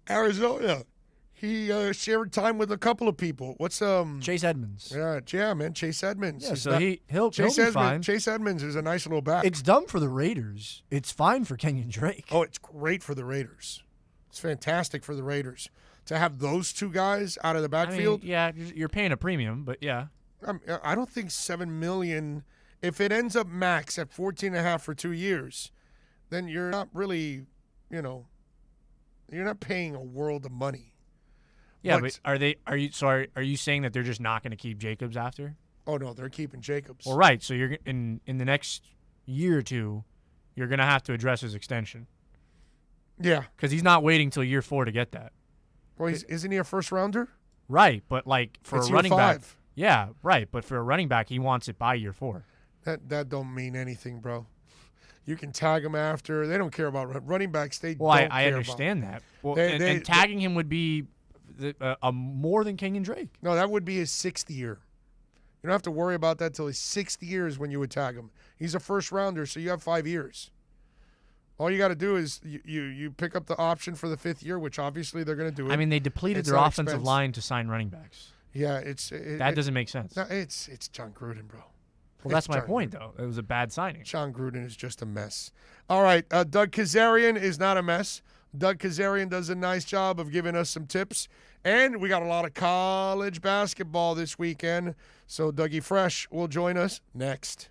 Arizona, he shared time with a couple of people. What's Chase Edmonds? Yeah, man, Chase Edmonds. Yeah, so he'll be fine. Chase Edmonds is a nice little back. It's dumb for the Raiders. It's fine for Kenyon Drake. Oh, it's great for the Raiders. It's fantastic for the Raiders to have those two guys out of the backfield. I mean, yeah, you're paying a premium, but yeah. I don't think $7 million. If it ends up max at 14.5 for 2 years, then you're not really, you're not paying a world of money. Yeah, but are you saying that they're just not going to keep Jacobs after? Oh no, they're keeping Jacobs. Well, right. So you're in the next year or two, you're going to have to address his extension. Yeah, because he's not waiting till year 4 to get that. Well, isn't he a first rounder? Right, but like for it's a running year 5. back, yeah, right. But for a running back, he wants it by year 4. That don't mean anything, bro. You can tag him after. They don't care about running backs. I understand that. Well, and tagging him would be more than Kenyon Drake. No, that would be his 6th year. You don't have to worry about that till his 6th year is when you would tag him. He's a first rounder, so you have 5 years. All you got to do is you pick up the option for the 5th year, which obviously they're going to do it. I mean, they depleted their offensive line to sign running backs. Yeah, that doesn't make sense. No, it's John Gruden, bro. Well, that's my point, though. It was a bad signing. John Gruden is just a mess. All right, Doug Kazarian is not a mess. Doug Kazarian does a nice job of giving us some tips. And we got a lot of college basketball this weekend. So Dougie Fresh will join us next.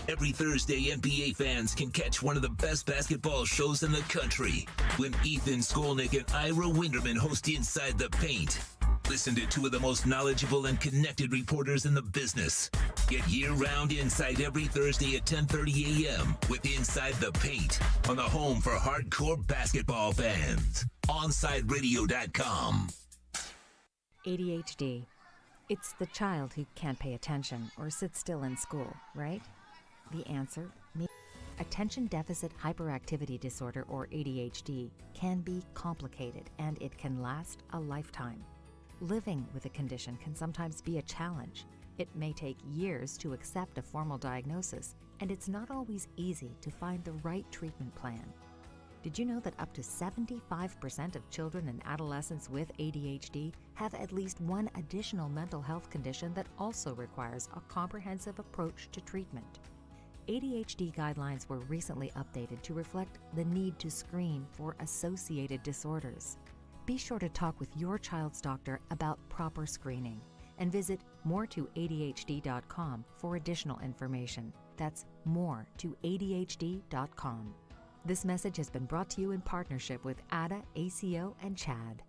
Every Thursday, NBA fans can catch one of the best basketball shows in the country when Ethan Skolnick and Ira Winderman host Inside the Paint. Listen to two of the most knowledgeable and connected reporters in the business. Get year-round insight every Thursday at 10:30 a.m. with Inside the Paint on the home for hardcore basketball fans. OnsideRadio.com. ADHD. It's the child who can't pay attention or sit still in school, right? The answer? Attention Deficit Hyperactivity Disorder, or ADHD, can be complicated and it can last a lifetime. Living with a condition can sometimes be a challenge. It may take years to accept a formal diagnosis, and it's not always easy to find the right treatment plan. Did you know that up to 75% of children and adolescents with ADHD have at least one additional mental health condition that also requires a comprehensive approach to treatment? ADHD guidelines were recently updated to reflect the need to screen for associated disorders. Be sure to talk with your child's doctor about proper screening and visit more2adhd.com for additional information. That's more2adhd.com. This message has been brought to you in partnership with ADA, ACO, and CHAD.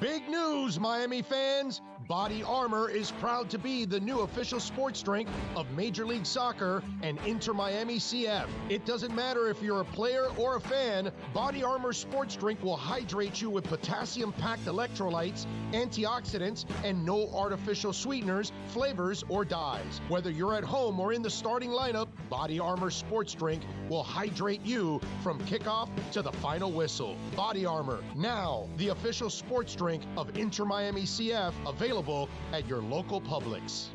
Big news, Miami fans! Body Armor is proud to be the new official sports drink of Major League Soccer and Inter Miami CF. It doesn't matter if you're a player or a fan, Body Armor sports drink will hydrate you with potassium-packed electrolytes, antioxidants, and no artificial sweeteners, flavors, or dyes. Whether you're at home or in the starting lineup, Body Armor sports drink will hydrate you from kickoff to the final whistle. Body Armor, now the official sports drink of Inter Miami CF, available at your local Publix.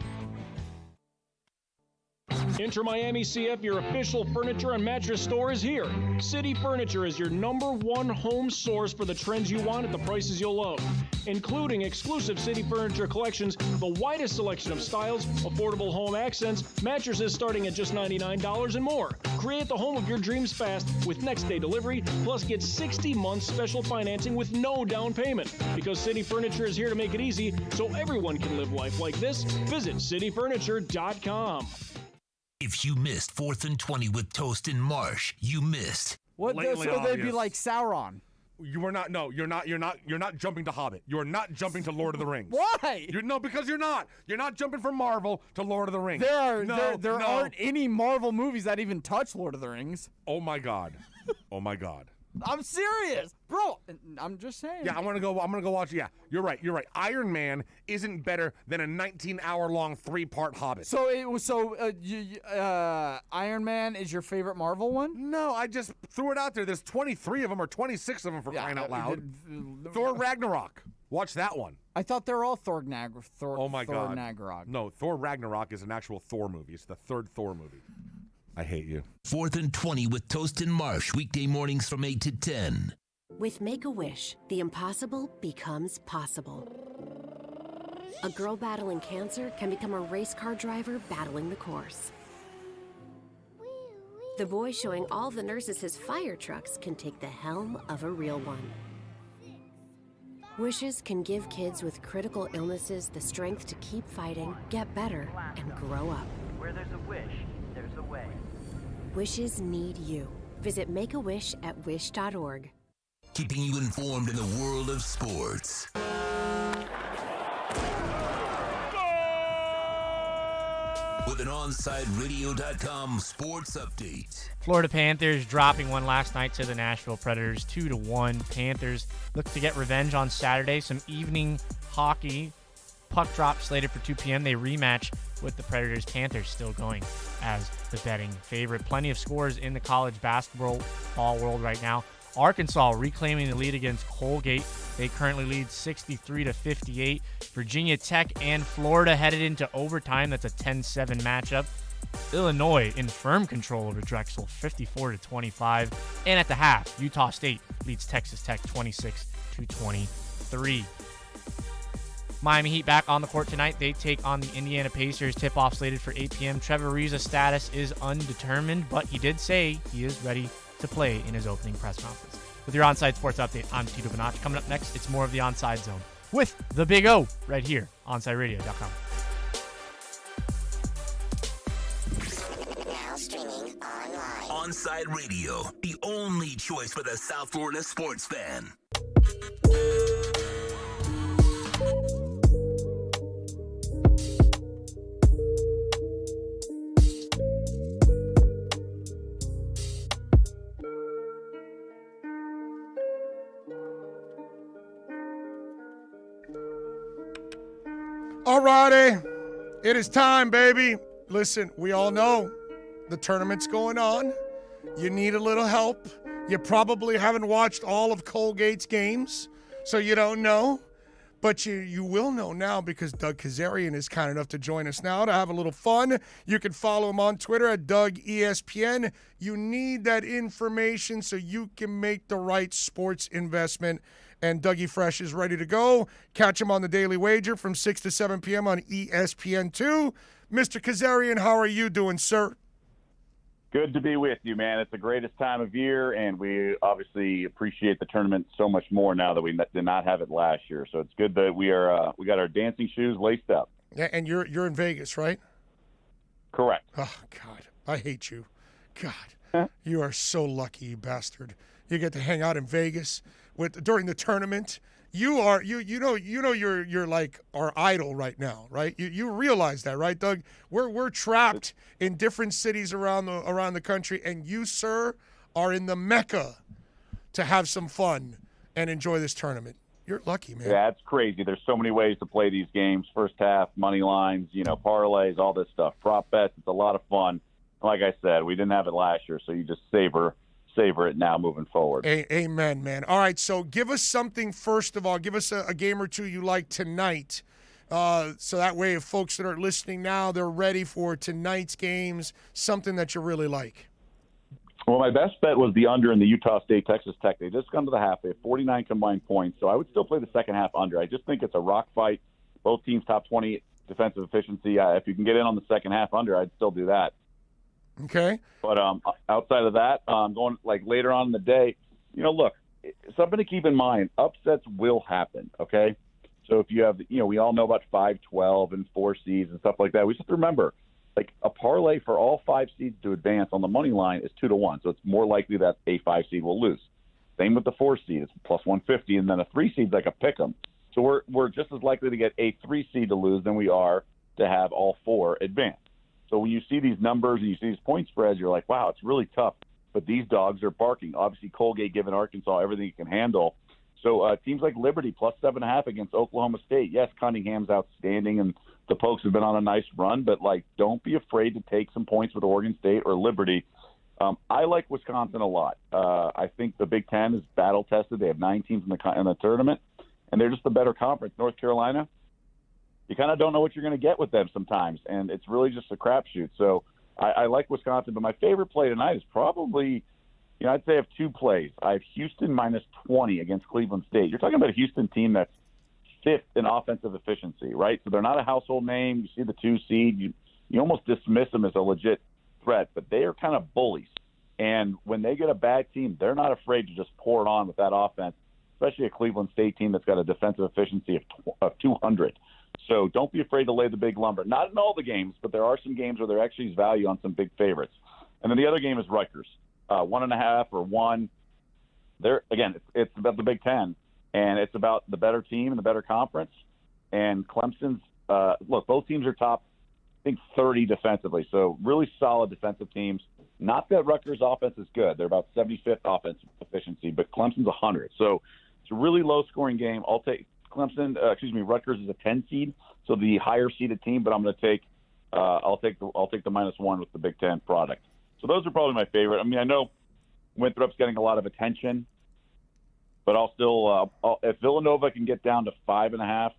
Inter Miami CF, your official furniture and mattress store, is here. City Furniture is your #1 home source for the trends you want at the prices you'll love, including exclusive City Furniture collections, the widest selection of styles, affordable home accents, mattresses starting at just $99 and more. Create the home of your dreams fast with next-day delivery, plus get 60 months special financing with no down payment. Because City Furniture is here to make it easy so everyone can live life like this, visit cityfurniture.com. If you missed 4th and 20 with Toast and Marsh, you missed. What? So they'd be like Sauron. You are not. No, you're not. You're not jumping to Hobbit. You are not jumping to Lord of the Rings. Why? Because you're not. You're not jumping from Marvel to Lord of the Rings. There aren't any Marvel movies that even touch Lord of the Rings. Oh my God. Oh my God. I'm serious, bro. I'm just saying. Yeah, I'm gonna go watch. Yeah, you're right. Iron Man isn't better than a 19-hour-long 3-part Hobbit. So Iron Man is your favorite Marvel one? No, I just threw it out there. There's 23 of them or 26 of them for crying out loud. Thor Ragnarok. Watch that one. I thought they're all Thor Oh my God. Ragnarok. No, Thor Ragnarok is an actual Thor movie. It's the 3rd Thor movie. I hate you. 4th and 20 with Toast and Marsh, weekday mornings from 8 to 10. With Make-A-Wish, the impossible becomes possible. A girl battling cancer can become a race car driver battling the course. The boy showing all the nurses his fire trucks can take the helm of a real one. Wishes can give kids with critical illnesses the strength to keep fighting, get better, and grow up. Where there's a wish, there's a way. Wishes need you. Visit Make-A-Wish at wish.org. Keeping you informed in the world of sports. With an OnsideRadio.com sports update. Florida Panthers dropping one last night to the Nashville Predators, 2-1. Panthers look to get revenge on Saturday. Some evening hockey. Puck drop slated for 2 p.m. They rematch with the Predators. Panthers still going as the betting favorite. Plenty of scores in the college basketball world right now. Arkansas reclaiming the lead against Colgate. They currently lead 63-58. Virginia Tech and Florida headed into overtime. That's a 10-7 matchup. Illinois in firm control over Drexel, 54-25. And at the half, Utah State leads Texas Tech 26-23. Miami Heat back on the court tonight. They take on the Indiana Pacers. Tip-off slated for 8 p.m. Trevor Ariza's status is undetermined, but he did say he is ready to play in his opening press conference. With your Onside Sports Update, I'm Tito Bonacci. Coming up next, it's more of the Onside Zone with the Big O right here, OnsideRadio.com. Now streaming online. Onside Radio, the only choice for the South Florida sports fan. All righty. It is time, baby. Listen, we all know the tournament's going on. You need a little help. You probably haven't watched all of Colgate's games, so you don't know. But you will know now because Doug Kazarian is kind enough to join us now to have a little fun. You can follow him on Twitter at DougESPN. You need that information so you can make the right sports investment. And Dougie Fresh is ready to go. Catch him on the Daily Wager from 6 to 7 p.m. on ESPN2. Mr. Kazarian, how are you doing, sir? Good to be with you, man. It's the greatest time of year, and we obviously appreciate the tournament so much more now that we did not have it last year. So it's good that we got our dancing shoes laced up. Yeah, and you're in Vegas, right? Correct. Oh God, I hate you. God, you are so lucky, you bastard. You get to hang out in Vegas during the tournament. You are you're like our idol right now, right? You realize that, right, Doug? We're trapped in different cities around the country, and you, sir, are in the Mecca to have some fun and enjoy this tournament. You're lucky, man. Yeah, it's crazy. There's so many ways to play these games. First half, money lines, parlays, all this stuff. Prop bets. It's a lot of fun. Like I said, we didn't have it last year, so you just savor it now moving forward. Amen, man. All right, so give us something first of all. Give us a game or two you like tonight, so that way if folks that are listening now, they're ready for tonight's games, something that you really like. Well, my best bet was the under in the Utah State-Texas Tech. They just come to the half. They have 49 combined points, so I would still play the second half under. I just think it's a rock fight. Both teams top 20 defensive efficiency. If you can get in on the second half under, I'd still do that. Okay. But outside of that, going like later on in the day, look, something to keep in mind, upsets will happen, okay? So if you have, we all know about 5-12 and 4 seeds and stuff like that. We just have to remember, like a parlay for all 5 seeds to advance on the money line is 2-1. So it's more likely that a 5 seed will lose. Same with the 4 seed. It's plus 150, and then a 3 seed's like a pick 'em. So we're just as likely to get a 3 seed to lose than we are to have all 4 advance. So when you see these numbers and you see these point spreads, you're like, wow, it's really tough. But these dogs are barking. Obviously, Colgate giving Arkansas everything he can handle. So teams like Liberty plus 7.5 against Oklahoma State. Yes, Cunningham's outstanding, and the Pokes have been on a nice run. But don't be afraid to take some points with Oregon State or Liberty. I like Wisconsin a lot. I think the Big Ten is battle tested. They have 9 teams in the tournament, and they're just the better conference. North Carolina, you kind of don't know what you're going to get with them sometimes, and it's really just a crapshoot. So I like Wisconsin, but my favorite play tonight is probably, I'd say I have 2 plays. I have Houston minus 20 against Cleveland State. You're talking about a Houston team that's 5th in offensive efficiency, right? So they're not a household name. You see the 2 seed, you almost dismiss them as a legit threat, but they are kind of bullies. And when they get a bad team, they're not afraid to just pour it on with that offense, especially a Cleveland State team that's got a defensive efficiency of 200. So don't be afraid to lay the big lumber. Not in all the games, but there are some games where there actually is value on some big favorites. And then the other game is Rutgers, 1.5 or 1. It's about the Big Ten, and it's about the better team and the better conference. And Clemson's both teams are top, I think, 30 defensively. So really solid defensive teams. Not that Rutgers' offense is good. They're about 75th offensive efficiency, but Clemson's 100. So it's a really low-scoring game. I'll take Rutgers is a 10 seed, so the higher seeded team. But I'm going to take, I'll take the -1 with the Big Ten product. So those are probably my favorite. I mean, I know Winthrop's getting a lot of attention, but I'll still, if Villanova can get down to 5.5,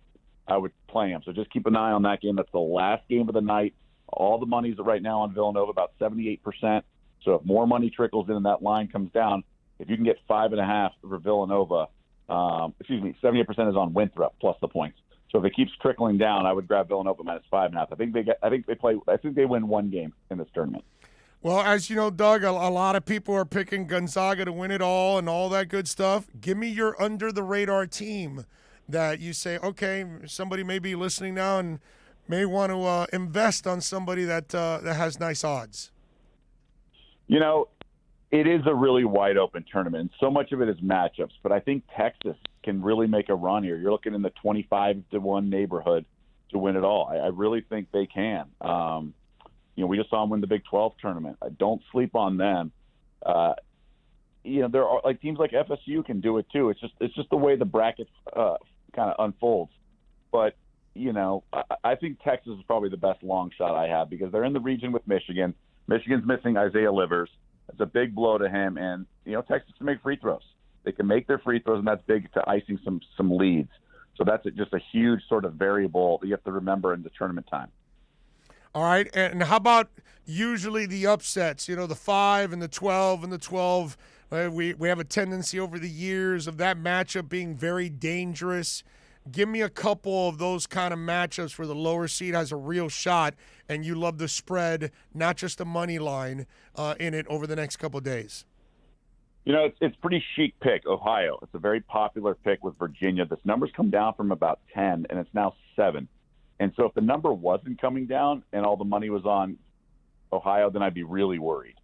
I would play him. So just keep an eye on that game. That's the last game of the night. All the money's right now on Villanova, about 78%. So if more money trickles in and that line comes down, if you can get 5.5 for Villanova. 78% is on Winthrop plus the points. So if it keeps trickling down, I would grab Villanova minus 5.5. I think they win 1 game in this tournament. Well, as you know, Doug, a lot of people are picking Gonzaga to win it all and all that good stuff. Give me your under the radar team that you say, okay, somebody may be listening now and may want to invest on somebody that has nice odds. It is a really wide open tournament. So much of it is matchups, but I think Texas can really make a run here. You're looking in the 25-1 neighborhood to win it all. I really think they can. We just saw them win the Big 12 tournament. I don't sleep on them. There are teams like FSU can do it too. It's just the way the bracket kind of unfolds. But I think Texas is probably the best long shot I have because they're in the region with Michigan. Michigan's missing Isaiah Livers. It's a big blow to him, and Texas can make free throws. They can make their free throws, and that's big to icing some leads. So that's just a huge sort of variable that you have to remember in the tournament time. All right, and how about usually the upsets? The 5 and the 12 and the 12. We have a tendency over the years of that matchup being very dangerous. Give me a couple of those kind of matchups where the lower seed has a real shot, and you love the spread, not just the money line in it over the next couple of days. You know, it's pretty chic pick, Ohio. It's a very popular pick with Virginia. This number's come down from about 10, and it's now 7. And so if the number wasn't coming down and all the money was on Ohio, then I'd be really worried.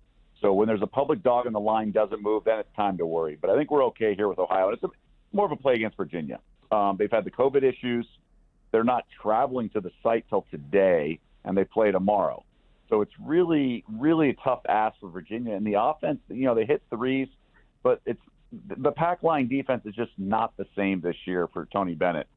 So when there's a public dog and the line doesn't move, then it's time to worry. But I think we're okay here with Ohio. And it's more of a play against Virginia. They've had the COVID issues. They're not traveling to the site till today, and they play tomorrow. So it's really, really a tough ask for Virginia. And the offense, you know, they hit threes, but it's the pack line defense is just not the same this year for Tony Bennett.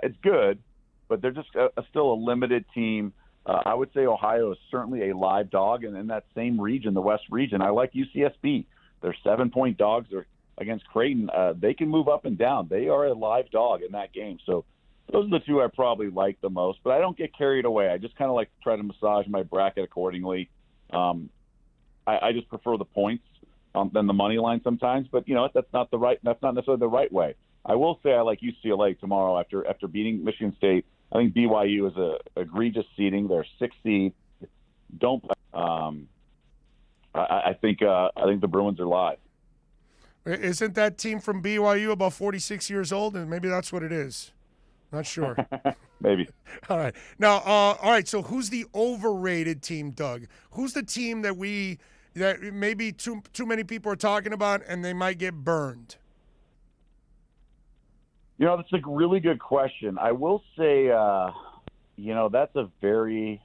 It's good, but they're just still a limited team. I would say Ohio is certainly a live dog, and in that same region, the West region, I like UCSB. They're 7-point dogs. They're against Creighton. They can move up and down. They are a live dog in that game. So those are the two I probably like the most, but I don't get carried away. I just kind of like to try to massage my bracket accordingly. I just prefer the points than the money line sometimes, but you know that's not necessarily the right way. I will say I like UCLA tomorrow after beating Michigan State. I think BYU is a egregious seeding. They're 6th seed. Don't. I think the Bruins are live. Isn't that team from BYU about 46 years old? And maybe that's what it is. Not sure. Maybe. All right. Now, all right. So who's the overrated team, Doug? Who's the team that maybe too many people are talking about and they might get burned? You know, that's a really good question. I will say, that's a very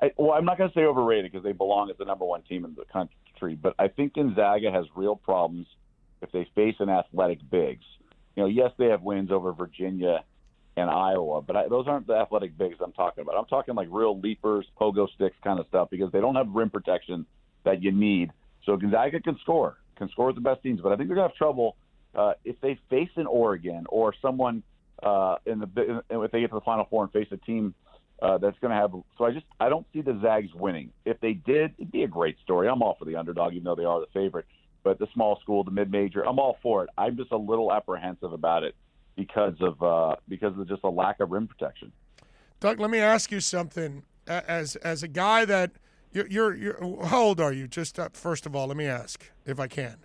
I'm not going to say overrated because they belong as the number one team in the country, but I think Gonzaga has real problems if they face an athletic bigs. You know, yes, they have wins over Virginia and Iowa, but those aren't the athletic bigs I'm talking about. I'm talking like real leapers, pogo sticks kind of stuff because they don't have rim protection that you need. So Gonzaga can score with the best teams, but I think they're going to have trouble if they face an Oregon or someone if they get to the Final Four and face a team that's going to have. So I don't see the Zags winning. If they did, it'd be a great story. I'm all for the underdog, even though they are the favorite. But the small school, the mid-major, I'm all for it. I'm just a little apprehensive about it because of just a lack of rim protection. Doug, let me ask you something. As a guy that you're how old are you? Just first of all, let me ask if I can.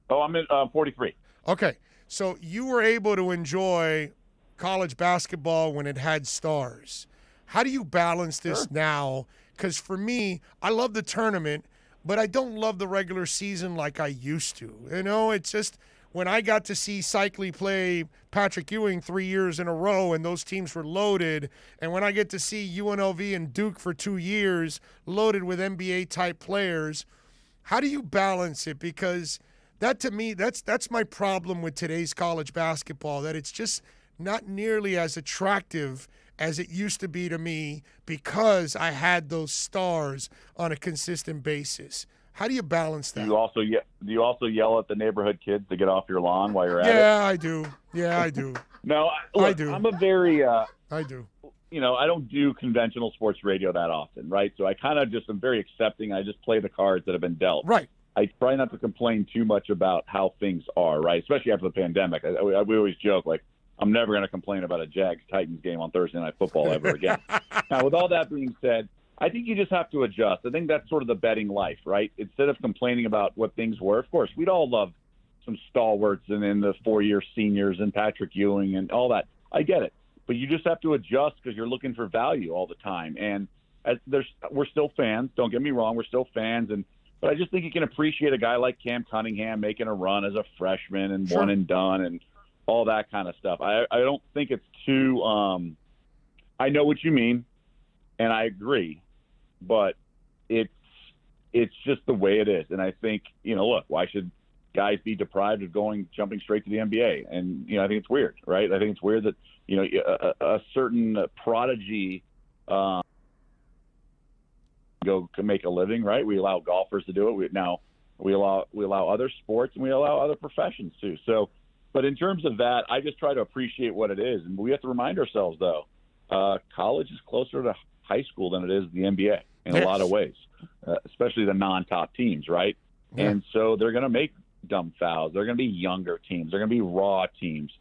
Oh, I'm 43. Okay, so you were able to enjoy college basketball when it had stars. How do you balance this now? Because for me, I love the tournament, but I don't love the regular season like I used to. You know, it's just when I got to see Cycli play Patrick Ewing 3 years in a row and those teams were loaded, and when I get to see UNLV and Duke for 2 years loaded with NBA-type players, how do you balance it? Because that, to me, that's my problem with today's college basketball, that it's just not nearly as attractive as it used to be to me because I had those stars on a consistent basis. How do you balance that? Do you also yell at the neighborhood kids to get off your lawn while you're at it? Yeah, I do. Yeah, I do. No, I do. I'm a very I do. You know, I don't do conventional sports radio that often, right? So I kind of just am very accepting. I just play the cards that have been dealt. Right. I try not to complain too much about how things are, right? Especially after the pandemic. We always joke, like, I'm never going to complain about a Jags-Titans game on Thursday Night Football ever again. Now, with all that being said, I think you just have to adjust. I think that's sort of the betting life, right? Instead of complaining about what things were, of course, we'd all love some stalwarts and then the 4-year seniors and Patrick Ewing and all that. I get it. But you just have to adjust because you're looking for value all the time. And we're still fans. Don't get me wrong. We're still fans. But I just think you can appreciate a guy like Cam Cunningham making a run as a freshman and one and done and all that kind of stuff. I don't think it's too I know what you mean, and I agree, but it's just the way it is. And I think, look, why should guys be deprived of jumping straight to the NBA? And, I think it's weird, right? I think it's weird that, a certain prodigy go can make a living, right? We allow golfers to do it. We allow other sports and we allow other professions too. So, but in terms of that, I just try to appreciate what it is. And we have to remind ourselves, though, college is closer to high school than it is the NBA in a lot of ways, especially the non-top teams, right? Yeah. And so they're going to make dumb fouls. They're going to be younger teams. They're going to be raw teams.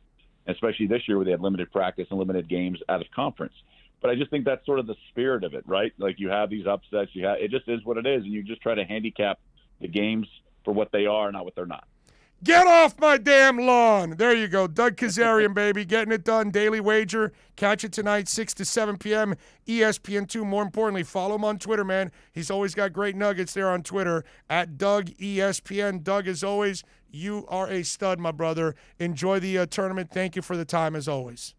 especially this year where they had limited practice and limited games out of conference. But I just think that's sort of the spirit of it, right? Like you have these upsets, it just is what it is, and you just try to handicap the games for what they are, not what they're not. Get off my damn lawn. There you go. Doug Kazarian, baby. Getting it done. Daily Wager. Catch it tonight, 6 to 7 p.m. ESPN2. More importantly, follow him on Twitter, man. He's always got great nuggets there on Twitter, at Doug ESPN. Doug, as always, you are a stud, my brother. Enjoy the tournament. Thank you for the time, as always.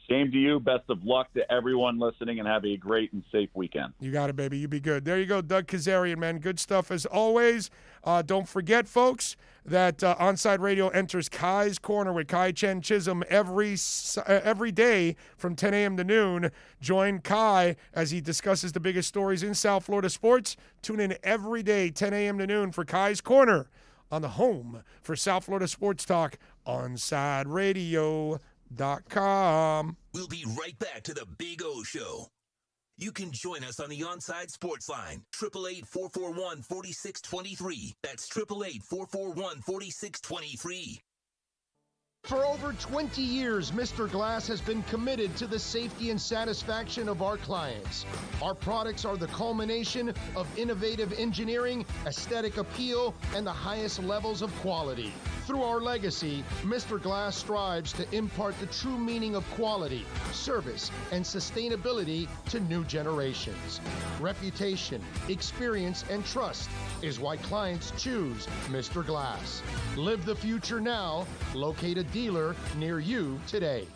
Same to you. Best of luck to everyone listening, and have a great and safe weekend. You got it, baby. You be good. There you go, Doug Kazarian, man. Good stuff as always. Don't forget, folks, that Onside Radio enters Kai's Corner with Kai Chen Chisholm every day from 10 a.m. to noon. Join Kai as he discusses the biggest stories in South Florida sports. Tune in every day, 10 a.m. to noon for Kai's Corner on the home for South Florida sports talk, OnsideRadio.com. We'll be right back to the Big O Show. You can join us on the Onside Sports Line, 888-441-4623. That's 888-441-4623. For over 20 years, Mr. Glass has been committed to the safety and satisfaction of our clients. Our products are the culmination of innovative engineering, aesthetic appeal, and the highest levels of quality. Through our legacy, Mr. Glass strives to impart the true meaning of quality, service, and sustainability to new generations. Reputation, experience, and trust is why clients choose Mr. Glass. Live the future now. Locate a dealer near you today.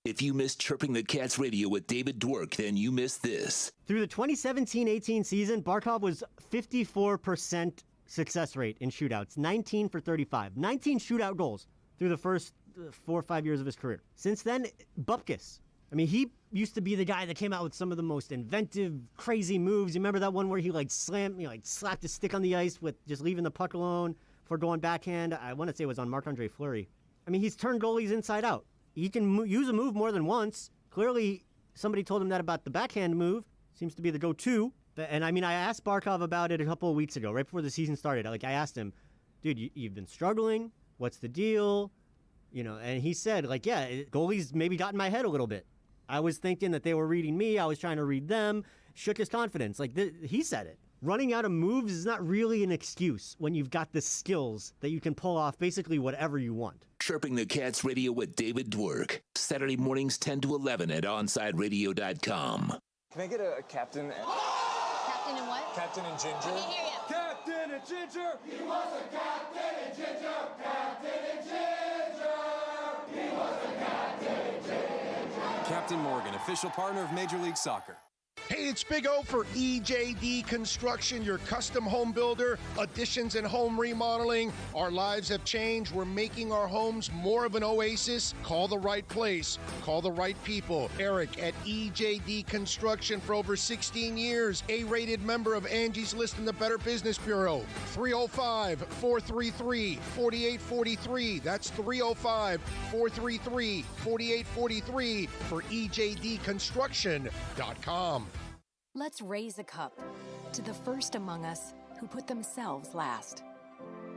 If you missed Chirping the Cats radio with David Dwork, then you missed this. Through the 2017-18 season, Barkov was 54% success rate in shootouts, 19 for 35. 19 shootout goals through the first 4 or 5 years of his career. Since then, Bupkis. I mean, he used to be the guy that came out with some of the most inventive, crazy moves. You remember that one where he slapped his stick on the ice with just leaving the puck alone for going backhand? I want to say it was on Marc-Andre Fleury. I mean, he's turned goalies inside out. He can use a move more than once. Clearly, somebody told him that about the backhand move. Seems to be the go-to. And I mean, I asked Barkov about it a couple of weeks ago, right before the season started. I asked him, dude, you've been struggling. What's the deal? And he said, goalies maybe got in my head a little bit. I was thinking that they were reading me. I was trying to read them. Shook his confidence. He said it. Running out of moves is not really an excuse when you've got the skills that you can pull off basically whatever you want. Chirping the Cats radio with David Dwork. Saturday mornings 10 to 11 at OnsideRadio.com. Can I get a captain? Captain and what? Captain and Ginger. I can't hear you. Captain and Ginger. He was a captain and ginger, captain and ginger. He was a captain and ginger. Captain Morgan, official partner of Major League Soccer. Hey, it's Big O for EJD Construction, your custom home builder, additions and home remodeling. Our lives have changed. We're making our homes more of an oasis. Call the right place. Call the right people. Eric at EJD Construction for over 16 years. A-rated member of Angie's List and the Better Business Bureau. 305-433-4843. That's 305-433-4843 for EJDconstruction.com. Let's raise a cup to the first among us who put themselves last.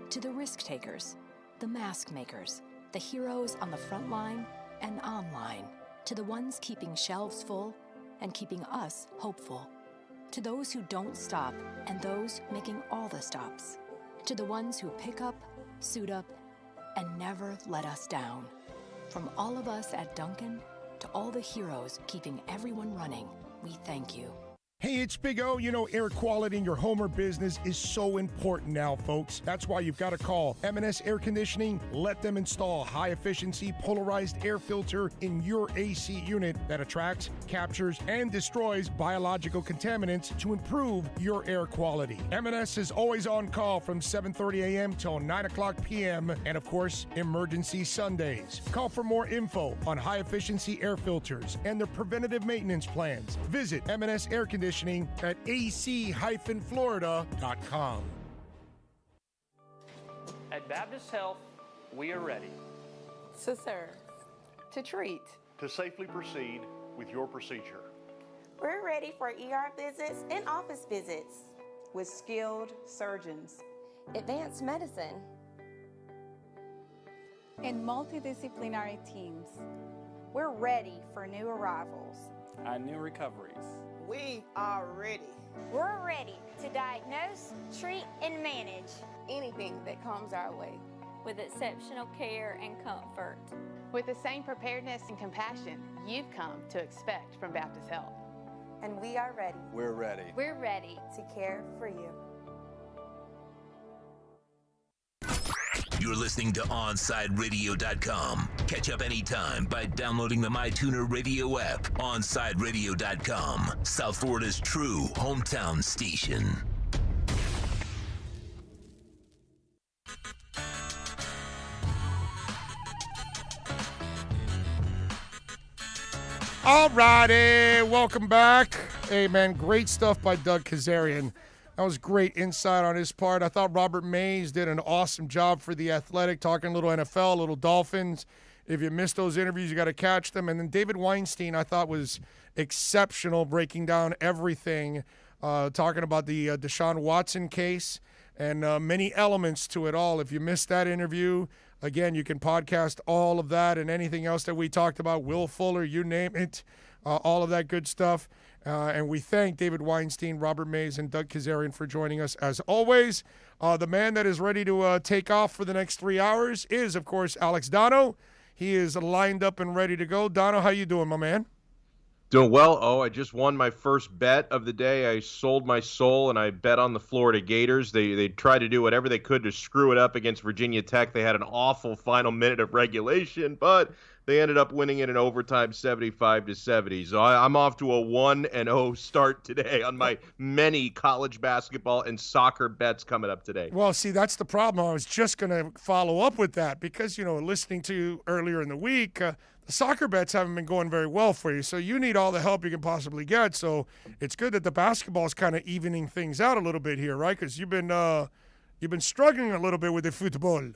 To the risk takers, the mask makers, the heroes on the front line and online. To the ones keeping shelves full and keeping us hopeful. To those who don't stop and those making all the stops. To the ones who pick up, suit up, and never let us down. From all of us at Duncan to all the heroes keeping everyone running, we thank you. Hey, it's Big O. Air quality in your home or business is so important now, folks. That's why you've got to call M&S Air Conditioning. Let them install high-efficiency polarized air filter in your AC unit that attracts, captures, and destroys biological contaminants to improve your air quality. M&S is always on call from 7:30 a.m. till 9 o'clock p.m. and, of course, emergency Sundays. Call for more info on high-efficiency air filters and their preventative maintenance plans. Visit M&S Air Conditioning at ac-florida.com. At Baptist Health, we are ready to serve, to treat, to safely proceed with your procedure. We're ready for ER visits and office visits with skilled surgeons, advanced medicine, and multidisciplinary teams. We're ready for new arrivals and new recoveries. We are ready. We're ready to diagnose, treat, and manage anything that comes our way with exceptional care and comfort. With the same preparedness and compassion you've come to expect from Baptist Health. And we are ready. We're ready. We're ready to care for you. You're listening to OnsideRadio.com. Catch up anytime by downloading the MyTuner Radio app. OnsideRadio.com, South Florida's true hometown station. All righty, welcome back. Hey, man, great stuff by Doug Kazarian. That was great insight on his part. I thought Robert Mays did an awesome job for The Athletic, talking a little NFL, a little Dolphins. If you missed those interviews, you got to catch them. And then David Weinstein, I thought, was exceptional, breaking down everything, talking about the Deshaun Watson case and many elements to it all. If you missed that interview, again, you can podcast all of that and anything else that we talked about, Will Fuller, you name it, all of that good stuff. And we thank David Weinstein, Robert Mays, and Doug Kazarian for joining us as always. The man that is ready to take off for the next 3 hours is, of course, Alex Dono. He is lined up and ready to go. Dono, how you doing, my man? Doing well. I just won my first bet of the day. I sold my soul, and I bet on the Florida Gators. They tried to do whatever they could to screw it up against Virginia Tech. They had an awful final minute of regulation, but they ended up winning it in overtime 75-70. So I'm off to a 1-0 start today on my many college basketball and soccer bets coming up today. Well, see, that's the problem. I was just going to follow up with that because, listening to you earlier in the week, the soccer bets haven't been going very well for you. So you need all the help you can possibly get. So it's good that the basketball is kind of evening things out a little bit here, right? Because you've been struggling a little bit with the football.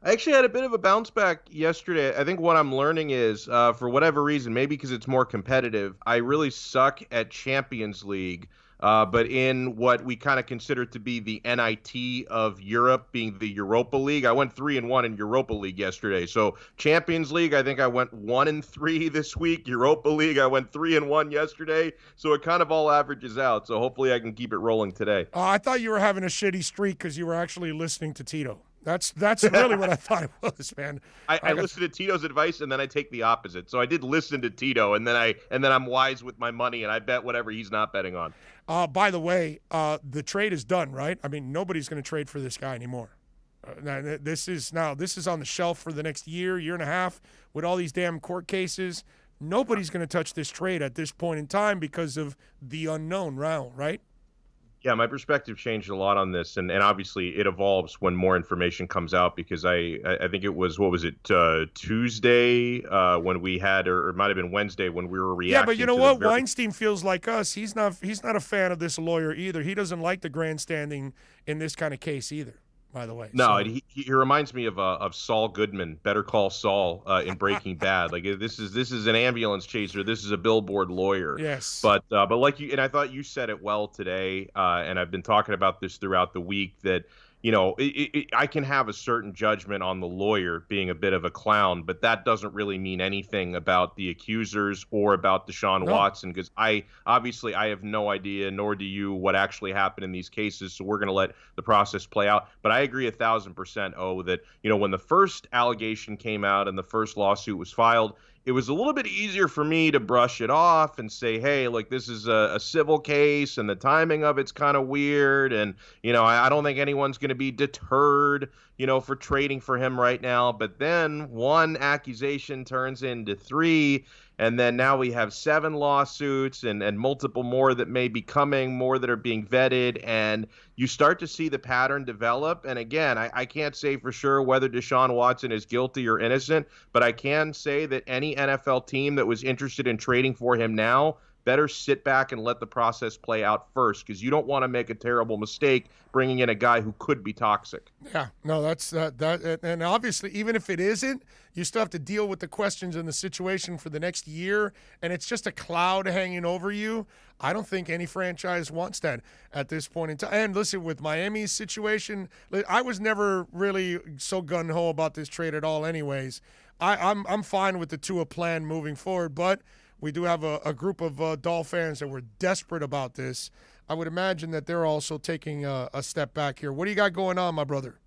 I actually had a bit of a bounce back yesterday. I think what I'm learning is, for whatever reason, maybe because it's more competitive, I really suck at Champions League. But in what we kind of consider to be the NIT of Europe, being the Europa League, I went 3-1 in Europa League yesterday. So Champions League, I think I went 1-3 this week. Europa League, I went 3-1 yesterday. So it kind of all averages out. So hopefully I can keep it rolling today. I thought you were having a shitty streak because you were actually listening to Tito. That's really what I thought it was, man. I listened to Tito's advice and then I take the opposite. So I did listen to Tito and then I'm wise with my money and I bet whatever he's not betting on. By the way, the trade is done, right? I mean, nobody's going to trade for this guy anymore. This is on the shelf for the next year and a half with all these damn court cases. Nobody's going to touch this trade at this point in time because of the unknown round, right? Yeah, my perspective changed a lot on this, and obviously it evolves when more information comes out because I think it was, Tuesday when we had, or it might have been Wednesday when we were reacting. Yeah, but you know what? Weinstein feels like us. He's not a fan of this lawyer either. He doesn't like the grandstanding in this kind of case either, by the way. No, he reminds me of Saul Goodman, Better Call Saul in Breaking Bad. Like this is an ambulance chaser. This is a billboard lawyer. Yes. But like you, and I thought you said it well today, and I've been talking about this throughout the week that, I can have a certain judgment on the lawyer being a bit of a clown, but that doesn't really mean anything about the accusers or about Deshaun Watson, because I have no idea, nor do you, what actually happened in these cases. So we're going to let the process play out. But I agree 1,000%, that, when the first allegation came out and the first lawsuit was filed, it was a little bit easier for me to brush it off and say, hey, like, this is a civil case and the timing of it's kind of weird. And, I don't think anyone's going to be deterred, for trading for him right now. But then one accusation turns into 3. And then now we have 7 lawsuits and multiple more that may be coming, more that are being vetted. And you start to see the pattern develop. And again, I can't say for sure whether Deshaun Watson is guilty or innocent, but I can say that any NFL team that was interested in trading for him now better sit back and let the process play out first, because you don't want to make a terrible mistake bringing in a guy who could be toxic. Yeah, no, that's and obviously, even if it isn't, you still have to deal with the questions and the situation for the next year, and it's just a cloud hanging over you. I don't think any franchise wants that at this point in time. And listen, with Miami's situation, I was never really so gung-ho about this trade at all anyways. I'm fine with the Tua plan moving forward, but we do have a group of Doll fans that were desperate about this. I would imagine that they're also taking a step back here. What do you got going on, my brother?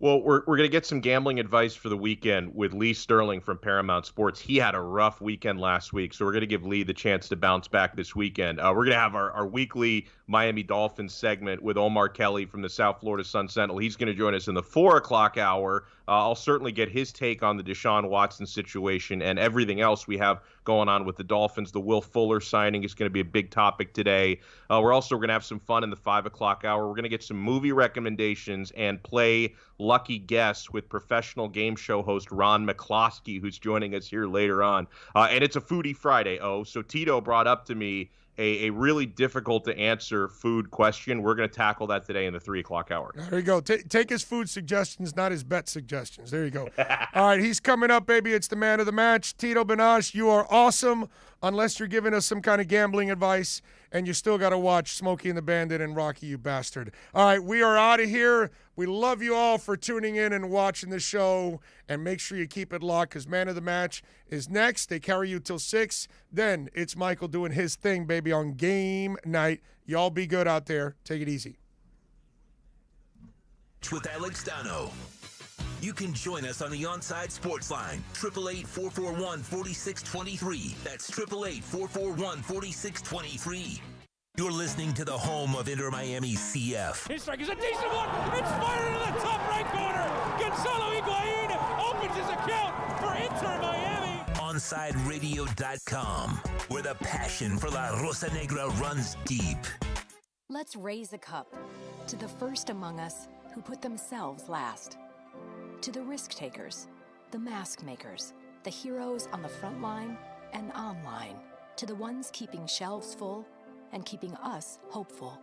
Well, we're going to get some gambling advice for the weekend with Lee Sterling from Paramount Sports. He had a rough weekend last week, so we're going to give Lee the chance to bounce back this weekend. We're going to have our weekly Miami Dolphins segment with Omar Kelly from the South Florida Sun Sentinel. He's going to join us in the 4 o'clock hour. I'll certainly get his take on the Deshaun Watson situation and everything else we have going on with the Dolphins. The Will Fuller signing is going to be a big topic today. We're also going to have some fun in the 5 o'clock hour. We're going to get some movie recommendations and play Lucky Guess with professional game show host Ron McCloskey, who's joining us here later on. And it's a Foodie Friday, so Tito brought up to me a really difficult to answer food question. We're going to tackle that today in the 3 o'clock hour. There you go. Take his food suggestions, not his bet suggestions. There you go. All right, he's coming up, baby. It's the man of the match. Tito Benash, you are awesome, unless you're giving us some kind of gambling advice, and you still got to watch Smokey and the Bandit and Rocky, you bastard. All right, we are out of here. We love you all for tuning in and watching the show, and make sure you keep it locked, because man of the match is next. They carry you till 6. Then it's Michael doing his thing, baby, on game night. Y'all be good out there. Take it easy. With Alex Dano. You can join us on the Onside Sports Line, 888-441-4623. That's 888-441-4623. You're listening to the home of Inter Miami CF. His strike is a decent one. It's fired into the top right corner. Gonzalo Higuain opens his account for Inter Miami. OnsideRadio.com, where the passion for La Rosa Negra runs deep. Let's raise a cup to the first among us who put themselves last. To the risk takers, the mask makers, the heroes on the front line and online. To the ones keeping shelves full and keeping us hopeful.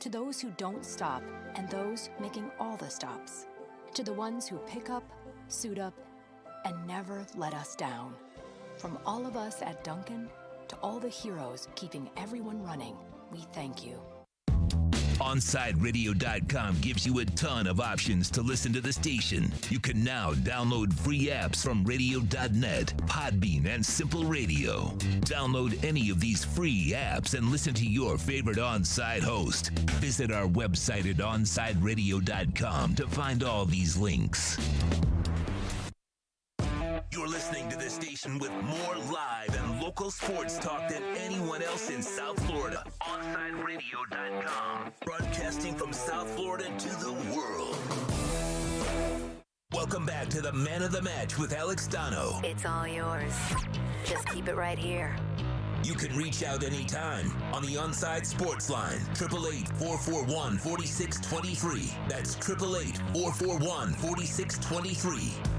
To those who don't stop and those making all the stops. To the ones who pick up, suit up, and never let us down. From all of us at Dunkin' to all the heroes keeping everyone running, we thank you. OnsideRadio.com gives you a ton of options to listen to the station. You can now download free apps from Radio.net, Podbean, and Simple Radio. Download any of these free apps and listen to your favorite Onside host. Visit our website at OnsideRadio.com to find all these links. You're listening to the station with more live and local sports talk than anyone else in South Florida. OnsideRadio.com. Broadcasting from South Florida to the world. Welcome back to the Man of the Match with Alex Dano. It's all yours. Just keep it right here. You can reach out anytime on the Onside Sports Line, 888-441-4623. That's 888-441-4623.